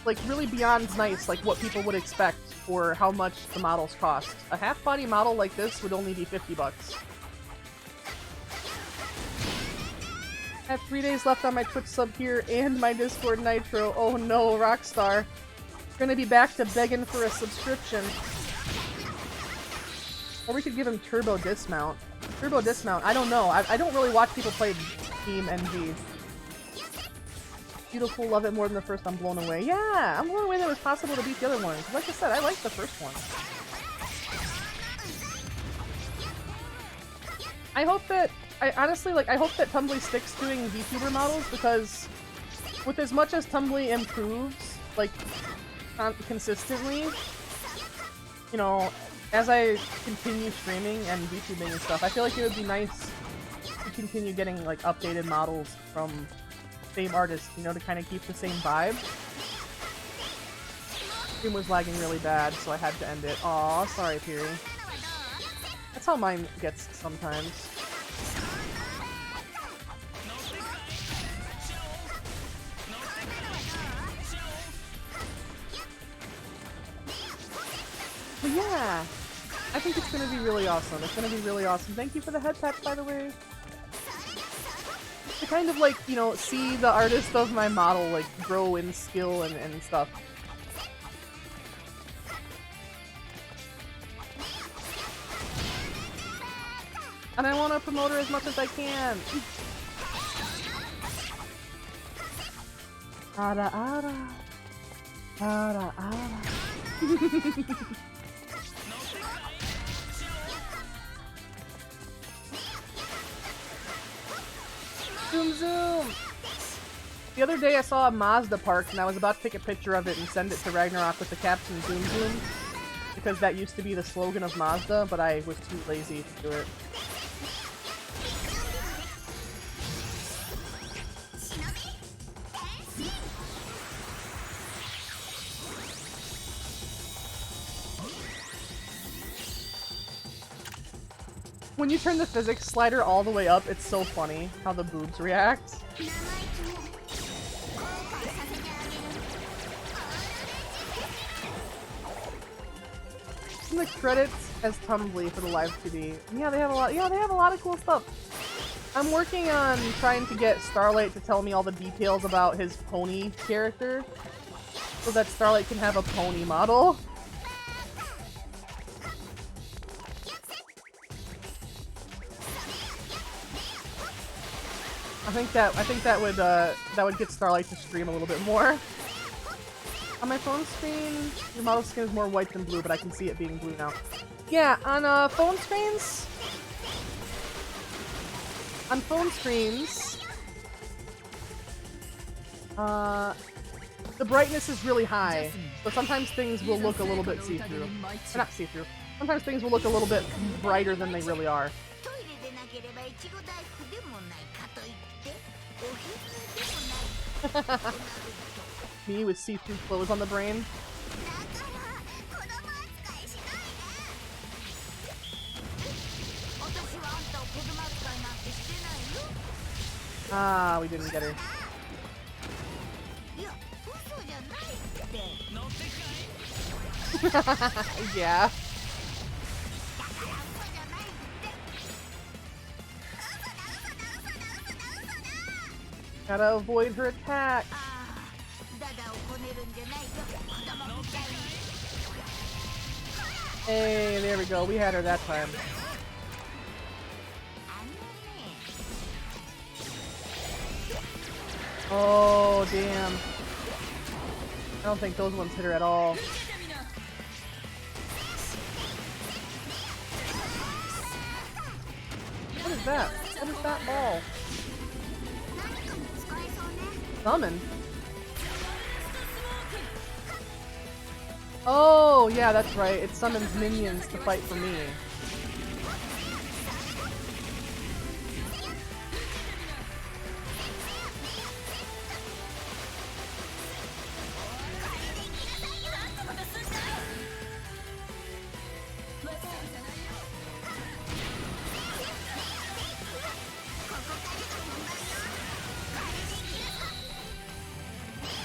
Like really beyond nice, like what people would expect for how much the models cost. A half-body model like this would only be $50. I have 3 days left on my Twitch sub here and my Discord Nitro. Oh no, Rockstar. Gonna be back to begging for a subscription. Or we could give him Turbo Dismount. Turbo Dismount, I don't know. I don't really watch people play Team NG. Beautiful, love it more than the first, I'm blown away. Yeah, I'm blown away that it was possible to beat the other one. Like I said, I liked the first one. I hope that, I honestly, like, I hope that Tumbly sticks doing VTuber models, because with as much as Tumbly improves, like, consistently, you know, as I continue streaming and VTubing and stuff, I feel like it would be nice to continue getting, like, updated models from same artist, you know, to kind of keep the same vibe. Stream was lagging really bad, so I had to end it. Aw, sorry, Piri. That's how mine gets sometimes. But yeah, I think it's gonna be really awesome. It's gonna be really awesome. Thank you for the head patch, by the way. To kind of like, you know, see the artist of my model like grow in skill and stuff. And I want to promote her as much as I can. Ara ara. Ara ara. Zoom zoom! The other day I saw a Mazda parked and I was about to take a picture of it and send it to Ragnarok with the caption Zoom zoom, because that used to be the slogan of Mazda, but I was too lazy to do it. When you turn the physics slider all the way up, it's so funny how the boobs react. In the credits as Tumbly for the live TV. Yeah, they have a lot. Yeah, they have a lot of cool stuff. I'm working on trying to get Starlight to tell me all the details about his pony character, so that Starlight can have a pony model. I think that would get Starlight to stream a little bit more. On my phone screen, your model skin is more white than blue, but I can see it being blue now. Yeah, on phone screens, the brightness is really high, so sometimes things will look a little bit see-through. Or not see-through. Sometimes things will look a little bit brighter than they really are. トイレでなければいちご大福でもないかといっておひげでもない Me with see-through clothes on the brain. だから子供扱いしないで私はあんたを子供扱いなんてしてないよ Ah, we didn't get her. いや嘘じゃないって Yeah. だから嘘じゃないって嘘だ嘘だ嘘だ嘘だ嘘だ Gotta avoid her attack. ああダダをこねるんじゃないよ子供みたいに Hey, there we go. We had her that time. あのね Oh, damn. I don't think those ones hit her at all. What is that? What is that ball? 何かに使えそうね Summon? Oh, yeah, that's right. It summons minions to fight for me.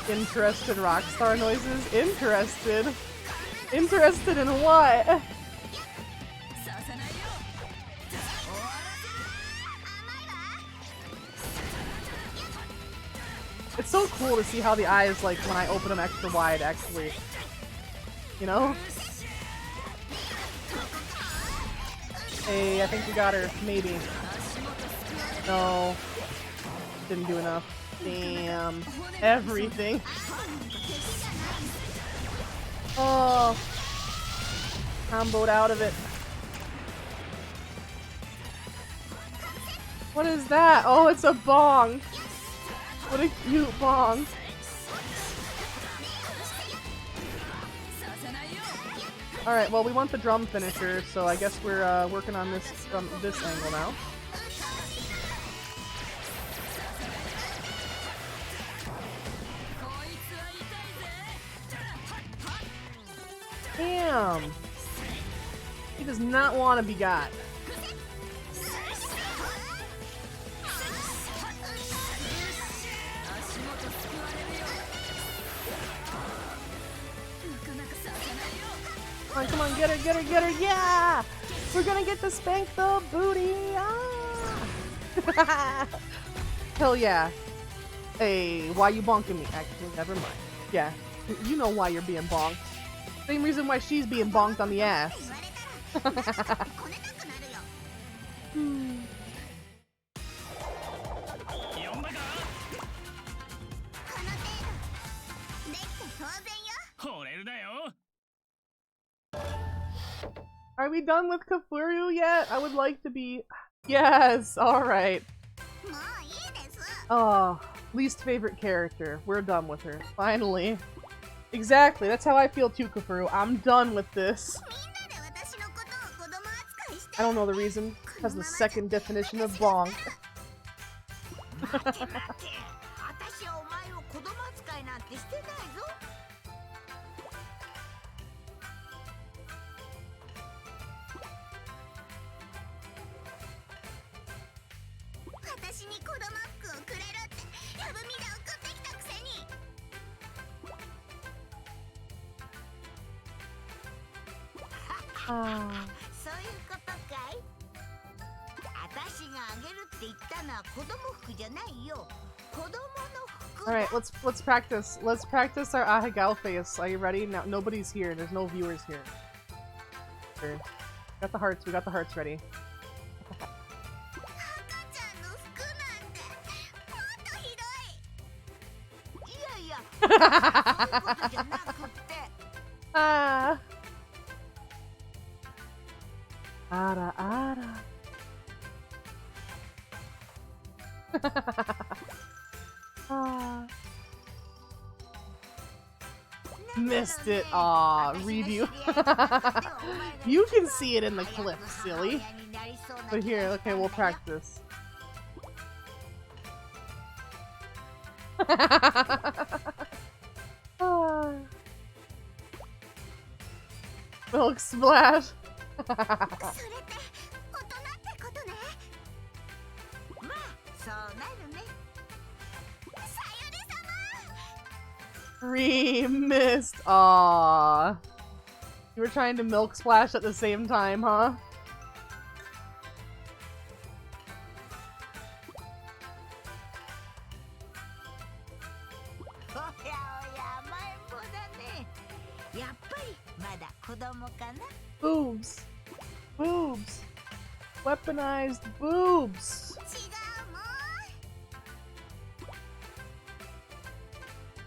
Interested rockstar noises? Interested? Interested in what? It's so cool to see how the eyes, like, when I open them extra wide, actually. You know? Hey, I think we got her. Maybe. No. Didn't do enough. Damn. Everything. Oh. Comboed out of it. What is that? Oh, it's a bong. What a cute bong. Alright, well, we want the drum finisher, so I guess we're working on this from this angle now. Damn! He does not want to be got. Come on, get her, get her, get her, yeah! We're gonna get to spank the booty! Ah! Hell yeah. Hey, why you bonking me? Actually, never mind. Yeah, you know why you're being bonked. Same reason why she's being bonked on the ass. Hmm. Are we done with Kafuru yet? I would like to be. Yes, alright. Oh, least favorite character. We're done with her. Finally. Exactly, that's how I feel too, Kafuru. I'm done with this. I don't know the reason. That's the second definition of bonk. Alright, let's practice. Let's practice our Ahegao face. Are you ready? Now nobody's here. There's no viewers here. Sure. Got the hearts. We got the hearts ready. Ah. Ara ara. Ah. Missed it. Aw, redo. You can see it in the clip, silly. But here, okay, we'll practice. Milk splash. それって大人ってことね。まあそうなるね。さゆり様。 Re-missed. Aww. You were trying to milk splash at the same time, huh? Boobs. Boobs. Weaponized boobs. 違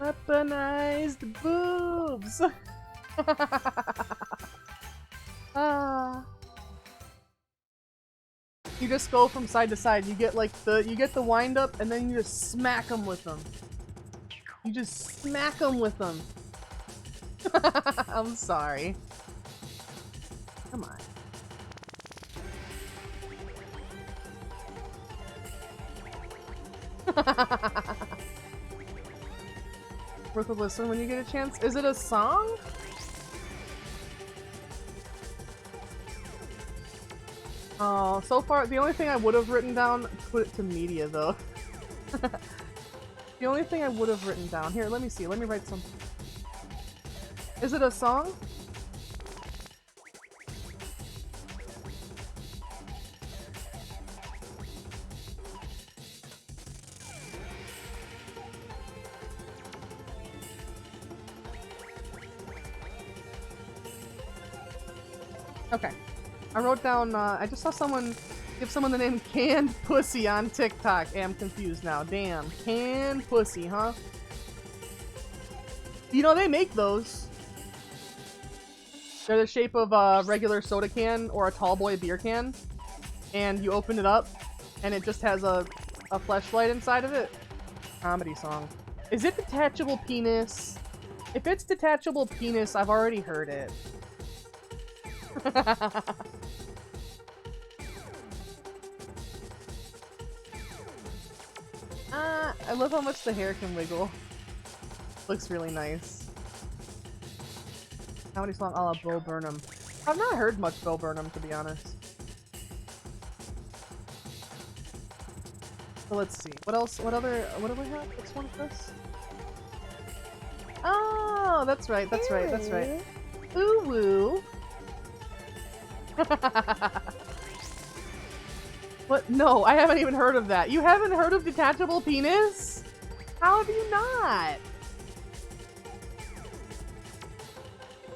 うもん。 Weaponized boobs. Ah. You just go from side to side. You get like the wind up and then you just smack them with them. You just smack them with them. I'm sorry. Come on. Worth a listen when you get a chance. Is it a song? Oh, so far the only thing I would have written down, put it to media though. The only thing I would have written down. Here, let me see. Let me write some. Is it a song? Okay. I wrote down, I just saw someone give someone the name Canned Pussy on TikTok. Hey, I'm confused now. Damn. Canned Pussy, huh? You know, they make those. They're the shape of a regular soda can or a tall boy beer can. And you open it up, and it just has a fleshlight inside of it. Comedy song. Is it Detachable Penis? If it's Detachable Penis, I've already heard it. I love how much the hair can wiggle. Looks really nice. Comedy song a la Bo Burnham. I've not heard much Bo Burnham, to be honest. So let's see. What else? What do we have? What's one of this? Oh, that's right, that's right, that's right. Ooh woo. What? No, I haven't even heard of that. You haven't heard of Detachable Penis? How have you not?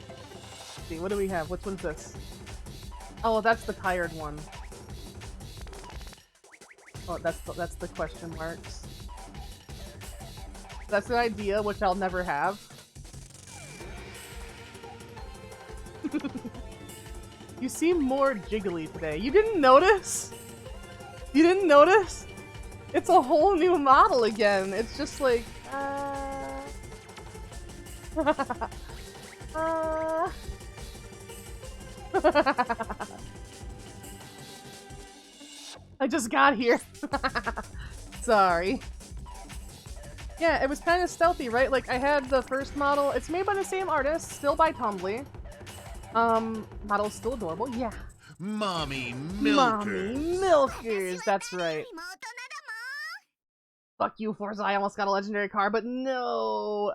Let's see, what do we have? Which one's this? Oh, that's the tired one. Oh, that's the question marks. That's an idea, which I'll never have. You seem more jiggly today. You didn't notice? You didn't notice? It's a whole new model again. It's just like, I just got here. Sorry. Yeah, it was kind of stealthy, right? Like, I had the first model. It's made by the same artist, still by Tumbly. Model's still adorable. Yeah. Mommy milkers. Mommy milkers. That's right. Fuck you, Forza. I almost got a legendary car, but no.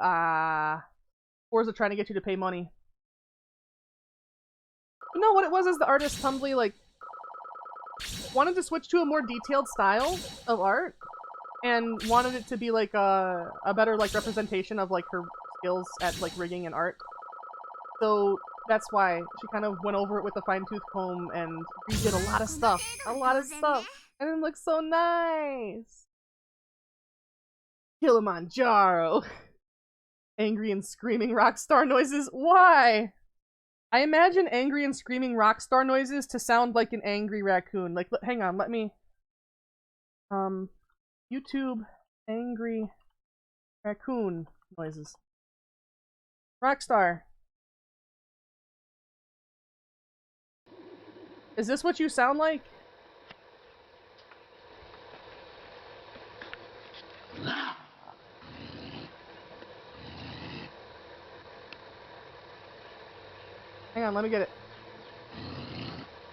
Forza trying to get you to pay money. No, what it was is the artist Tumbly, like, wanted to switch to a more detailed style of art and wanted it to be like a better like representation of like her skills at like rigging and art. So that's why she kind of went over it with a fine-tooth comb and redid a lot of stuff. A lot of stuff. And it looks so nice. Kilimanjaro. Angry and screaming rock star noises. Why? I imagine angry and screaming rock star noises to sound like an angry raccoon. Like, hang on, let me... YouTube angry raccoon noises. Rockstar. Is this what you sound like? Hang on, let me get it.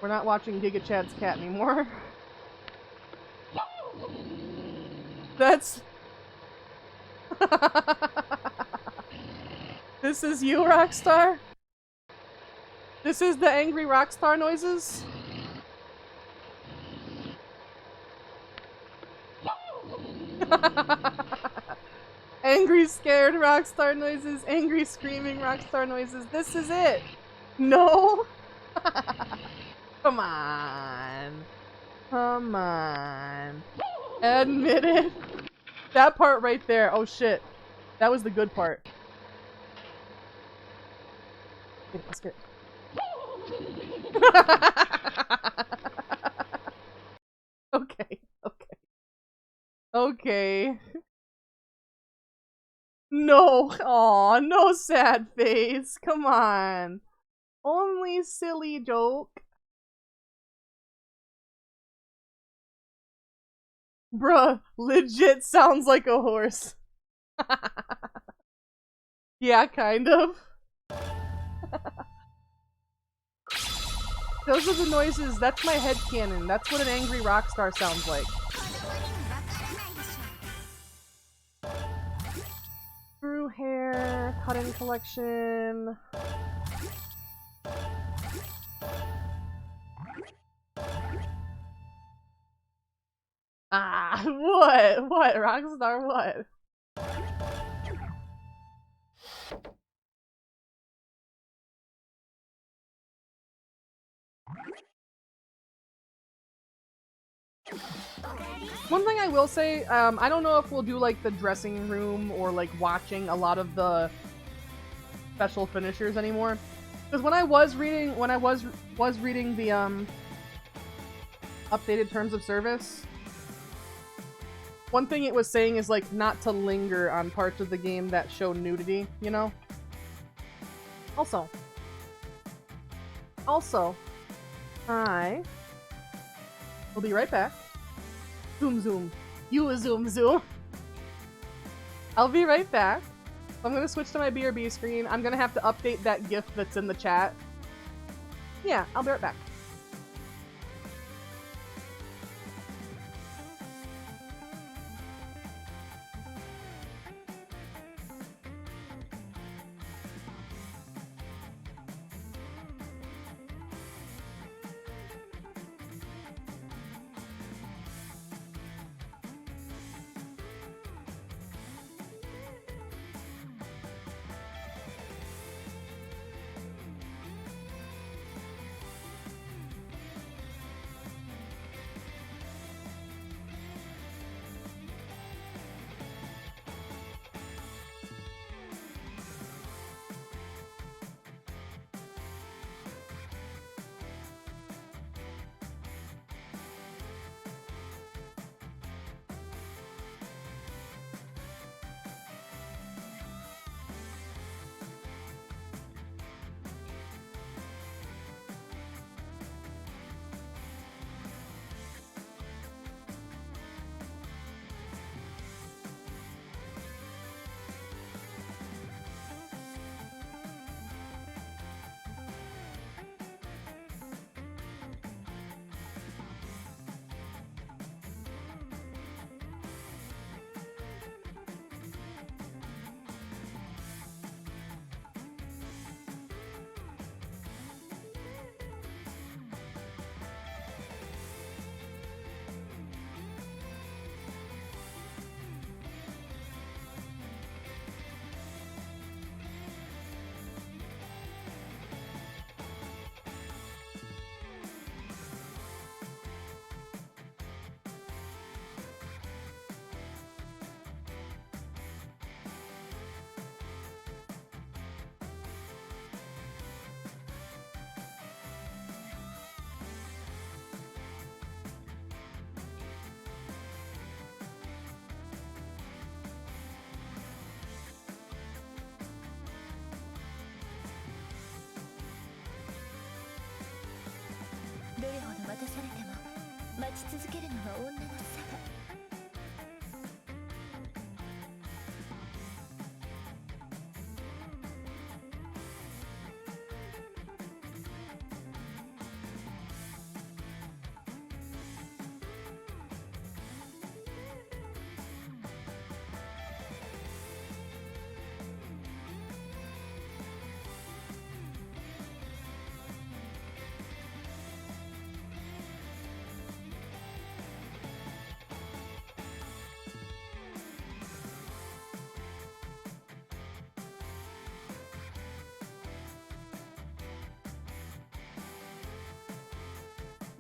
We're not watching Giga Chad's cat anymore. That's... This is you, Rockstar? This is the angry Rockstar noises? Angry, scared Rockstar noises, angry, screaming Rockstar noises. This is it! No? Come on. Come on. Admit it. That part right there. Oh shit. That was the good part. Okay, let's get Okay, okay. Okay. No. Aw, no sad face. Come on. Only silly joke. Bruh, legit sounds like a horse. Yeah, kind of. Those are the noises. That's my headcanon. That's what an angry Rockstar sounds like. Screw hair, cutting collection. Ah, what? What? Rockstar what? One thing I will say, I don't know if we'll do like the dressing room or like watching a lot of the special finishers anymore. Because when I was reading the updated terms of service, one thing it was saying is like not to linger on parts of the game that show nudity, you know? Also, I will be right back. Zoom zoom. You zoom zoom. I'll be right back. I'm gonna switch to my BRB screen. I'm gonna have to update that GIF that's in the chat. Yeah, I'll be right back. どれほど待たされても待ち続けるのが女のさが。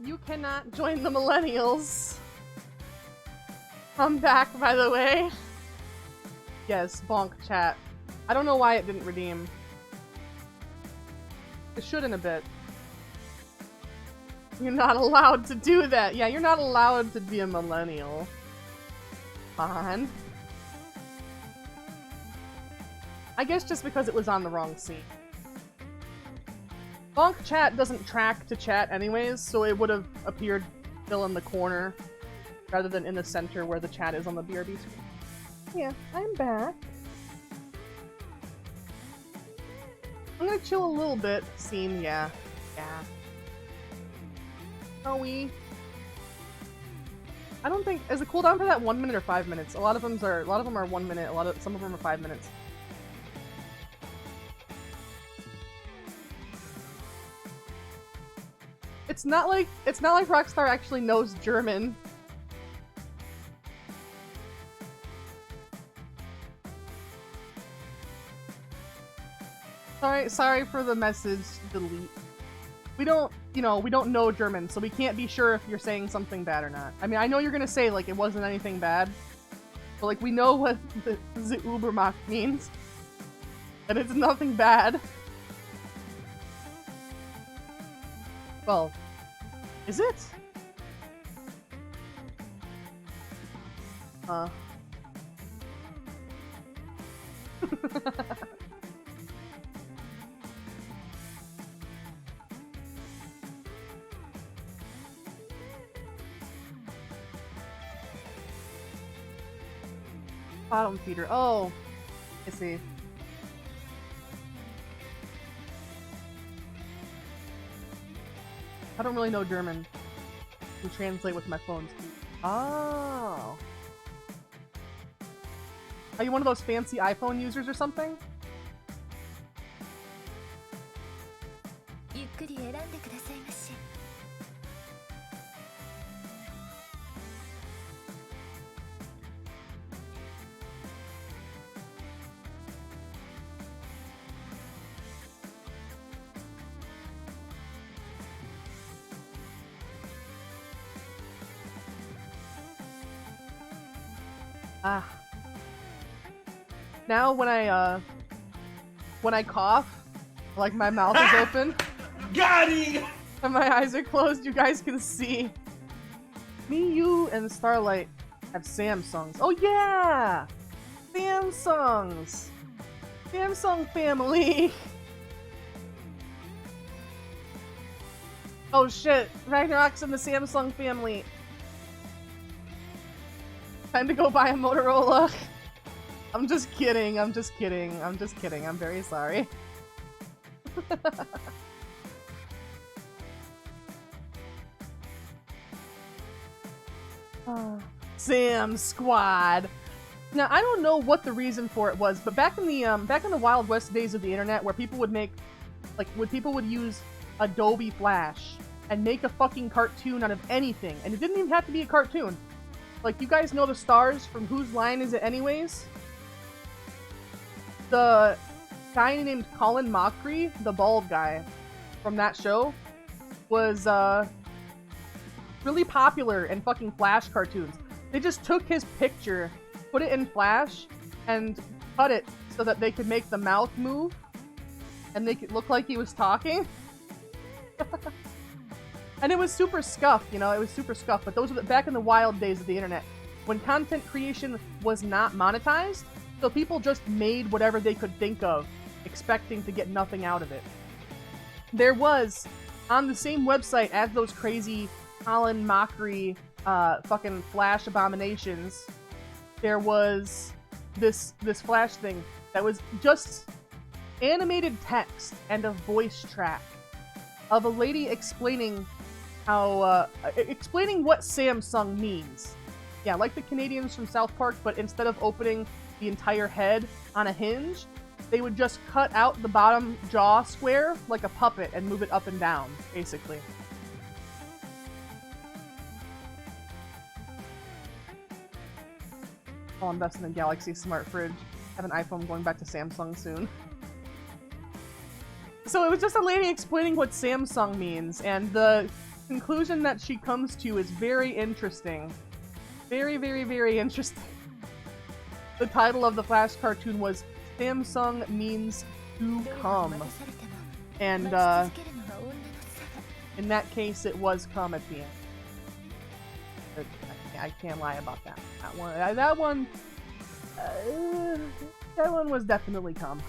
You cannot join the millennials. I'm back, by the way. Yes, bonk chat. I don't know why it didn't redeem. It should in a bit. You're not allowed to do that. Yeah, you're not allowed to be a millennial. Fine. I guess just because it was on the wrong scene. Bonk chat doesn't track to chat anyways, so it would have appeared still in the corner rather than in the center where the chat is on the BRB screen. Yeah, I'm back. I'm gonna chill a little bit. Scene, yeah. Yeah. Are we? I don't think is the cooldown for that 1 minute or 5 minutes. A lot of them are 1 minute. Some of them are 5 minutes. It's not like Rockstar actually knows German. Sorry for the message. Delete. We don't know German, so we can't be sure if you're saying something bad or not. I mean, I know you're gonna say like it wasn't anything bad, but like we know what the Ubermacht means, and it's nothing bad. Well, is it? Bottom feeder. Oh, I see. I don't really know German. I can translate with my phone speed. Oh. Are you one of those fancy iPhone users or something? ゆっくり選んでくださいまし。Ah. Now when I cough, like my mouth is open. Got him! And my eyes are closed, you guys can see. Me, you, and Starlight have Samsungs. Oh yeah! Samsungs! Samsung family! Oh shit, Ragnarok's in the Samsung family. Time to go buy a Motorola. I'm just kidding, I'm just kidding, I'm just kidding, I'm very sorry. Sam Squad. Now I don't know what the reason for it was, but back in the Wild West days of the internet, where people would make, like, people would use Adobe Flash and make a fucking cartoon out of anything, and it didn't even have to be a cartoon. Like, you guys know the stars from Whose Line Is It Anyways? The guy named Colin Mockery, the bald guy from that show, was really popular in fucking Flash cartoons. They just took his picture, put it in Flash, and cut it so that they could make the mouth move and make it look like he was talking. And it was super scuffed, you know, it was super scuffed, but those were back in the wild days of the internet, when content creation was not monetized, so people just made whatever they could think of, expecting to get nothing out of it. There was on the same website as those crazy Colin Mockery fucking Flash abominations, there was this Flash thing that was just animated text and a voice track of a lady explaining how explaining what Samsung means. Yeah, like the Canadians from South Park, but instead of opening the entire head on a hinge, they would just cut out the bottom jaw square like a puppet and move it up and down, basically. I'll invest in a Galaxy Smart Fridge. Have an iPhone going back to Samsung soon. So it was just a lady explaining what Samsung means, and the conclusion that she comes to is very interesting. Very, very, very interesting. The title of the Flash cartoon was Samsung Means to Come. And, in that case, it was come at the end. But I can't lie about that. That one was definitely come.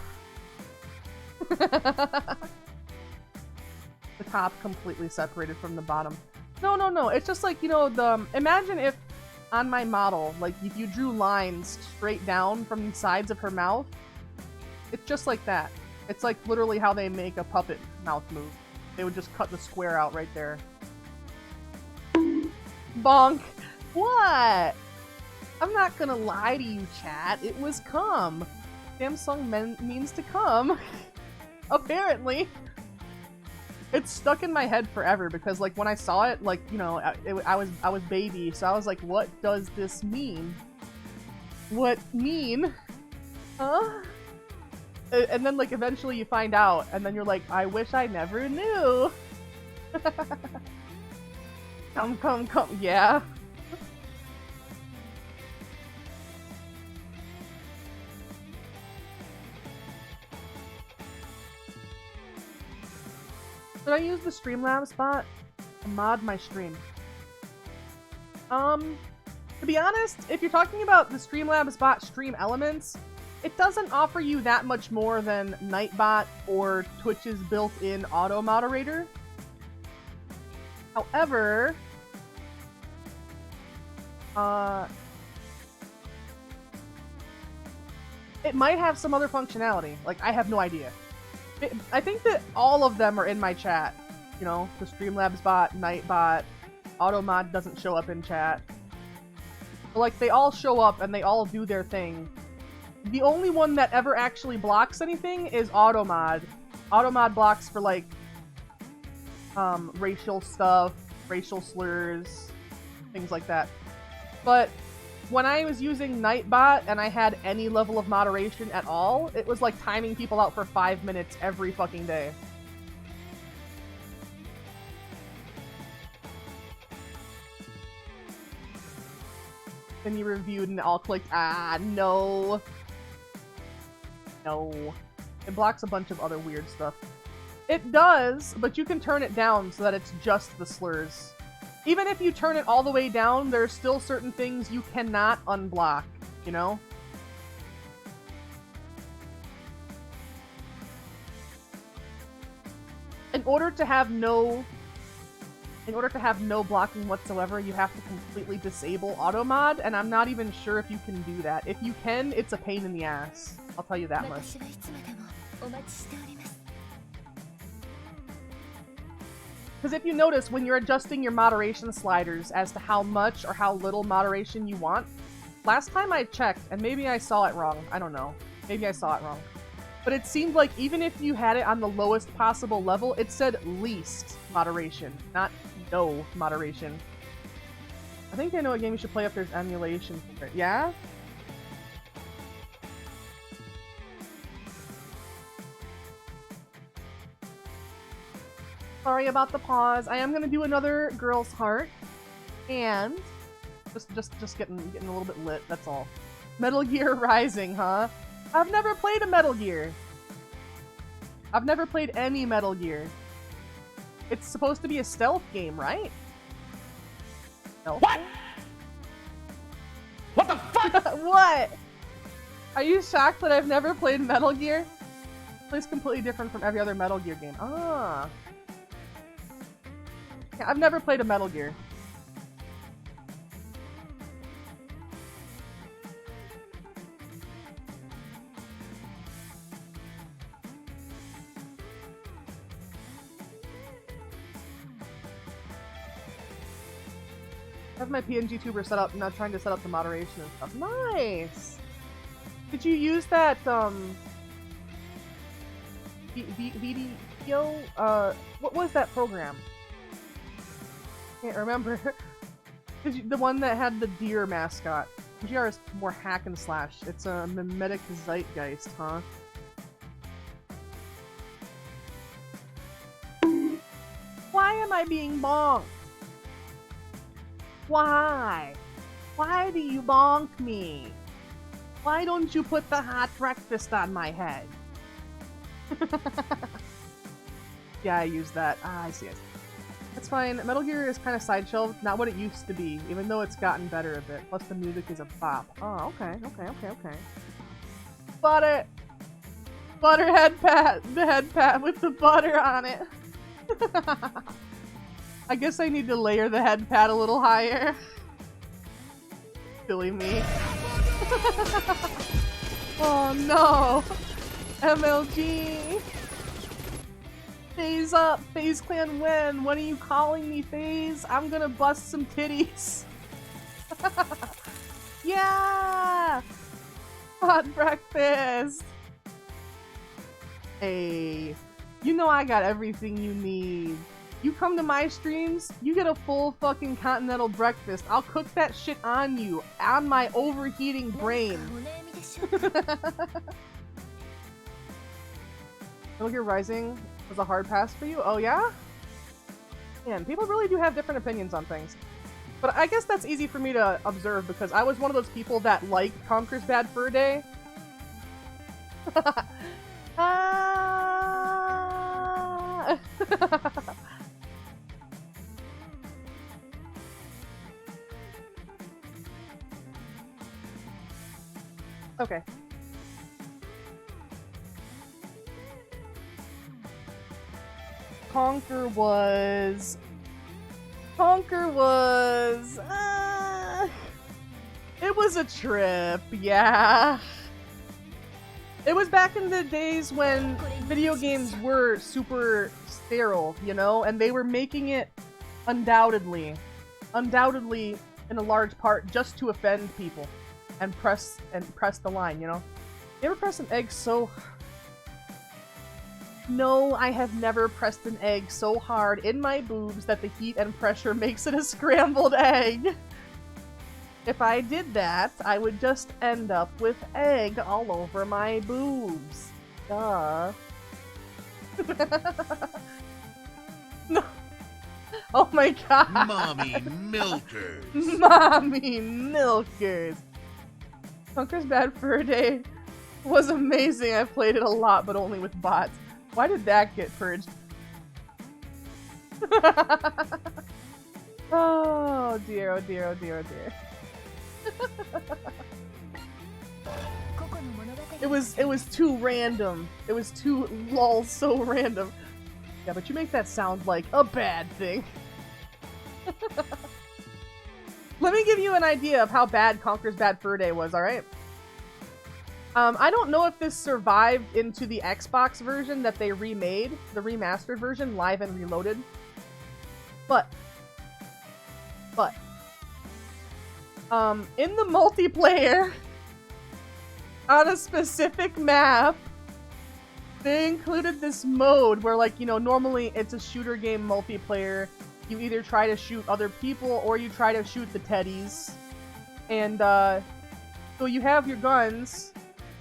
The top completely separated from the bottom. No. It's just like, you know, imagine if on my model, like, if you drew lines straight down from the sides of her mouth, it's just like that. It's like literally how they make a puppet mouth move. They would just cut the square out right there. Bonk! What? I'm not gonna lie to you, chat. It was come. Samsung means to come. Apparently. It's stuck in my head forever because, like, when I saw it, like, you know, I was baby, so I was like, what does this mean? What mean? Huh? And then, like, eventually you find out, and then you're like, I wish I never knew. Come. Yeah. Should I use the Streamlabs bot to mod my stream? To be honest, if you're talking about the Streamlabs bot stream elements, it doesn't offer you that much more than Nightbot or Twitch's built-in auto moderator. However, it might have some other functionality. Like, I have no idea. I think that all of them are in my chat. You know, the Streamlabs bot, Nightbot, Automod doesn't show up in chat. But, like, they all show up and they all do their thing. The only one that ever actually blocks anything is Automod. Automod blocks for, like, racial stuff, racial slurs, things like that. But when I was using Nightbot and I had any level of moderation at all, it was like timing people out for 5 minutes every fucking day. Then you reviewed and all clicked, no. No. It blocks a bunch of other weird stuff. It does, but you can turn it down so that it's just the slurs. Even if you turn it all the way down, there are still certain things you cannot unblock, you know? In order to have no blocking whatsoever, you have to completely disable automod, and I'm not even sure if you can do that. If you can, it's a pain in the ass. I'll tell you that much. Because if you notice, when you're adjusting your moderation sliders as to how much or how little moderation you want, last time I checked, and maybe I saw it wrong, I don't know. Maybe I saw it wrong. But it seemed like even if you had it on the lowest possible level, it said least moderation, not no moderation. I think I know a game you should play if there's emulation for it. Yeah? Sorry about the pause. I am gonna do another Girl's Heart, and just getting a little bit lit. That's all. Metal Gear Rising, huh? I've never played a Metal Gear. I've never played any Metal Gear. It's supposed to be a stealth game, right? Stealth What? game? What the fuck? What? Are you shocked that I've never played Metal Gear? It plays completely different from every other Metal Gear game. Ah. Yeah, I've never played a Metal Gear. I have my PNG tuber set up, now trying to set up the moderation and stuff. Nice! Did you use that, VDO? What was that program? Can't remember. The one that had the deer mascot. GR is more hack and slash. It's a mimetic zeitgeist, huh? Why am I being bonked? Why? Why do you bonk me? Why don't you put the hot breakfast on my head? Yeah, I used that. Ah, I see it. That's fine. Metal Gear is kind of side-shelved, not what it used to be, even though it's gotten better a bit. Plus the music is a bop. Oh, okay. Butter! Butter head pat! The head pat with the butter on it! I guess I need to layer the head pad a little higher. Silly me. Oh no! MLG! FaZe up! FaZe Clan win! When are you calling me, FaZe? I'm gonna bust some titties! Yeah! Hot breakfast! Hey, you know I got everything you need. You come to my streams, you get a full fucking continental breakfast. I'll cook that shit on you, on my overheating brain. Metal Gear Rising was a hard pass for you? Oh yeah? Man, people really do have different opinions on things. But I guess that's easy for me to observe because I was one of those people that liked Conker's Bad Fur Day. Ah! Okay. Conker was... It was a trip, yeah. It was back in the days when video games were super sterile, you know? And they were making it undoubtedly in a large part just to offend people. And press the line, you know? You ever press an egg so... No, I have never pressed an egg so hard in my boobs that the heat and pressure makes it a scrambled egg. If I did that, I would just end up with egg all over my boobs. Duh. No. Oh my god. Mommy milkers. Mommy milkers. Conker's Bad Fur Day was amazing. I played it a lot, but only with bots. Why did that get purged? Oh dear, oh dear, oh dear, oh dear. It was too random. It was too lol so random. Yeah, but you make that sound like a bad thing. Let me give you an idea of how bad Conker's Bad Fur Day was, alright? I don't know if this survived into the Xbox version that they remade, the remastered version, Live and Reloaded. But, in the multiplayer, on a specific map, they included this mode where, like, you know, normally it's a shooter game multiplayer. You either try to shoot other people or you try to shoot the teddies. And, so you have your guns,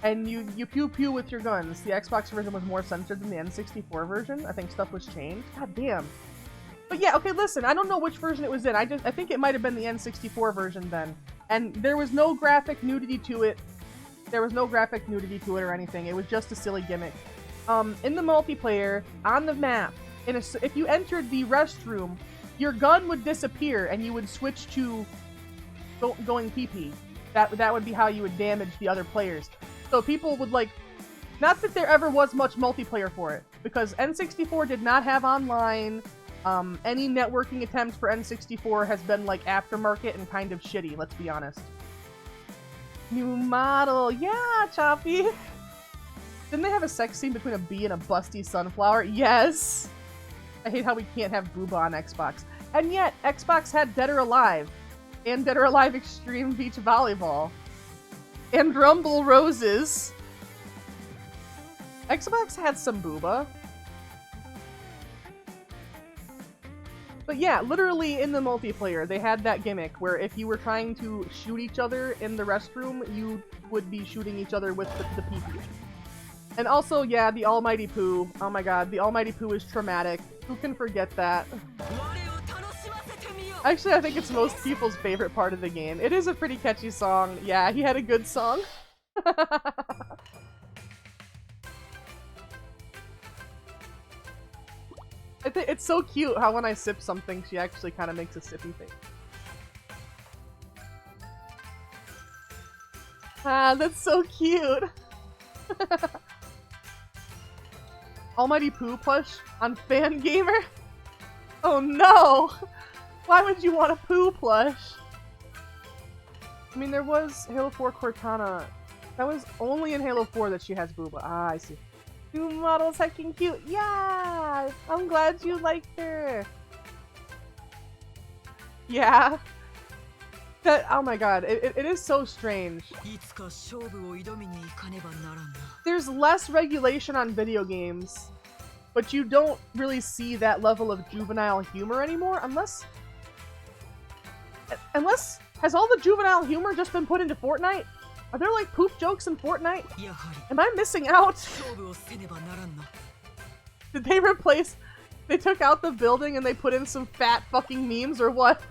and you pew-pew with your guns. The Xbox version was more censored than the N64 version. I think stuff was changed. God damn. But yeah, okay, listen, I don't know which version it was in. I think it might have been the N64 version then. And there was no graphic nudity to it. There was no graphic nudity to it or anything. It was just a silly gimmick. In the multiplayer, on the map, if you entered the restroom, your gun would disappear and you would switch to going pee-pee. That would be how you would damage the other players. So people would, like... Not that there ever was much multiplayer for it, because N64 did not have online, Any networking attempt for N64 has been like aftermarket and kind of shitty, let's be honest. New model, yeah, Choppy! Didn't they have a sex scene between a bee and a busty sunflower? Yes! I hate how we can't have Booba on Xbox. And yet, Xbox had Dead or Alive, and Dead or Alive Extreme Beach Volleyball, and Rumble Roses. Xbox had some Booba. But yeah, literally in the multiplayer, they had that gimmick where if you were trying to shoot each other in the restroom, you would be shooting each other with the PP. And also, yeah, the Almighty Poo. Oh my god, the Almighty Poo is traumatic. Who can forget that? Actually, I think it's most people's favorite part of the game. It is a pretty catchy song. Yeah, he had a good song. It's so cute how when I sip something, she actually kind of makes a sippy face. Ah, that's so cute! Almighty Poo plush on Fangamer? Oh no! Why would you want a Poo plush? I mean, there was Halo 4 Cortana. That was only in Halo 4 that she has Booba. Ah, I see. New model's heckin' cute. Yeah! I'm glad you liked her. Yeah. That, oh my god, it is so strange. There's less regulation on video games, but you don't really see that level of juvenile humor anymore, unless... Has all the juvenile humor just been put into Fortnite? Are there like poop jokes in Fortnite? Am I missing out? Did they replace... They took out the building and they put in some fat fucking memes or what?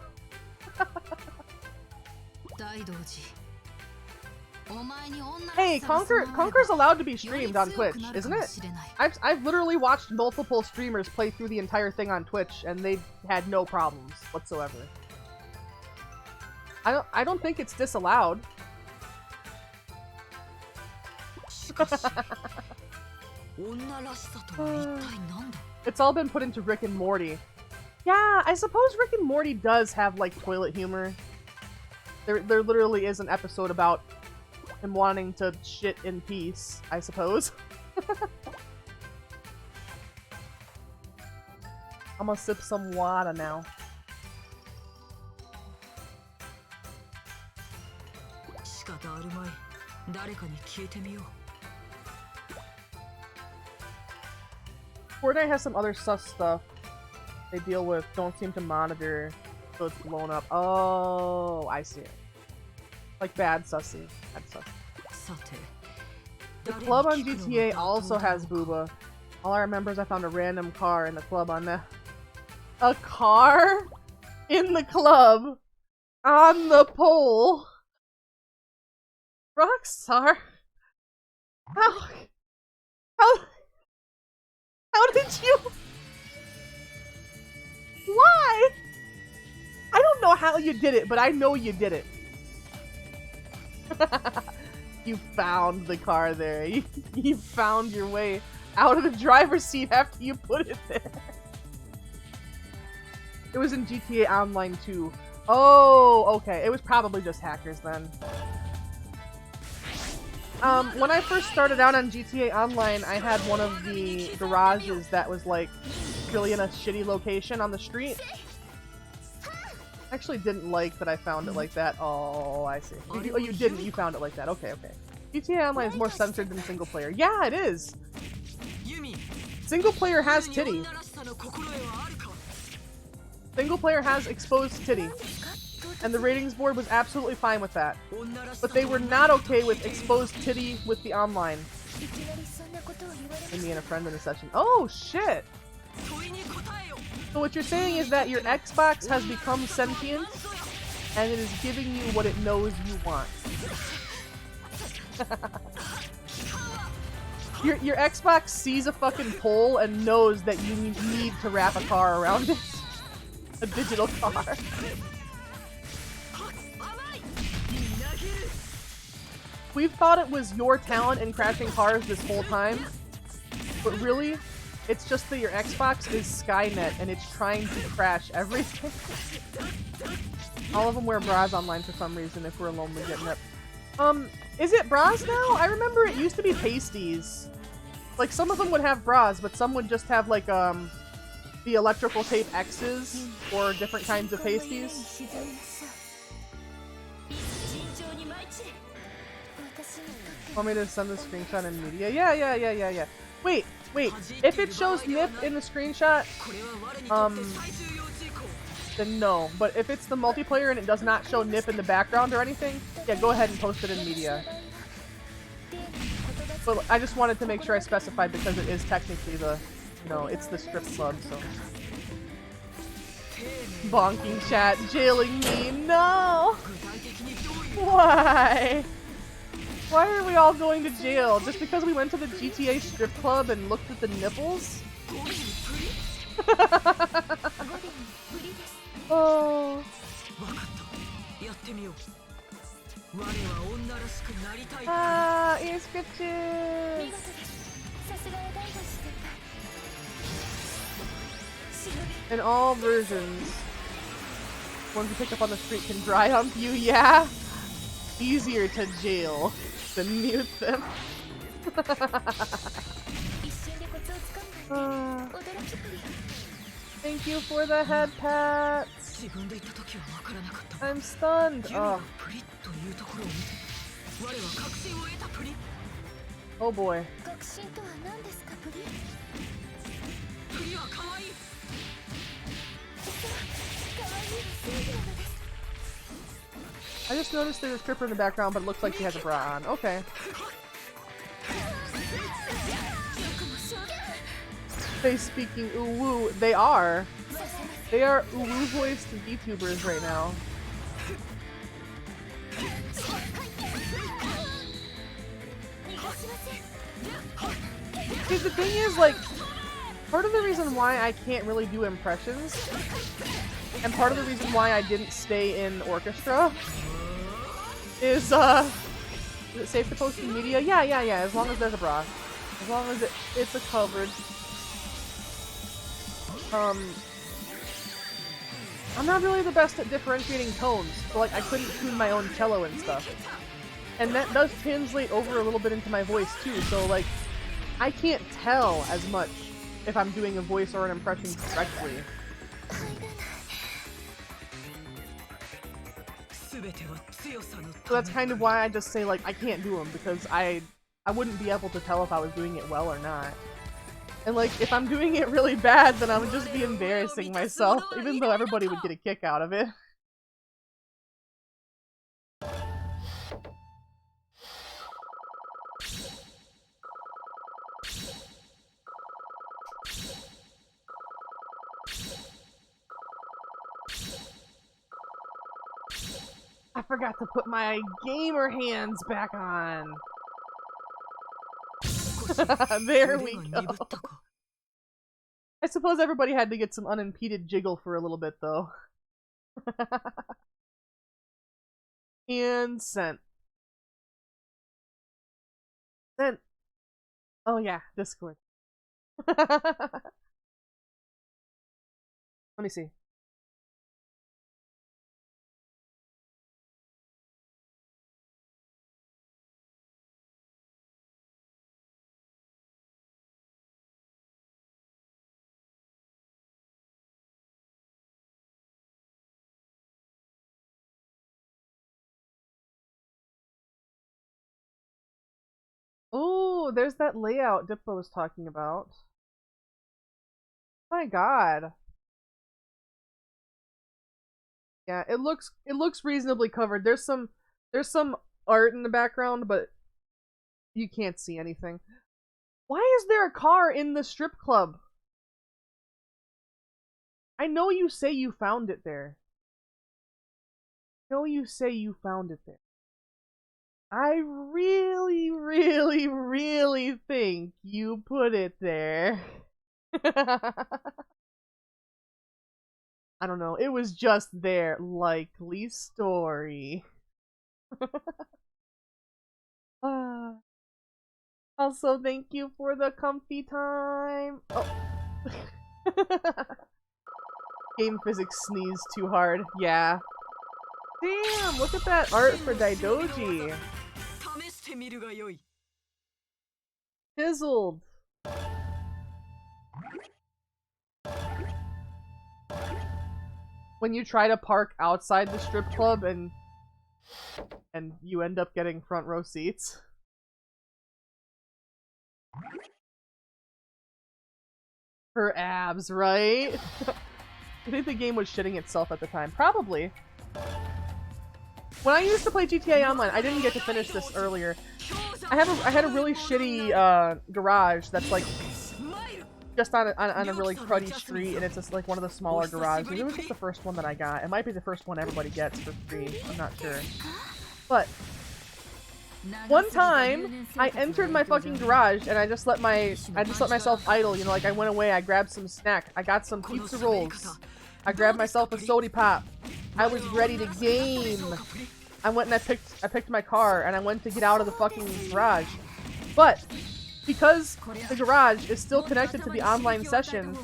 Hey, Conker's allowed to be streamed on Twitch, isn't it? I've literally watched multiple streamers play through the entire thing on Twitch and they had no problems whatsoever. I don't think it's disallowed. It's all been put into Rick and Morty. Yeah, I suppose Rick and Morty does have like toilet humor. There literally is an episode about him wanting to shit in peace, I suppose. I'm gonna sip some water now. Fortnite has some other sus stuff they deal with, don't seem to monitor, so it's blown up. Oh, I see it. Like bad sussy. Bad sus. The club on GTA also has Booba. All I remember is I found a random car in the club on the... A car? In the club? On the pole? Rockstar? How did you... Why? I don't know how you did it, but I know you did it. You found the car there. You found your way out of the driver's seat after you put it there. It was in GTA Online 2. Oh, okay. It was probably just hackers then. When I first started out on GTA Online, I had one of the garages that was like really in a shitty location on the street. I actually didn't like that I found it like that. Oh, I see. Oh, you didn't. You found it like that. Okay, okay. GTA Online is more censored than single player. Yeah, it is. Single player has titty. Single player has exposed titty. And the ratings board was absolutely fine with that. But they were not okay with exposed titty with the online. Me and a friend in a session. Oh, shit! So what you're saying is that your Xbox has become sentient, and it is giving you what it knows you want. Your Xbox sees a fucking pole and knows that you need to wrap a car around it. A digital car. We've thought it was your talent in crashing cars this whole time, but really, It's just that your Xbox is Skynet and it's trying to crash everything. All of them wear bras online for some reason if we're alone with getting up. Is it bras now? I remember it used to be pasties. Like, some of them would have bras, but some would just have, like, the electrical tape X's or different kinds of pasties. Want me to send the screenshot in media? Yeah. Wait. If it shows nip in the screenshot, then no. But if it's the multiplayer and it does not show nip in the background or anything, yeah, go ahead and post it in media. But I just wanted to make sure I specified because it is technically the, you know, it's the strip club, so. Bonking chat, jailing me, no! Why? Why are we all going to jail? Just because we went to the GTA strip club and looked at the nipples? Oh. Ah, ear scratches! In all versions, ones you pick up on the street can dry hump you, yeah? Easier to jail than mute them. Thank you for the head pats. I'm stunned. Oh. Oh boy. I just noticed there's a stripper in the background, but it looks like she has a bra on. Okay. They speaking uwu. They are. They are uwu voiced VTubers right now. See, the thing is, like, part of the reason why I can't really do impressions, and part of the reason why I didn't stay in orchestra, is it safe to post in media? Yeah, as long as there's a bra. As long as it's a coverage. I'm not really the best at differentiating tones, so like I couldn't tune my own cello and stuff. And that does translate over a little bit into my voice too, so like I can't tell as much if I'm doing a voice or an impression correctly. So that's kind of why I just say like I can't do them, because I wouldn't be able to tell if I was doing it well or not. And like if I'm doing it really bad, then I would just be embarrassing myself, even though everybody would get a kick out of it. I forgot to put my gamer hands back on. There we go. I suppose everybody had to get some unimpeded jiggle for a little bit, though. And sent. Sent. Oh yeah, Discord. Let me see. Oh, there's that layout Dippo was talking about. My god. Yeah, it looks reasonably covered. There's some art in the background, but you can't see anything. Why is there a car in the strip club? I know you say you found it there. I know you say you found it there. I really, really, really think you put it there. I don't know. It was just there. Likely story. Also, thank you for the comfy time. Oh. Game physics sneeze too hard. Yeah. Damn, look at that art for Daidoji. Chiseled. When you try to park outside the strip club and you end up getting front row seats. Her abs, right? I think the game was shitting itself at the time. Probably. When I used to play GTA Online, I didn't get to finish this earlier. I had a really shitty garage that's like just on a really cruddy street, and it's just like one of the smaller garages. It was just the first one that I got. It might be the first one everybody gets for free. I'm not sure. But one time, I entered my fucking garage and I just let myself idle. You know, like I went away, I grabbed some snack, I got some pizza rolls, I grabbed myself a soda pop. I was ready to game. I went and I picked my car and I went to get out of the fucking garage. But because the garage is still connected to the online session,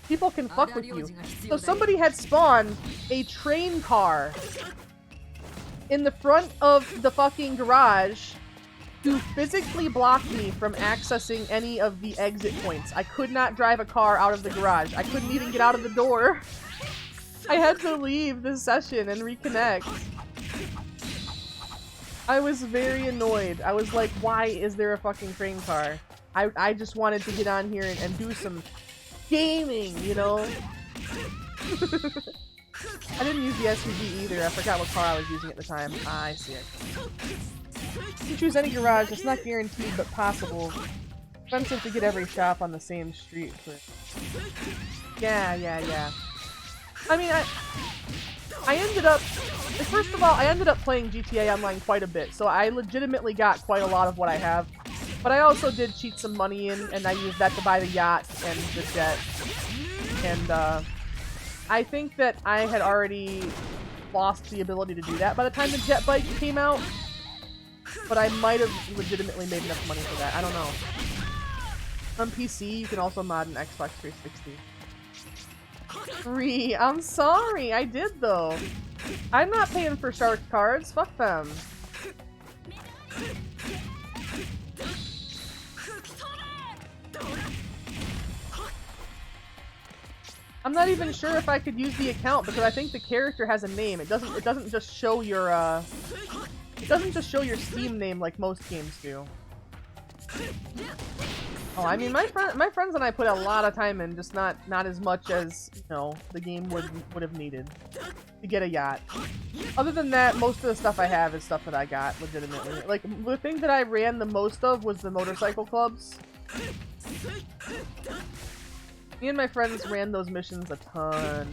people can fuck with you. So somebody had spawned a train car in the front of the fucking garage to physically block me from accessing any of the exit points. I could not drive a car out of the garage. I couldn't even get out of the door. I had to leave the session and reconnect. I was very annoyed. I was like, why is there a fucking train car? I just wanted to get on here and do some gaming, you know? I didn't use the SUV either. I forgot what car I was using at the time. Ah, I see it. You can choose any garage. It's not guaranteed, but possible. Expensive to get every shop on the same street. For... Yeah. I mean, I ended up... First of all, I ended up playing GTA Online quite a bit, so I legitimately got quite a lot of what I have. But I also did cheat some money in, and I used that to buy the yacht and the jet. And, I think that I had already lost the ability to do that by the time the jet bike came out. But I might have legitimately made enough money for that. I don't know. On PC, you can also mod an Xbox 360. Free. I'm sorry. I did, though. I'm not paying for shark cards. Fuck them. I'm not even sure if I could use the account because I think the character has a name. It doesn't just show your it doesn't just show your Steam name like most games do. Oh, I mean my friends and I put a lot of time in, just not as much as, you know, the game would have needed to get a yacht. Other than that, most of the stuff I have is stuff that I got legitimately. Like the thing that I ran the most of was the motorcycle clubs. Me and my friends ran those missions a ton.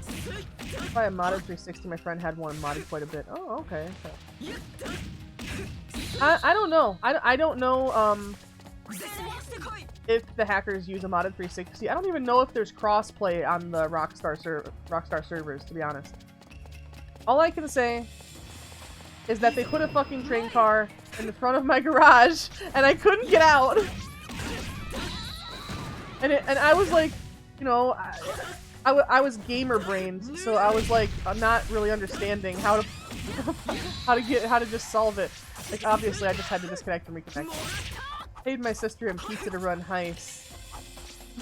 If I had modded 360, my friend had one modded quite a bit. Oh, okay. I don't know. I don't know if the hackers use a modded 360. I don't even know if there's crossplay on the Rockstar servers, to be honest. All I can say is that they put a fucking train car in the front of my garage, and I couldn't get out. And I was like, you know, I was gamer brained, so I was like, I'm not really understanding how to just solve it. Like obviously, I just had to disconnect and reconnect. Paid my sister and pizza to run heists.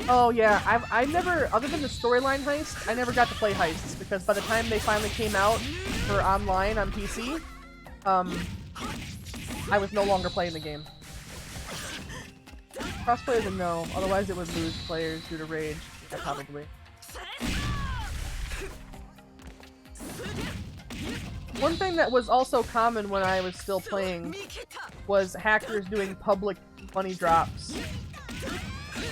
Oh yeah, I never, other than the storyline heist, I never got to play heists because by the time they finally came out for online on PC, I was no longer playing the game. Crossplay is a no, otherwise it would lose players due to rage. Yeah, probably. One thing that was also common when I was still playing was hackers doing public money drops.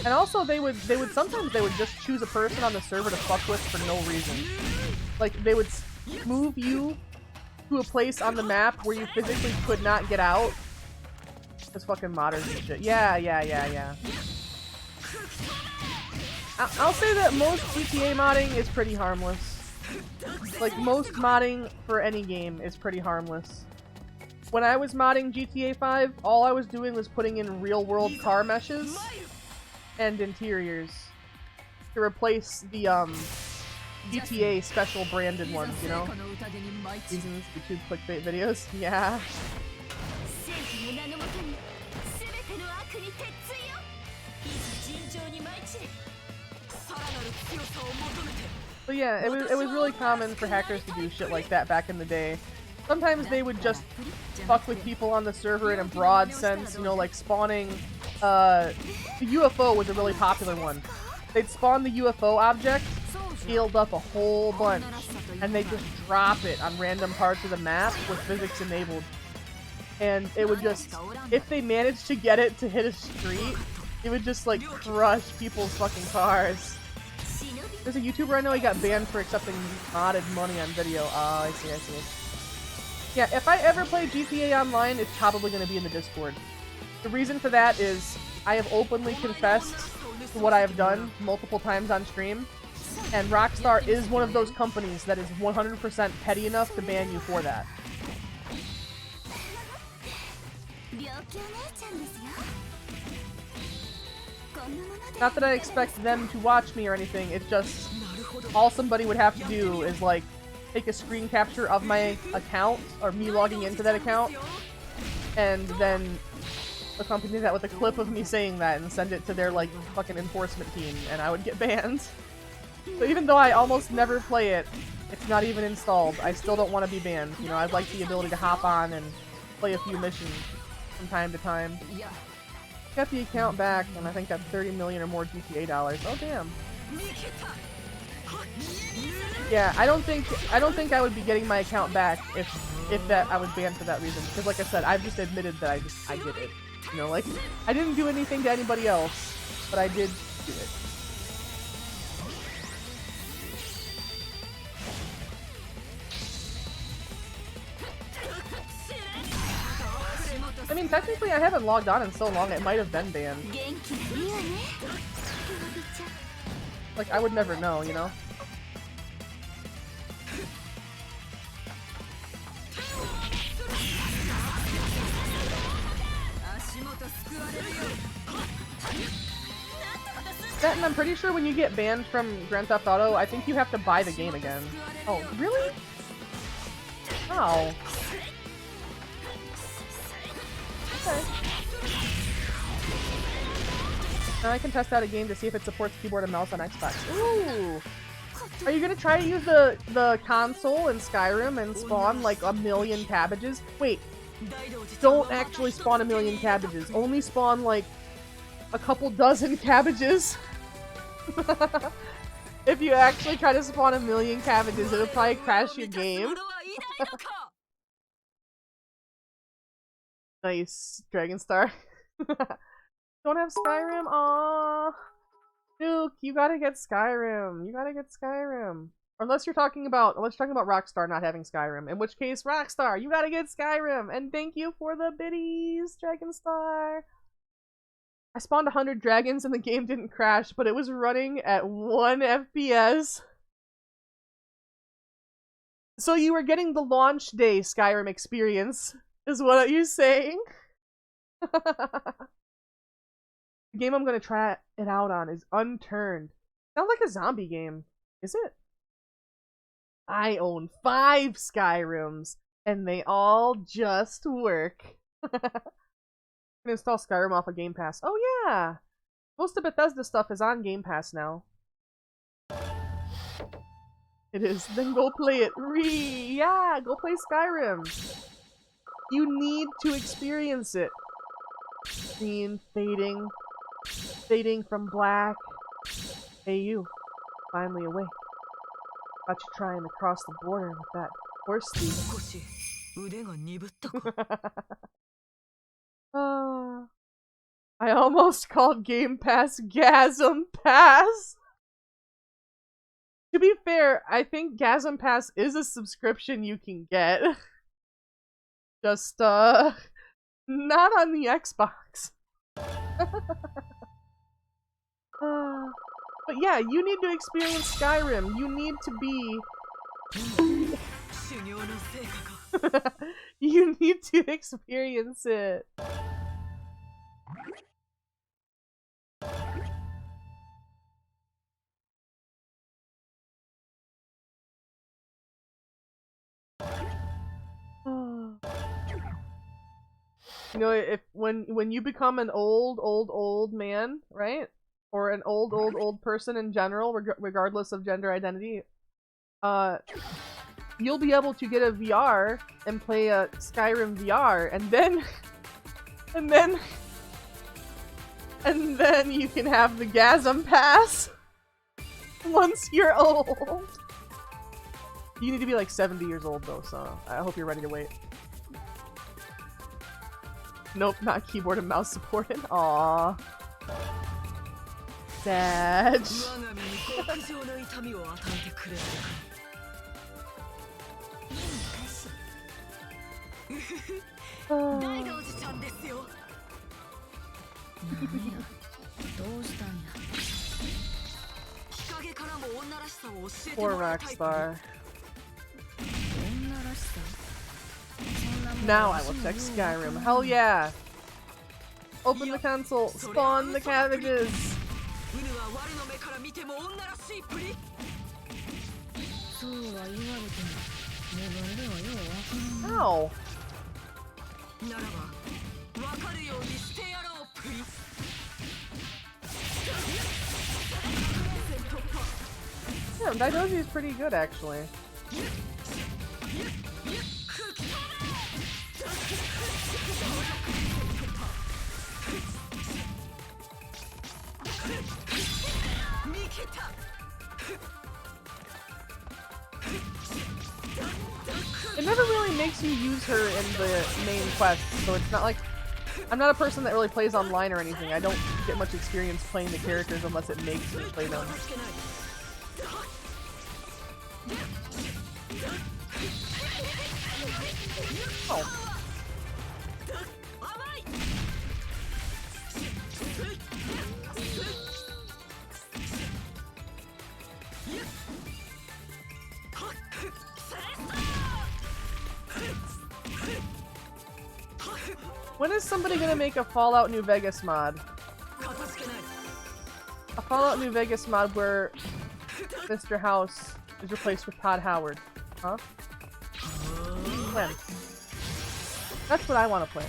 And also they would sometimes just choose a person on the server to fuck with for no reason. Like they would move you to a place on the map where you physically could not get out. Just fucking modders and shit. Yeah. I'll say that most GTA modding is pretty harmless. Like, most modding for any game is pretty harmless. When I was modding GTA 5, all I was doing was putting in real-world car meshes and interiors. to replace the GTA special branded ones, you know? Using YouTube clickbait videos. Yeah. But yeah, it was really common for hackers to do shit like that back in the day. Sometimes they would just fuck with people on the server in a broad sense, you know, like spawning, the UFO was a really popular one. They'd spawn the UFO object, scaled up a whole bunch, and they'd just drop it on random parts of the map with physics enabled. And it would just, if they managed to get it to hit a street, it would just like crush people's fucking cars. There's a YouTuber I know, he got banned for accepting modded money on video. Oh, I see, I see. Yeah, if I ever play GTA Online, it's probably going to be in the Discord. The reason for that is I have openly confessed to what I have done multiple times on stream, and Rockstar is one of those companies that is 100% petty enough to ban you for that. Not that I expect them to watch me or anything, it's just all somebody would have to do is like take a screen capture of my account or me logging into that account and then accompany that with a clip of me saying that and send it to their like fucking enforcement team and I would get banned. So even though I almost never play it, it's not even installed, I still don't want to be banned. You know, I'd like the ability to hop on and play a few missions from time to time. Got the account back, and I think got 30 million or more GTA dollars. Oh damn. Yeah, I don't think I would be getting my account back if that I was banned for that reason. Because like I said, I've just admitted that I did it. You know, like I didn't do anything to anybody else, but I did do it. I mean, technically I haven't logged on in so long, it might have been banned. Like, I would never know, you know? That, and I'm pretty sure when you get banned from Grand Theft Auto, I think you have to buy the game again. Oh, really? Oh. Okay. Now I can test out a game to see if it supports keyboard and mouse on Xbox. Ooh! Are you gonna try to use the console in Skyrim and spawn like a million cabbages? Wait, don't actually spawn a million cabbages. Only spawn like a couple dozen cabbages. If you actually try to spawn a million cabbages, it'll probably crash your game. Nice, Dragon Star. Don't have Skyrim? Aww. Duke, you gotta get Skyrim. You gotta get Skyrim. Unless you're talking about Rockstar not having Skyrim. In which case, Rockstar, you gotta get Skyrim. And thank you for the biddies, Dragon Star. I spawned 100 dragons and the game didn't crash, but it was running at 1 FPS. So you were getting the launch day Skyrim experience, is what you're saying? The game I'm gonna try it out on is Unturned. Sounds like a zombie game. Is it? I own 5 Skyrims, and they all just work. I'm gonna install Skyrim off of Game Pass. Oh yeah! Most of Bethesda stuff is on Game Pass now. It is. Then go play it. Yeah, go play Skyrim. You need to experience it. Scene fading. Fading from black. Hey you. Finally awake. Thought you trying to cross the border with that horse thief. I almost called Game Pass Gasm Pass. To be fair, I think Gasm Pass is a subscription you can get. Just, not on the Xbox. But yeah, you need to experience Skyrim. You need to be... You need to experience it. You know, if when you become an old man, right? Or an old person in general, regardless of gender identity, you'll be able to get a VR and play a Skyrim VR, and then you can have the Gasm Pass once you're old. You need to be like 70 years old though, so I hope you're ready to wait. Nope, not keyboard and mouse supported. Aww. Sad. Poor Rockstar. Now I will check Skyrim. Hell yeah! Open the console, spawn the cabbages! Ow! Damn, Daidoji is pretty good actually. It never really makes you use her in the main quest, so it's not like... I'm not a person that really plays online or anything. I don't get much experience playing the characters unless it makes me play them. Oh. When is somebody gonna make a Fallout New Vegas mod? A Fallout New Vegas mod where Mr. House is replaced with Todd Howard. Huh? When? That's what I want to play.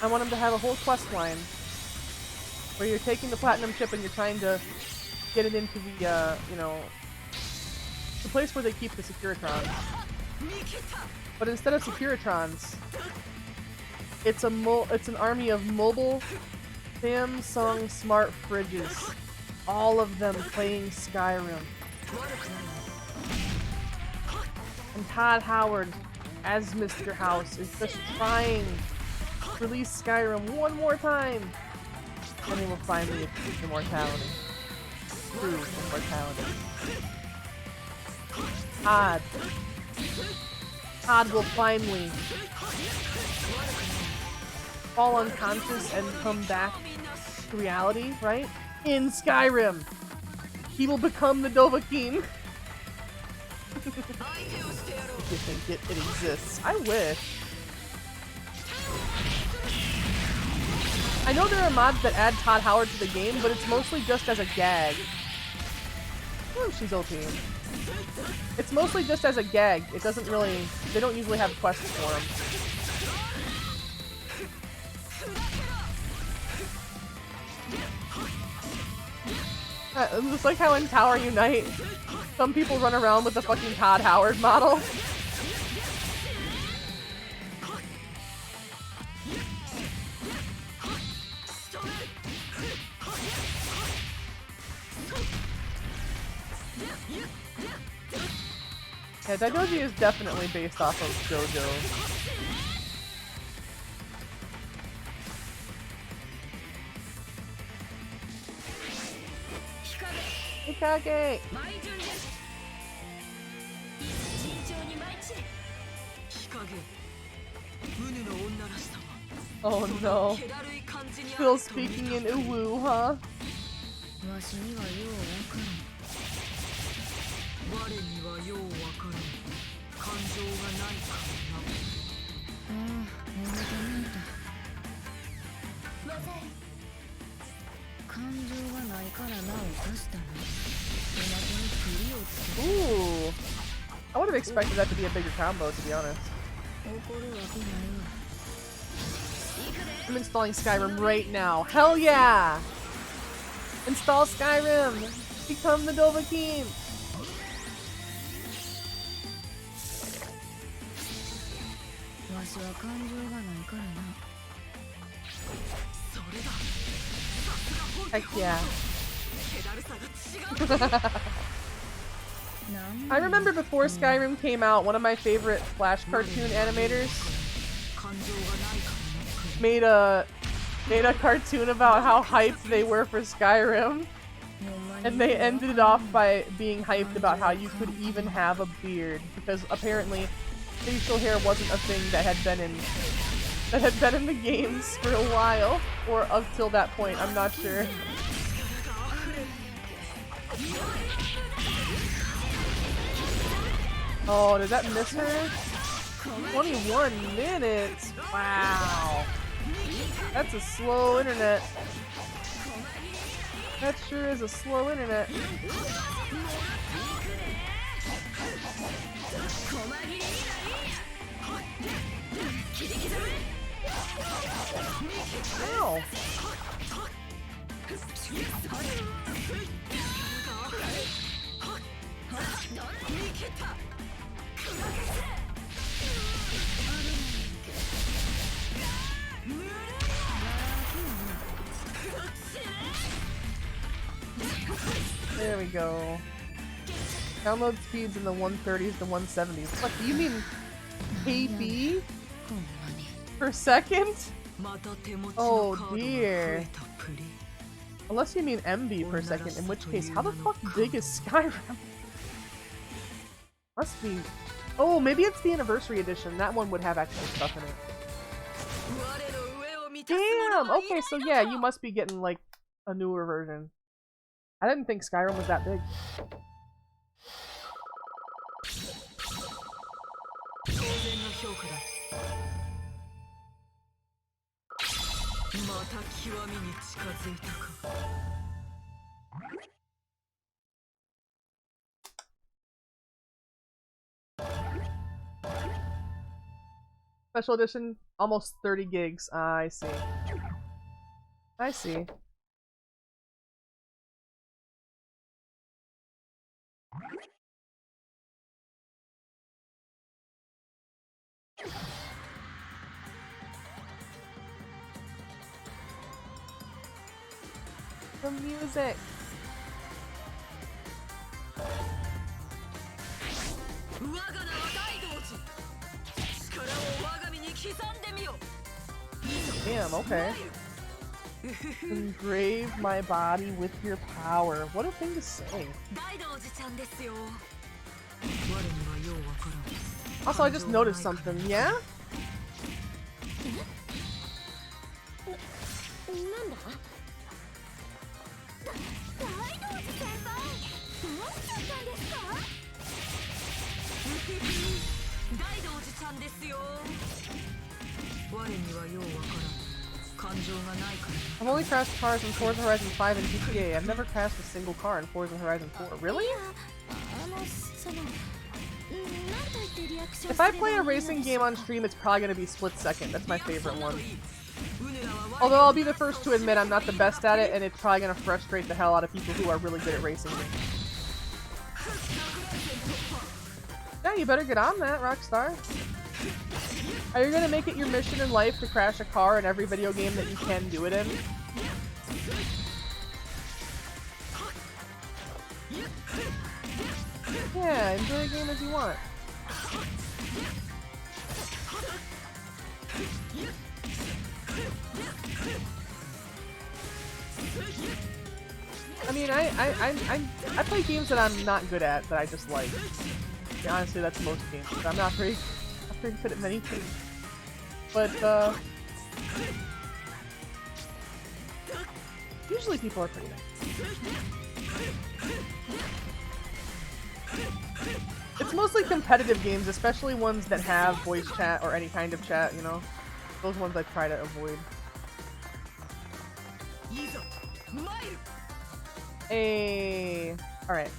I want him to have a whole quest line where you're taking the platinum chip and you're trying to get it into the, you know, the place where they keep the Securitrons. But instead of Securitrons, it's an army of mobile Samsung smart fridges. All of them playing Skyrim. And Todd Howard, as Mr. House, is just trying to release Skyrim one more time. And he will finally achieve immortality. True immortality. Todd will finally fall unconscious and come back to reality, right? In Skyrim! He will become the Dovahkiin. You think it exists. I wish. I know there are mods that add Todd Howard to the game, but it's mostly just as a gag. Oh, she's OP. It's mostly just as a gag. It doesn't really... They don't usually have quests for him. It's just like how in Tower Unite, some people run around with the fucking Todd Howard model. Yeah, Daidoji is definitely based off of JoJo. Hikage! Oh no. Still speaking in Uwu, huh? Ooh. I would have expected that to be a bigger combo, to be honest. I'm installing Skyrim right now. Hell yeah! Install Skyrim! Become the Dovahkiin! Heck yeah. I remember before Skyrim came out, one of my favorite Flash cartoon animators made a cartoon about how hyped they were for Skyrim. And they ended it off by being hyped about how you could even have a beard, because apparently facial hair wasn't a thing that had been in the games for a while, or up till that point, I'm not sure. Oh, did that miss her? 21 minutes! Wow. That's a slow internet. That sure is a slow internet. Ow! There we go. Download speeds in the 130s to 170s. What, do you mean KB per second? Oh dear. Unless you mean MB per second, in which case, how the fuck big is Skyrim? Must be... Oh, maybe it's the Anniversary Edition. That one would have extra stuff in it. Damn! Okay, so yeah, you must be getting, like, a newer version. I didn't think Skyrim was that big. Special edition, almost 30 gigs. I see. I see. The music. Damn, okay. Engrave my body with your power. What a thing to say. Also, I just noticed something, yeah? I've only crashed cars in Forza Horizon 5 and GTA. I've never crashed a single car in Forza Horizon 4. Really? If I play a racing game on stream, it's probably going to be Split Second. That's my favorite one. Although I'll be the first to admit I'm not the best at it, and it's probably going to frustrate the hell out of people who are really good at racing games. Yeah, you better get on that, Rockstar. Are you gonna make it your mission in life to crash a car in every video game that you can do it in? Yeah, enjoy a game as you want. I mean, I play games that I'm not good at, that I just like. Yeah, honestly, that's most games. I'm not very good at many things. But, usually people are pretty nice. It's mostly competitive games, especially ones that have voice chat or any kind of chat, you know? Those ones I try to avoid. Hey, alright.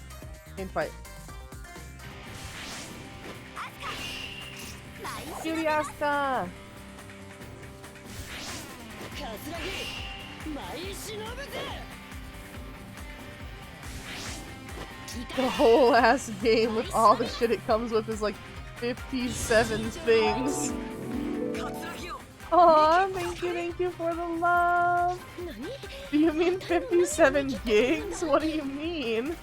Main fight. Cutie Asuka! The whole ass game with all the shit it comes with is like 57 things. Aw, thank you for the love! Do you mean 57 gigs? What do you mean?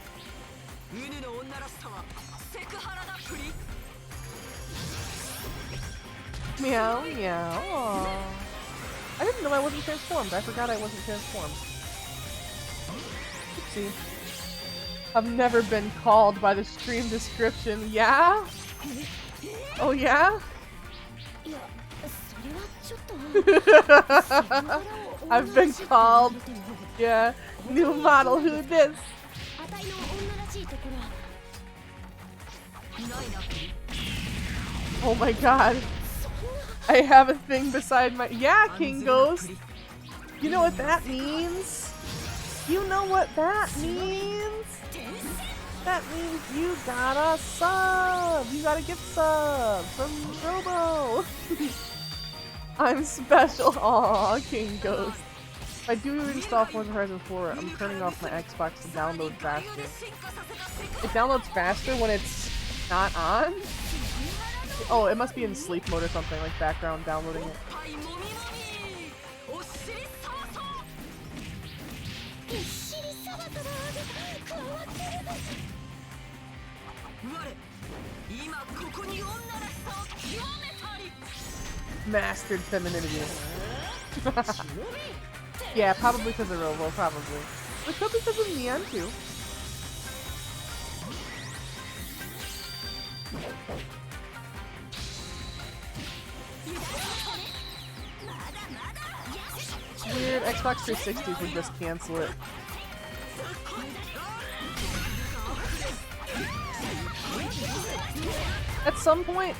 Meow, meow. Aww. I didn't know I wasn't transformed. I forgot I wasn't transformed. Oopsie. I've never been called by the stream description. Yeah? Oh yeah? I've been called. Yeah. New model, who this? Oh my god. I have a thing beside my— yeah, King Ghost! You know what that means? You know what that means? That means you gotta sub! You gotta get subs from Robo! I'm special! Aww, King Ghost. If I do install Forza Horizon 4, I'm turning off my Xbox to download faster. It downloads faster when it's not on? Oh, it must be in sleep mode or something, like background downloading it. Mastered femininity. Yeah, probably because of Robo, probably. But could be because of Neon too. Weird, Xbox 360s would just cancel it. At some point,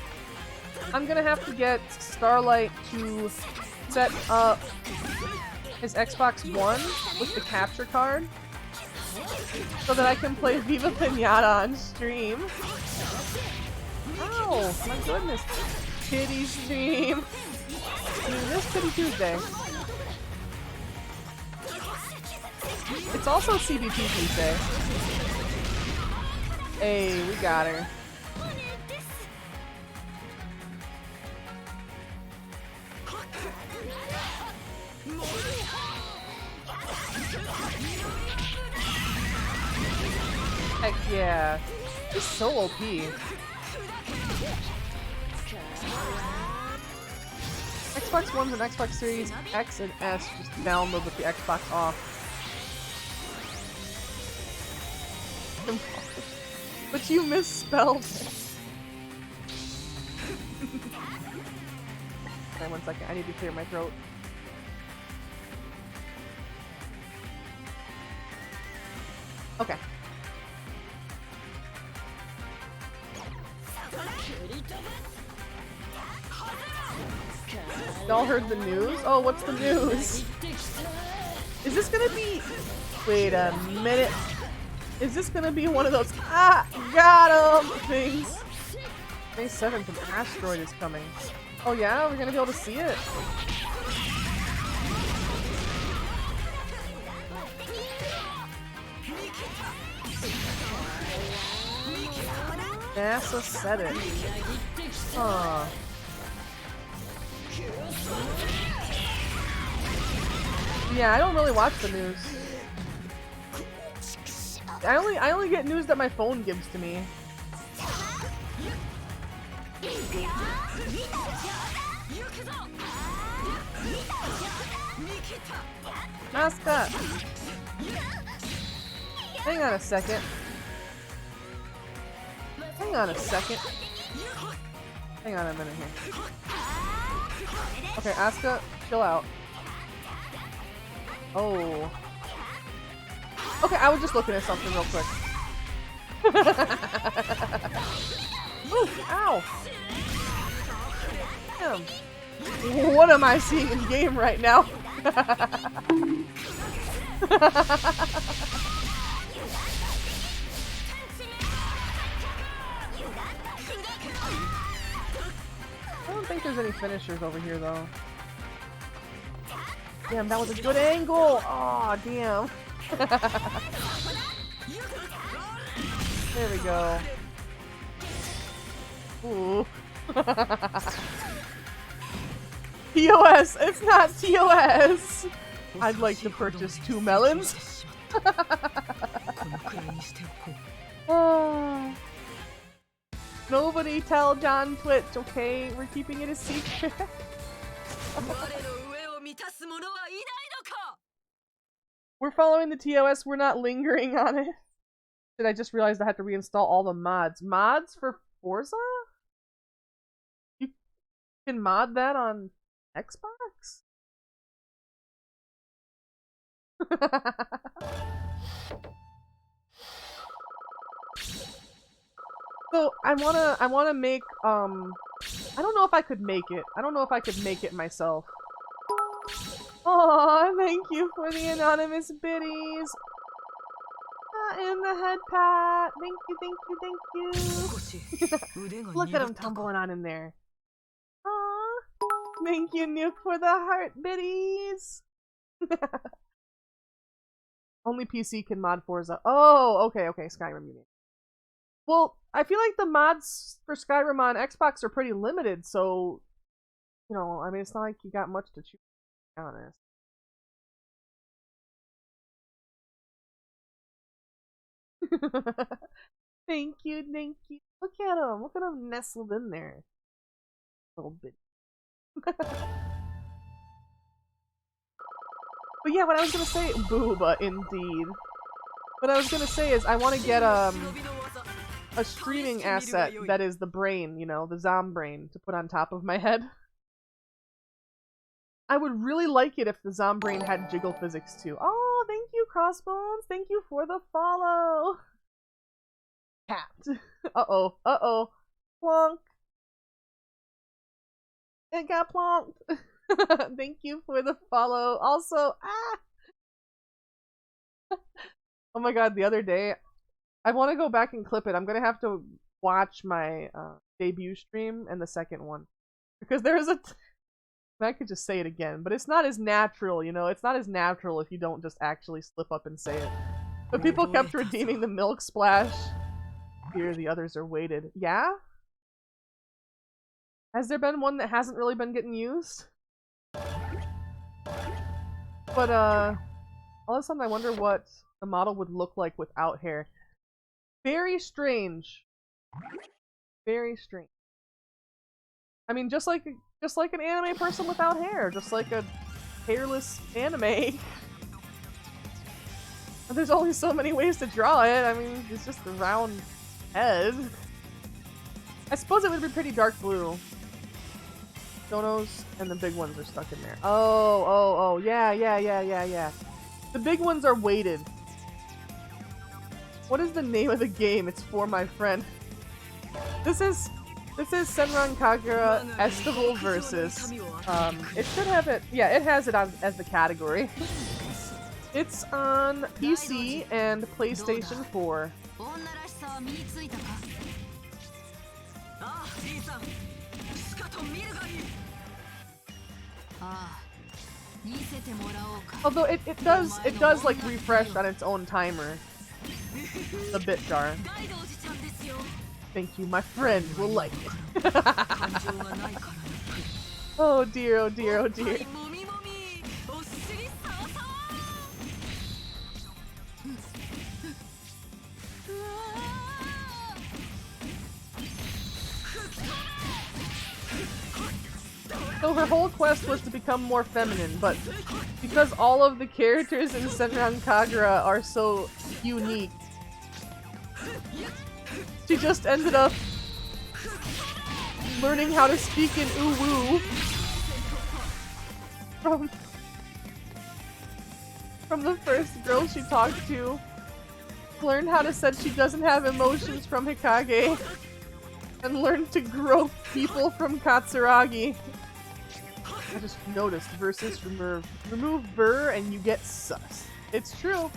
I'm gonna have to get Starlight to set up his Xbox One with the capture card so that I can play Viva Pinata on stream. Ow, my goodness. Titty stream. This Tiddy Tuesday. It's also CBT Tuesday. Hey, we got her. Heck yeah. He's so OP. Xbox One and Xbox Series X and S just download with the Xbox off. But you misspelled it. Okay, 1 second. I need to clear my throat. Okay. Y'all heard the news? Oh, what's the news? Is this gonna be— wait a minute. Is this gonna be one of those— ah, got him things? May 7th, an asteroid is coming. Oh yeah? We're gonna be able to see it? NASA said it. Huh. Yeah, I don't really watch the news. I only get news that my phone gives to me. Asuka! Hang on a second. Hang on a second. Hang on a minute here. Okay, Asuka, chill out. Oh. Okay, I was just looking at something real quick. Ooh, ow! Damn. What am I seeing in game right now? I don't think any finishers over here, though. Damn, that was a good angle! Aw, damn. There we go. Ooh. TOS! It's not TOS! I'd like to purchase 2 melons. Oh. Nobody tell John Twitch, okay? We're keeping it a secret. We're following the TOS, we're not lingering on it. Did I just realize I had to reinstall all the mods? Mods for Forza? You can mod that on Xbox? So I wanna make I don't know if I could make it. I don't know if I could make it myself. Aw, thank you for the anonymous biddies. And the head pat. Thank you, thank you, thank you. Look at him tumbling on in there. Aw. Thank you, Nuke, for the heart biddies. Only PC can mod Forza. Oh, okay, okay, Skyrim you mean. Well, I feel like the mods for Skyrim on Xbox are pretty limited, so, you know, I mean, it's not like you got much to choose, to be honest. Thank you, thank you. Look at him nestled in there. Little bit. But yeah, what I was gonna say, booba, indeed. What I was gonna say is I want to get a streaming asset that is the brain, you know, the Zom brain, to put on top of my head. I would really like it if the Zom brain had jiggle physics too. Oh, thank you, Crossbones. Thank you for the follow. Tapped. Uh-oh. Uh-oh. Plonk. It got plonked. Thank you for the follow. Also, oh my god, the other day, I want to go back and clip it. I'm gonna have to watch my debut stream and the second one. Because there is I could just say it again, but it's not as natural, you know? It's not as natural if you don't just actually slip up and say it. But people kept redeeming the milk splash. Here, the others are weighted. Yeah? Has there been one that hasn't really been getting used? But, all of a sudden I wonder what the model would look like without hair. Very strange. Very strange. I mean, just like an anime person without hair. Just like a hairless anime. There's only so many ways to draw it. I mean, it's just a round head. I suppose it would be pretty dark blue. Donos and the big ones are stuck in there. Oh, yeah. The big ones are weighted. What is the name of the game? It's For My Friend. This is Senran Kagura Estival Versus. It should have it. Yeah, it has it as the category. It's on PC and PlayStation 4. Although it does like refresh on its own timer. The bit jar. Thank you, my friend will like it. Oh dear, oh dear, oh dear. So her whole quest was to become more feminine, but because all of the characters in Senran Kagura are so unique, she just ended up learning how to speak in uwu from the first girl she talked to. Learned how to say she doesn't have emotions from Hikage, and learned to grope people from Katsuragi. I just noticed versus remove ver and you get sus. It's true.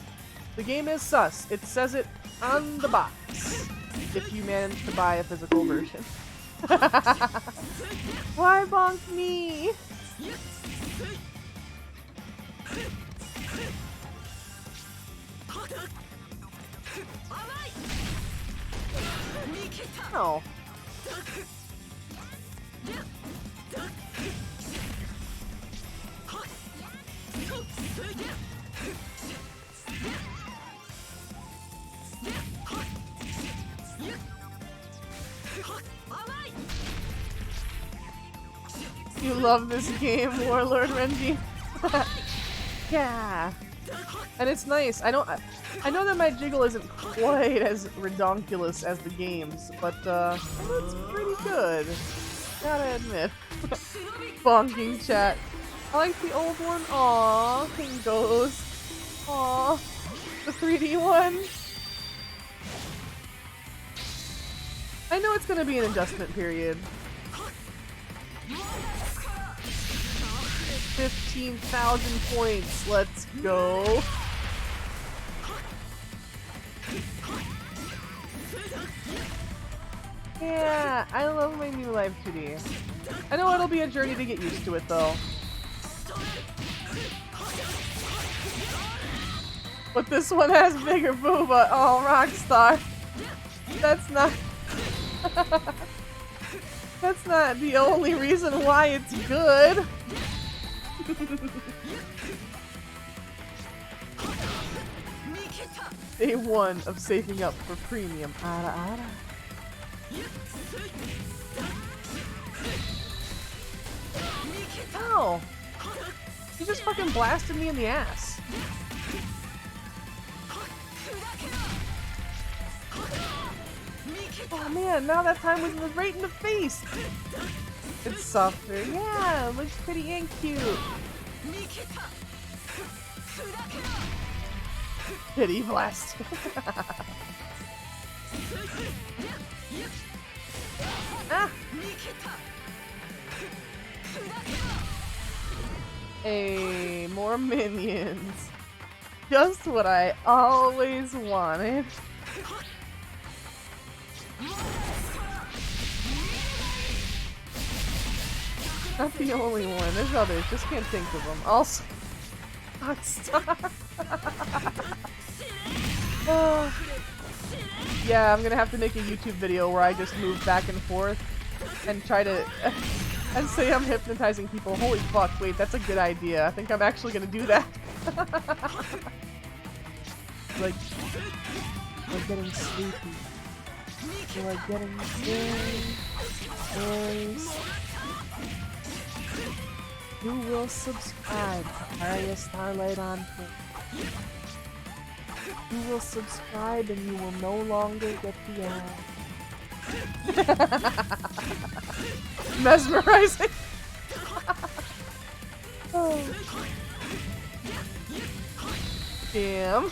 The game is sus. It says it on the box. If you manage to buy a physical version. Why bonk me? No. You love this game, Warlord Renji. Yeah. And it's nice. I know that my jiggle isn't quite as redonkulous as the games, but it's pretty good. Gotta admit. Bonking chat. I like the old one. Aww, Pingos. Aww. The 3D one. I know it's gonna be an adjustment period. 15,000 points. Let's go. Yeah, I love my new Live 2D. I know it'll be a journey to get used to it though. But this one has bigger booba. Oh, Rockstar. That's not... That's not the only reason why it's good. Day 1 of saving up for premium. Ara ara. Ow! You just fucking blasted me in the ass. Oh man, now that time was right in the face! It's softer. Yeah, it looks pretty and cute. Pity blast. Ah! Hey, more minions. Just what I always wanted. Not the only one. There's others. Just can't think of them. Also, Rockstar. Oh. Yeah, I'm gonna have to make a YouTube video where I just move back and forth and try to and say I'm hypnotizing people. Holy fuck! Wait, that's a good idea. I think I'm actually gonna do that. Like getting sleepy. Like getting sleepy. You will subscribe to Arya Starlight on Twitch. You will subscribe and you will no longer get the ad. Mesmerizing. Oh. Damn.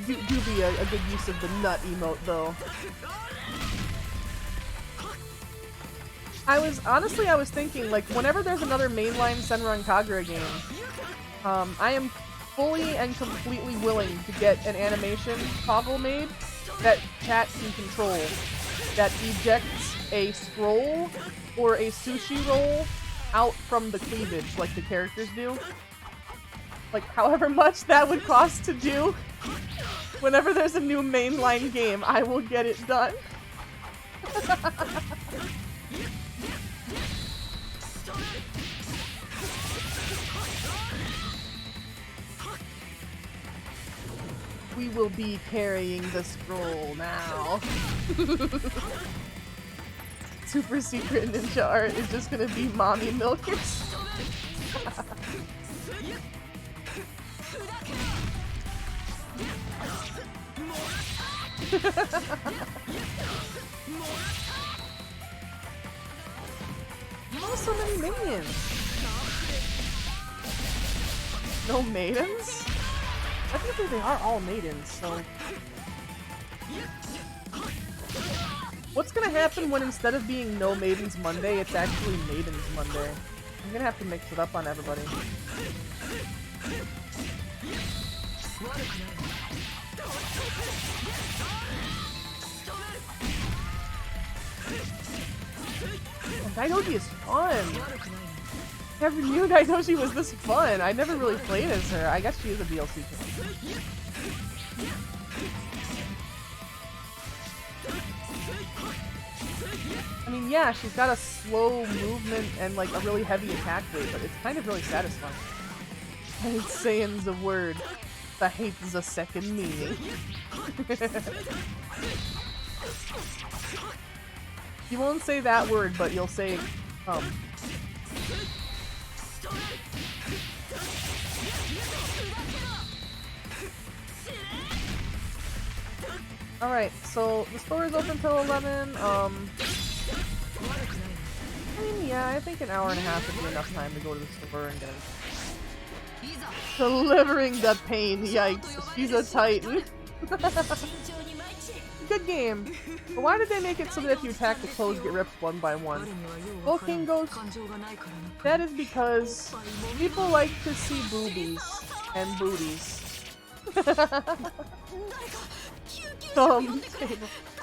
Do be a good use of the nut emote though. I was thinking, like, whenever there's another mainline Senran Kagura game, I am fully and completely willing to get an animation toggle made that chat can control, that ejects a scroll or a sushi roll out from the cleavage like the characters do. Like, however much that would cost to do, whenever there's a new mainline game, I will get it done. We will be carrying the scroll now. Super secret ninja art is just gonna be mommy milkers. Oh, so many minions. No maidens? I think they are all maidens, so... What's gonna happen when instead of being No Maidens Monday, it's actually Maidens Monday? I'm gonna have to mix it up on everybody. Daidoji is fun. Never knew Daidoji was this fun. I never really played as her. I guess she is a DLC character. I mean, yeah, she's got a slow movement and like a really heavy attack rate, but it's kind of really satisfying. I hate saying the word. I hate the second meaning. You won't say that word, but you'll say Alright, so the store is open till 11. I mean, yeah, I think an hour and a half would be enough time to go to the store and get it. Delivering the pain, yikes. She's a titan. Good game. But why did they make it so that if you attack, the clothes get ripped one by one? Well, King goes, that is because people like to see boobies and booties.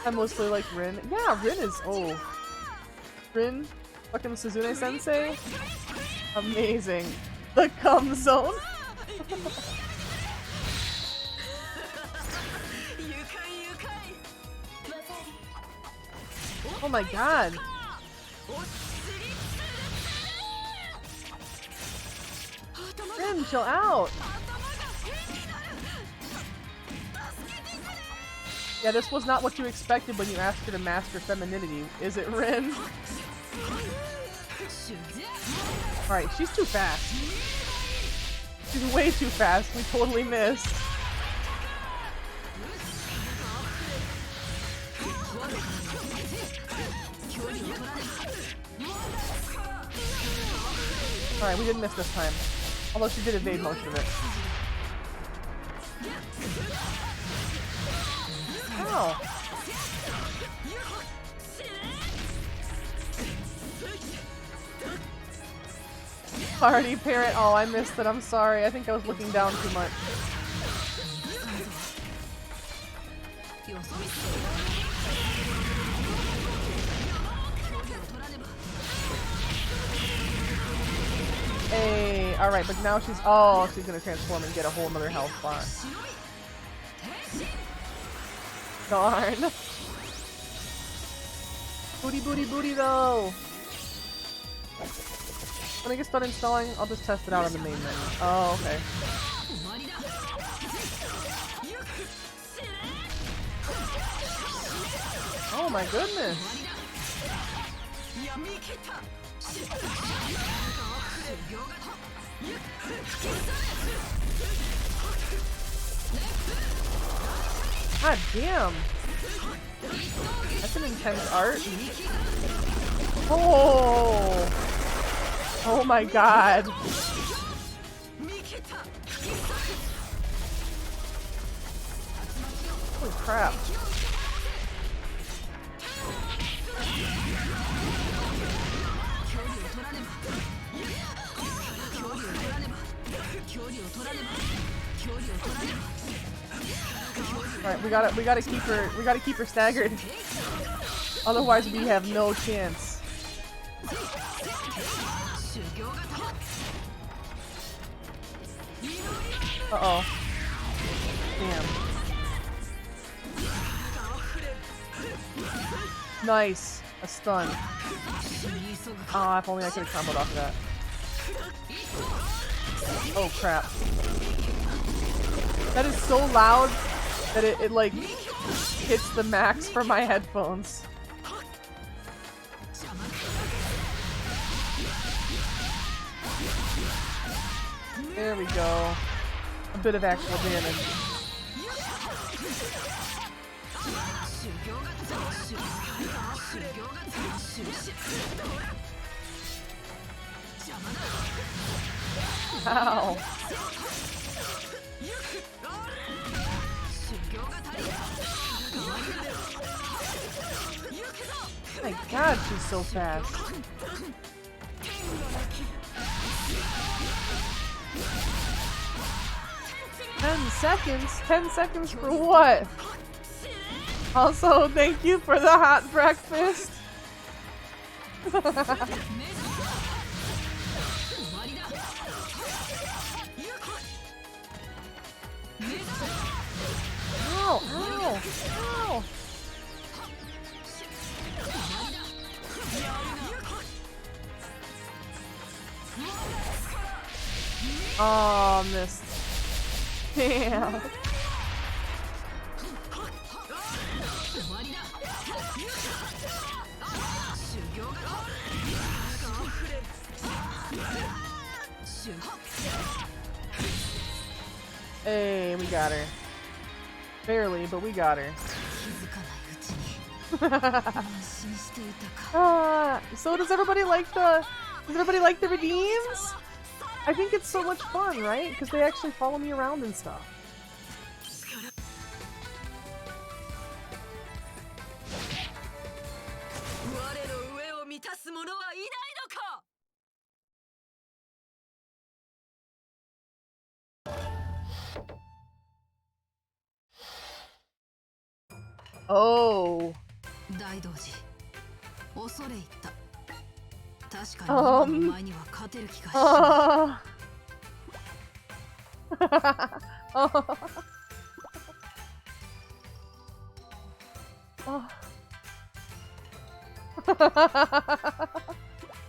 I mostly like Rin. Yeah, Rin is, Rin? Fucking Suzune Sensei? Amazing. The cum zone. Oh my god. Rin, chill out. Yeah, this was not what you expected when you asked her to master femininity, is it, Rin? Alright, she's too fast. She's way too fast. We totally missed. Alright, we didn't miss this time. Although she did evade most of it. Ow! Party parent. Oh, I missed it. I'm sorry. I think I was looking down too much. Hey, alright, but now she's gonna transform and get a whole nother health bar. Darn. Booty, booty, booty though! When I get started installing, I'll just test it out on the main menu. Oh, okay. Oh my goodness! God damn! That's an intense art. Oh! Oh my god! Holy crap! Alright, we gotta keep her staggered. Otherwise we have no chance. Uh-oh. Damn. Nice. A stun. Ah, if only I could have comboed off of that. Oh crap. That is so loud that it like hits the max for my headphones. There we go. A bit of actual damage. Ow. Oh my god, she's so fast. 10 seconds? 10 seconds for what? Also, thank you for the hot breakfast. Ow, ow, ow. Oh, missed. Damn. Hey, we got her. Barely, but we got her. So does everybody like the redeems? I think it's so much fun, right? Because they actually follow me around and stuff. Oh.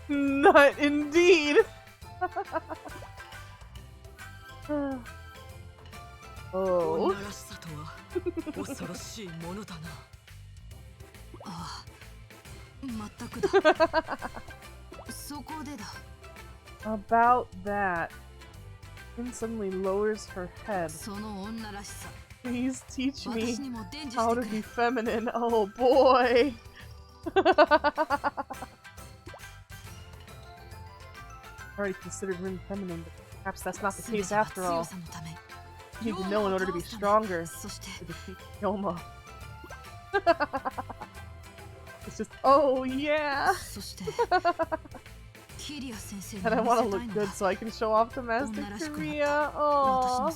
Not indeed. Oh. About that. Rin suddenly lowers her head. Please teach me how to be feminine. Oh boy. Already considered Rin feminine, but perhaps that's not the case after all. You need to know in order to be stronger to defeat Yoma. It's just, oh yeah! And I want to look good so I can show off to Master Korea. Oh.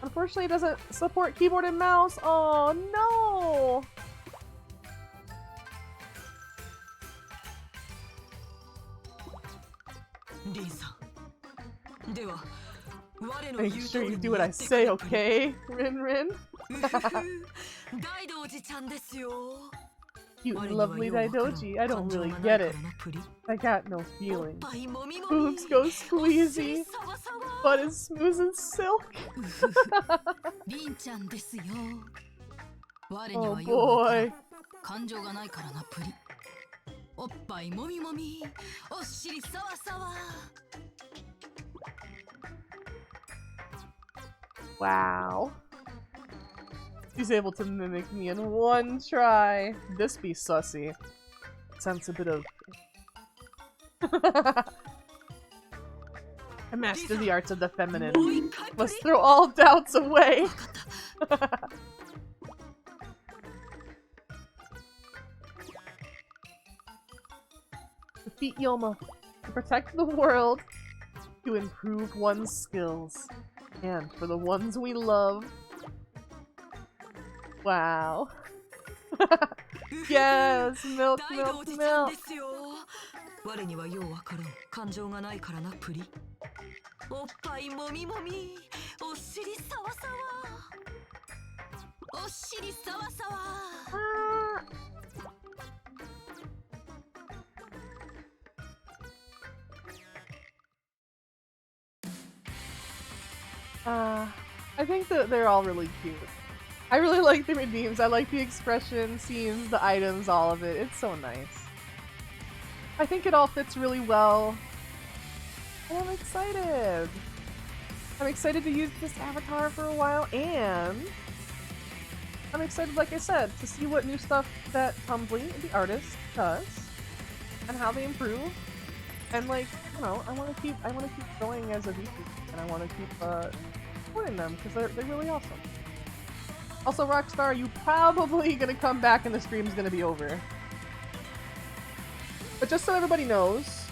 Unfortunately, it doesn't support keyboard and mouse. Oh no! Make sure you do what I say, okay? Rin Rin? Cute and lovely Daidoji. I don't really get it. I got no feeling. Boobs go squeezy. Butt is smooth as silk. Oh boy. Wow. She's able to mimic me in one try. This be sussy. Sense a bit of... I master the arts of the feminine. Must throw all doubts away. Defeat Yoma. To protect the world. To improve one's skills. And for the ones we love. Wow. Yes! Milk, milk, milk! I think that they're all really cute. I really like the redeems. I like the expression, scenes, the items, all of it. It's so nice. I think it all fits really well. And I'm excited. I'm excited to use this avatar for a while, and I'm excited, like I said, to see what new stuff that Tumbly, the artist, does, and how they improve. And like, you know, I want to keep going as a VTuber, and I want to keep supporting them because they're really awesome. Also, Rockstar, you probably gonna come back and the stream's gonna be over. But just so everybody knows,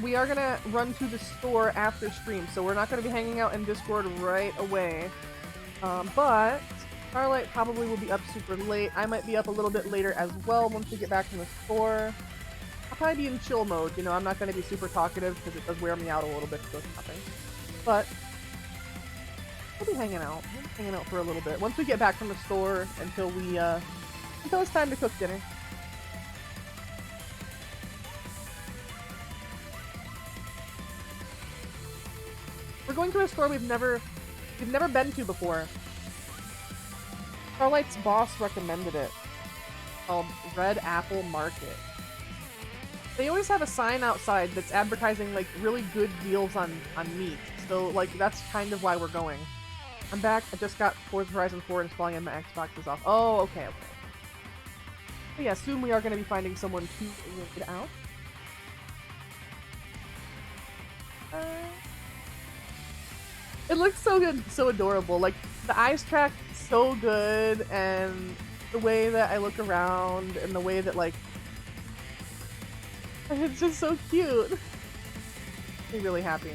We are gonna run to the store after stream, so we're not gonna be hanging out in Discord right away. But Starlight probably will be up super late. I might be up a little bit later as well once we get back from the store. I'll probably be in chill mode, you know, I'm not gonna be super talkative because it does wear me out a little bit to go shopping. But we'll be hanging out. We'll be hanging out for a little bit. Once we get back from the store until it's time to cook dinner. We're going to a store we've never been to before. Starlight's boss recommended it. Called Red Apple Market. They always have a sign outside that's advertising like really good deals on meat. So like that's kind of why we're going. I'm back. I just got Forza Horizon 4 installing and my Xbox is off. Oh, okay. But yeah, soon we are going to be finding someone to get out. It looks so good, so adorable. Like, the eyes track so good, and the way that I look around, and the way that, like, it's just so cute. I'm really happy.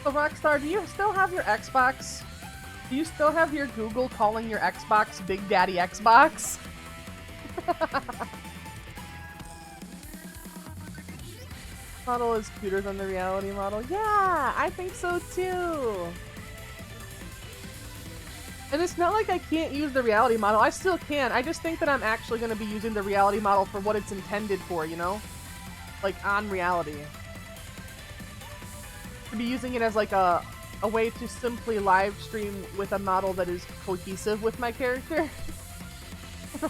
So Rockstar, do you still have your Xbox? Do you still have your Google calling your Xbox Big Daddy Xbox? Model is cuter than the reality model. Yeah, I think so too. And it's not like I can't use the reality model. I still can. I just think that I'm actually going to be using the reality model for what it's intended for, you know? Like, on reality. To be using it as like a way to simply live stream with a model that is cohesive with my character.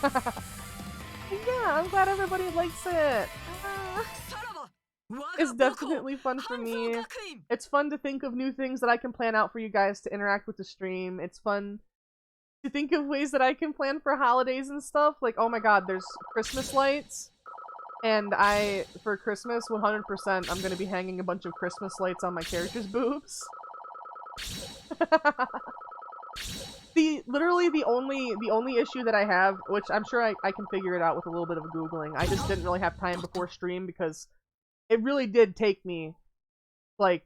Yeah, I'm glad everybody likes it. It's definitely fun for me. It's fun to think of new things that I can plan out for you guys to interact with the stream. It's fun to think of ways that I can plan for holidays and stuff. Like, oh my god, there's Christmas lights. And for Christmas, 100%, I'm gonna be hanging a bunch of Christmas lights on my character's boobs. Literally the only issue that I have, which I'm sure I can figure it out with a little bit of Googling, I just didn't really have time before stream because it really did take me, like,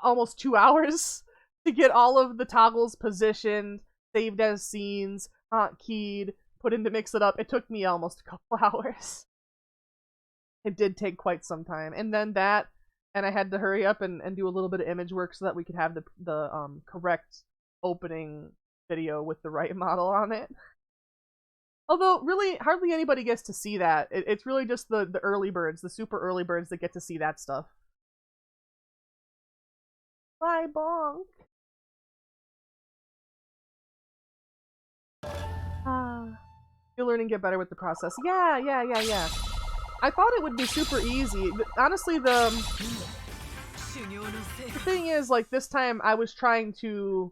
almost 2 hours to get all of the toggles positioned, saved as scenes, hotkeyed, put in to mix it up. It took me almost a couple hours. It did take quite some time. And then that, and I had to hurry up and do a little bit of image work so that we could have the correct opening video with the right model on it. Although, really, hardly anybody gets to see that. It's really just the early birds, the super early birds that get to see that stuff. Bye, bonk! You'll learn and get better with the process. Yeah. I thought it would be super easy. Honestly, the thing is, like, this time I was trying to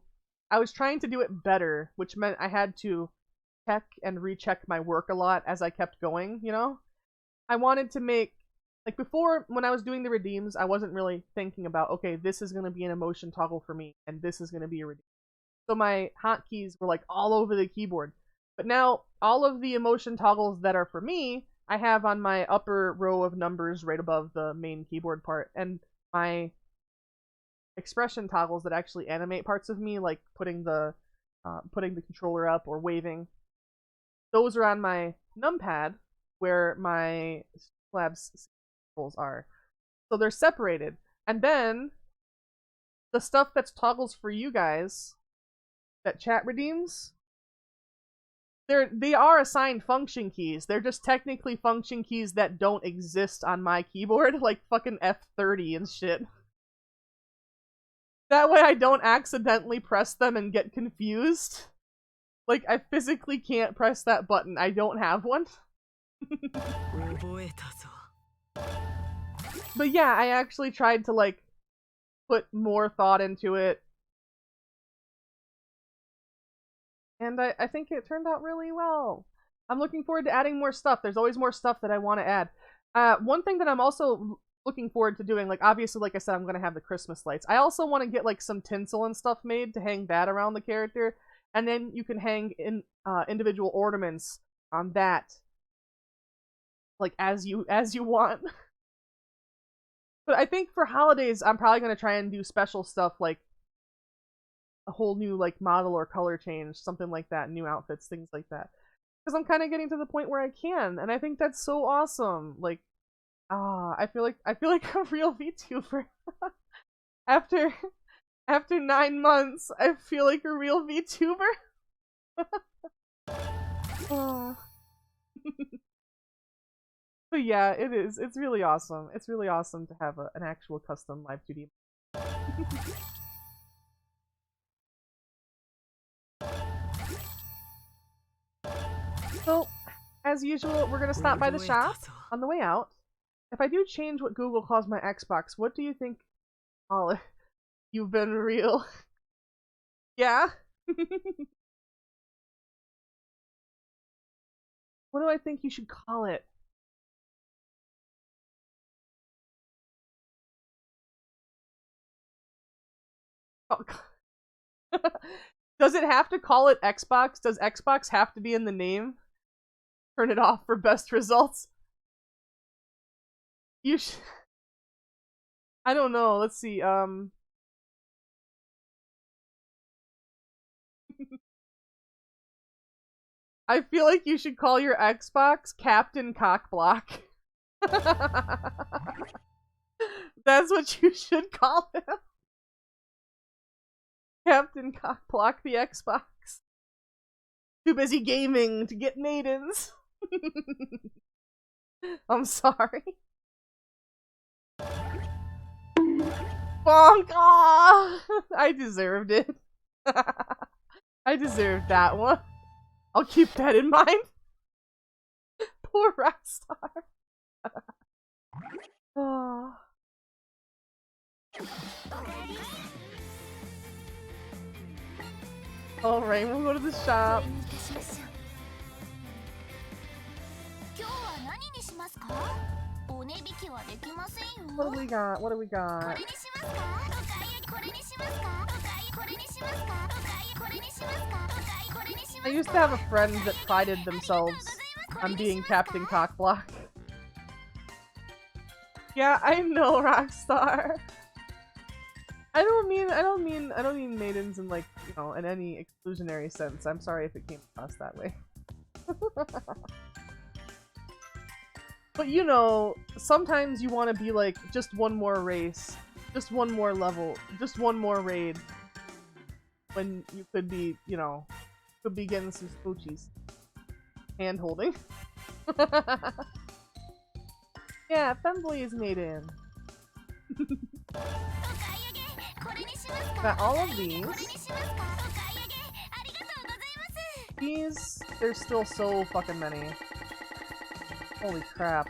do it better, which meant I had to check and recheck my work a lot as I kept going, you know? I wanted to make, like, before, when I was doing the redeems, I wasn't really thinking about, okay, this is going to be an emotion toggle for me, and this is going to be a redeem. So my hotkeys were, like, all over the keyboard. But now, all of the emotion toggles that are for me, I have on my upper row of numbers right above the main keyboard part. And my expression toggles that actually animate parts of me, like putting the controller up or waving, those are on my numpad, where my Labs controls are. So they're separated. And then, the stuff that's toggles for you guys, that chat redeems, they are assigned function keys. They're just technically function keys that don't exist on my keyboard, like fucking F30 and shit. That way I don't accidentally press them and get confused. Like, I physically can't press that button. I don't have one. But yeah, I actually tried to, like, put more thought into it. And I think it turned out really well. I'm looking forward to adding more stuff. There's always more stuff that I want to add. One thing that I'm also looking forward to doing, like, obviously, like I said, I'm going to have the Christmas lights. I also want to get, like, some tinsel and stuff made to hang that around the character. And then you can hang in individual ornaments on that, like, as you want. But I think for holidays, I'm probably going to try and do special stuff, like a whole new, like, model or color change, something like that, new outfits, things like that. Because I'm kind of getting to the point where I can, and I think that's so awesome. Like, I feel like a real VTuber. after 9 months, I feel like a real VTuber. But yeah, it is. It's really awesome. It's really awesome to have an actual custom live 2D. So, as usual, we're gonna stop by the shop on the way out. If I do change what Google calls my Xbox, what do you think? Olive, you've been real. Yeah? What do I think you should call it? Oh, does it have to call it Xbox? Does Xbox have to be in the name? Turn it off for best results. You should... I don't know. Let's see. I feel like you should call your Xbox Captain Cockblock. That's what you should call him. Captain Cockblock the Xbox. Too busy gaming to get maidens. I'm sorry. Bonk! Aw! I deserved it. I deserved that one. I'll keep that in mind. Poor Rockstar. Oh. Alright, we'll go to the shop. What do we got? What do we got? I used to have a friend that prided themselves on being Captain Cockblock. Yeah, I know, Rockstar. I don't mean maidens in, like, you know, in any exclusionary sense. I'm sorry if it came across that way. But you know, sometimes you want to be like, just one more race, just one more level, just one more raid. When you could be, you know, could be getting some spoochies. Hand holding. Yeah, Femboy is maiden. Got all of these. There's still so fucking many. Holy crap.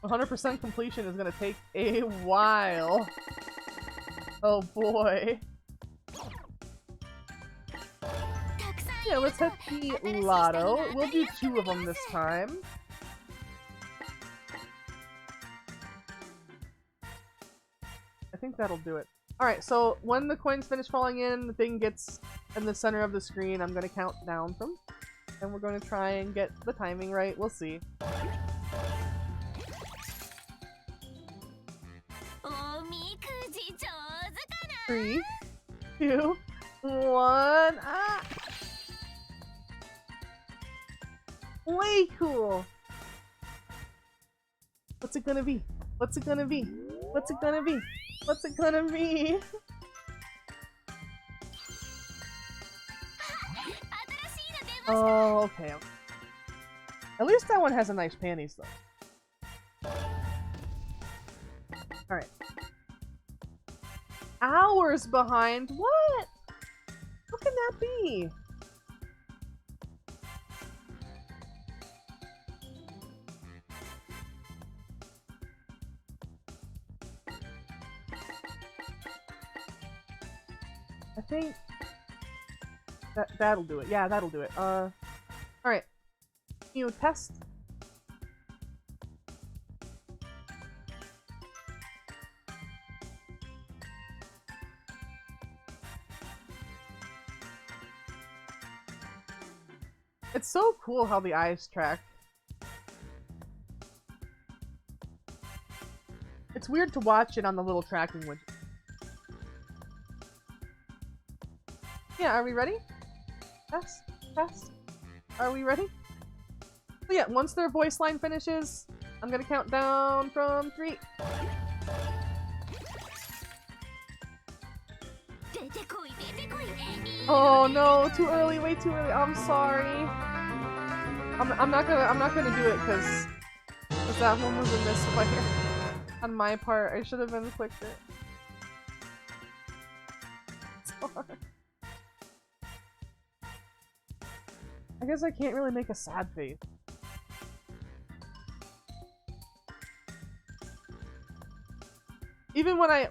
100% completion is gonna take a while. Oh boy. Yeah, let's hit the lotto. We'll do 2 of them this time. I think that'll do it. Alright, so when the coins finish falling in, the thing gets in the center of the screen. I'm gonna count down from. And we're gonna try and get the timing right. We'll see. 3, 2, 1. Ah! Way cool! What's it gonna be? What's it gonna be? What's it gonna be? What's it gonna be? Oh, okay. At least that one has a nice panties, though. Alright. Hours behind? What? How can that be? I think that'll do it. Yeah, that'll do it. You test. It's so cool how the eyes track. It's weird to watch it on the little tracking widget. Yeah, are we ready? Test, test. Are we ready? So yeah, once their voice line finishes, I'm gonna count down from 3. Oh no, too early, way too early. I'm sorry. I'm not gonna do it because that one was a misfire on my part. I should have been quicker. Sorry. I guess I can't really make a sad face. Even when I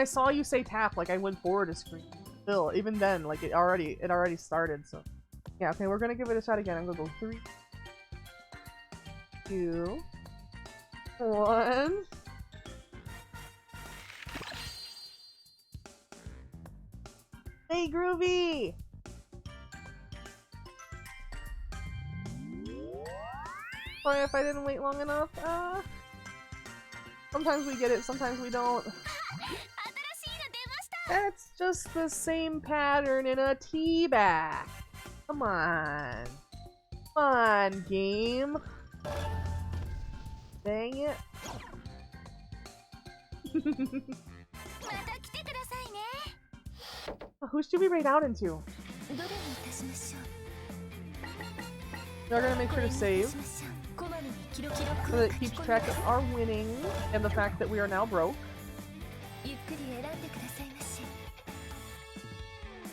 saw you say tap, like I went forward a screen. Still, even then, like it already started. So yeah, okay, we're gonna give it a shot again. I'm gonna go 3, 2, 1. Hey, Groovy! Sorry if I didn't wait long enough. Sometimes we get it, sometimes we don't. That's just the same pattern in a tea bag. Come on. Come on, game. Dang it. Who should we raid out into? We're gonna make sure to save so that it keeps track of our winning and the fact that we are now broke.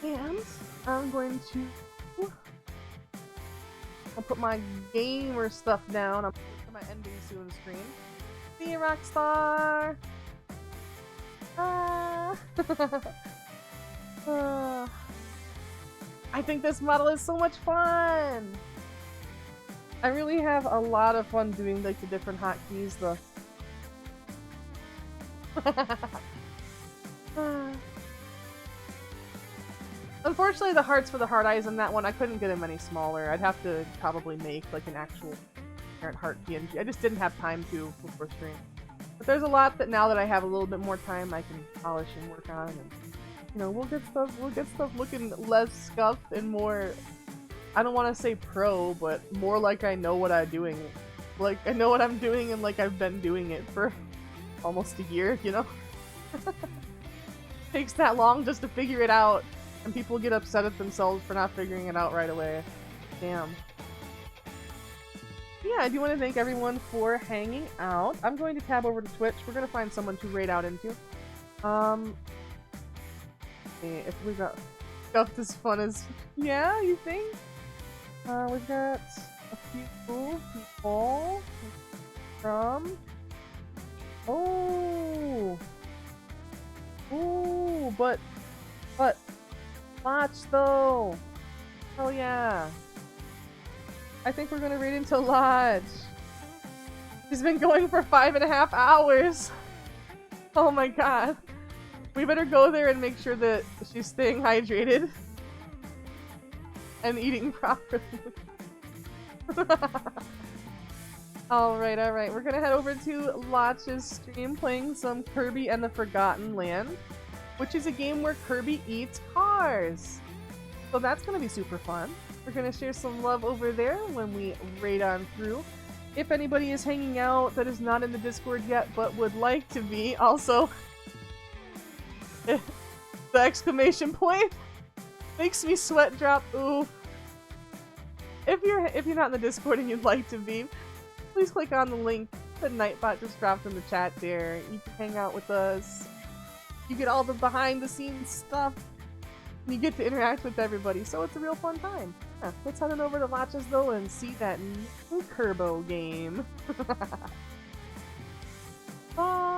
And I'm going to... I'll put my gamer stuff down. I'll put my ending soon screen. See you, Rockstar! I think this model is so much fun! I really have a lot of fun doing like the different hotkeys, Unfortunately, the hearts for the heart eyes in that one, I couldn't get them any smaller. I'd have to probably make like an actual parent heart PNG. I just didn't have time to before stream. But there's a lot that now that I have a little bit more time, I can polish and work on, and you know, we'll get stuff looking less scuffed and more, I don't want to say pro, but more like I know what I'm doing. Like, I know what I'm doing and like I've been doing it for almost a year, you know? Takes that long just to figure it out, and people get upset at themselves for not figuring it out right away. Damn. Yeah, I do want to thank everyone for hanging out. I'm going to tab over to Twitch. We're going to find someone to raid out into. If we got stuff as fun as... Yeah, you think? We've got a few people from... Oh! Ooh, but... Watch though! Oh yeah! I think we're gonna raid into Lodge! She's been going for 5.5 hours! Oh my god! We better go there and make sure that she's staying hydrated and eating properly. Alright, we're gonna head over to Lodge's stream playing some Kirby and the Forgotten Land, which is a game where Kirby eats cars. So that's gonna be super fun. We're gonna share some love over there when we raid on through. If anybody is hanging out that is not in the Discord yet but would like to be, also the exclamation point makes me sweat drop. Ooh. If you're not in the Discord and you'd like to be, please click on the link that Nightbot just dropped in the chat there. You can hang out with us. You get all the behind the scenes stuff. And you get to interact with everybody, so it's a real fun time. Yeah, let's head on over to Latches though and see that new Kerbo game. Bye!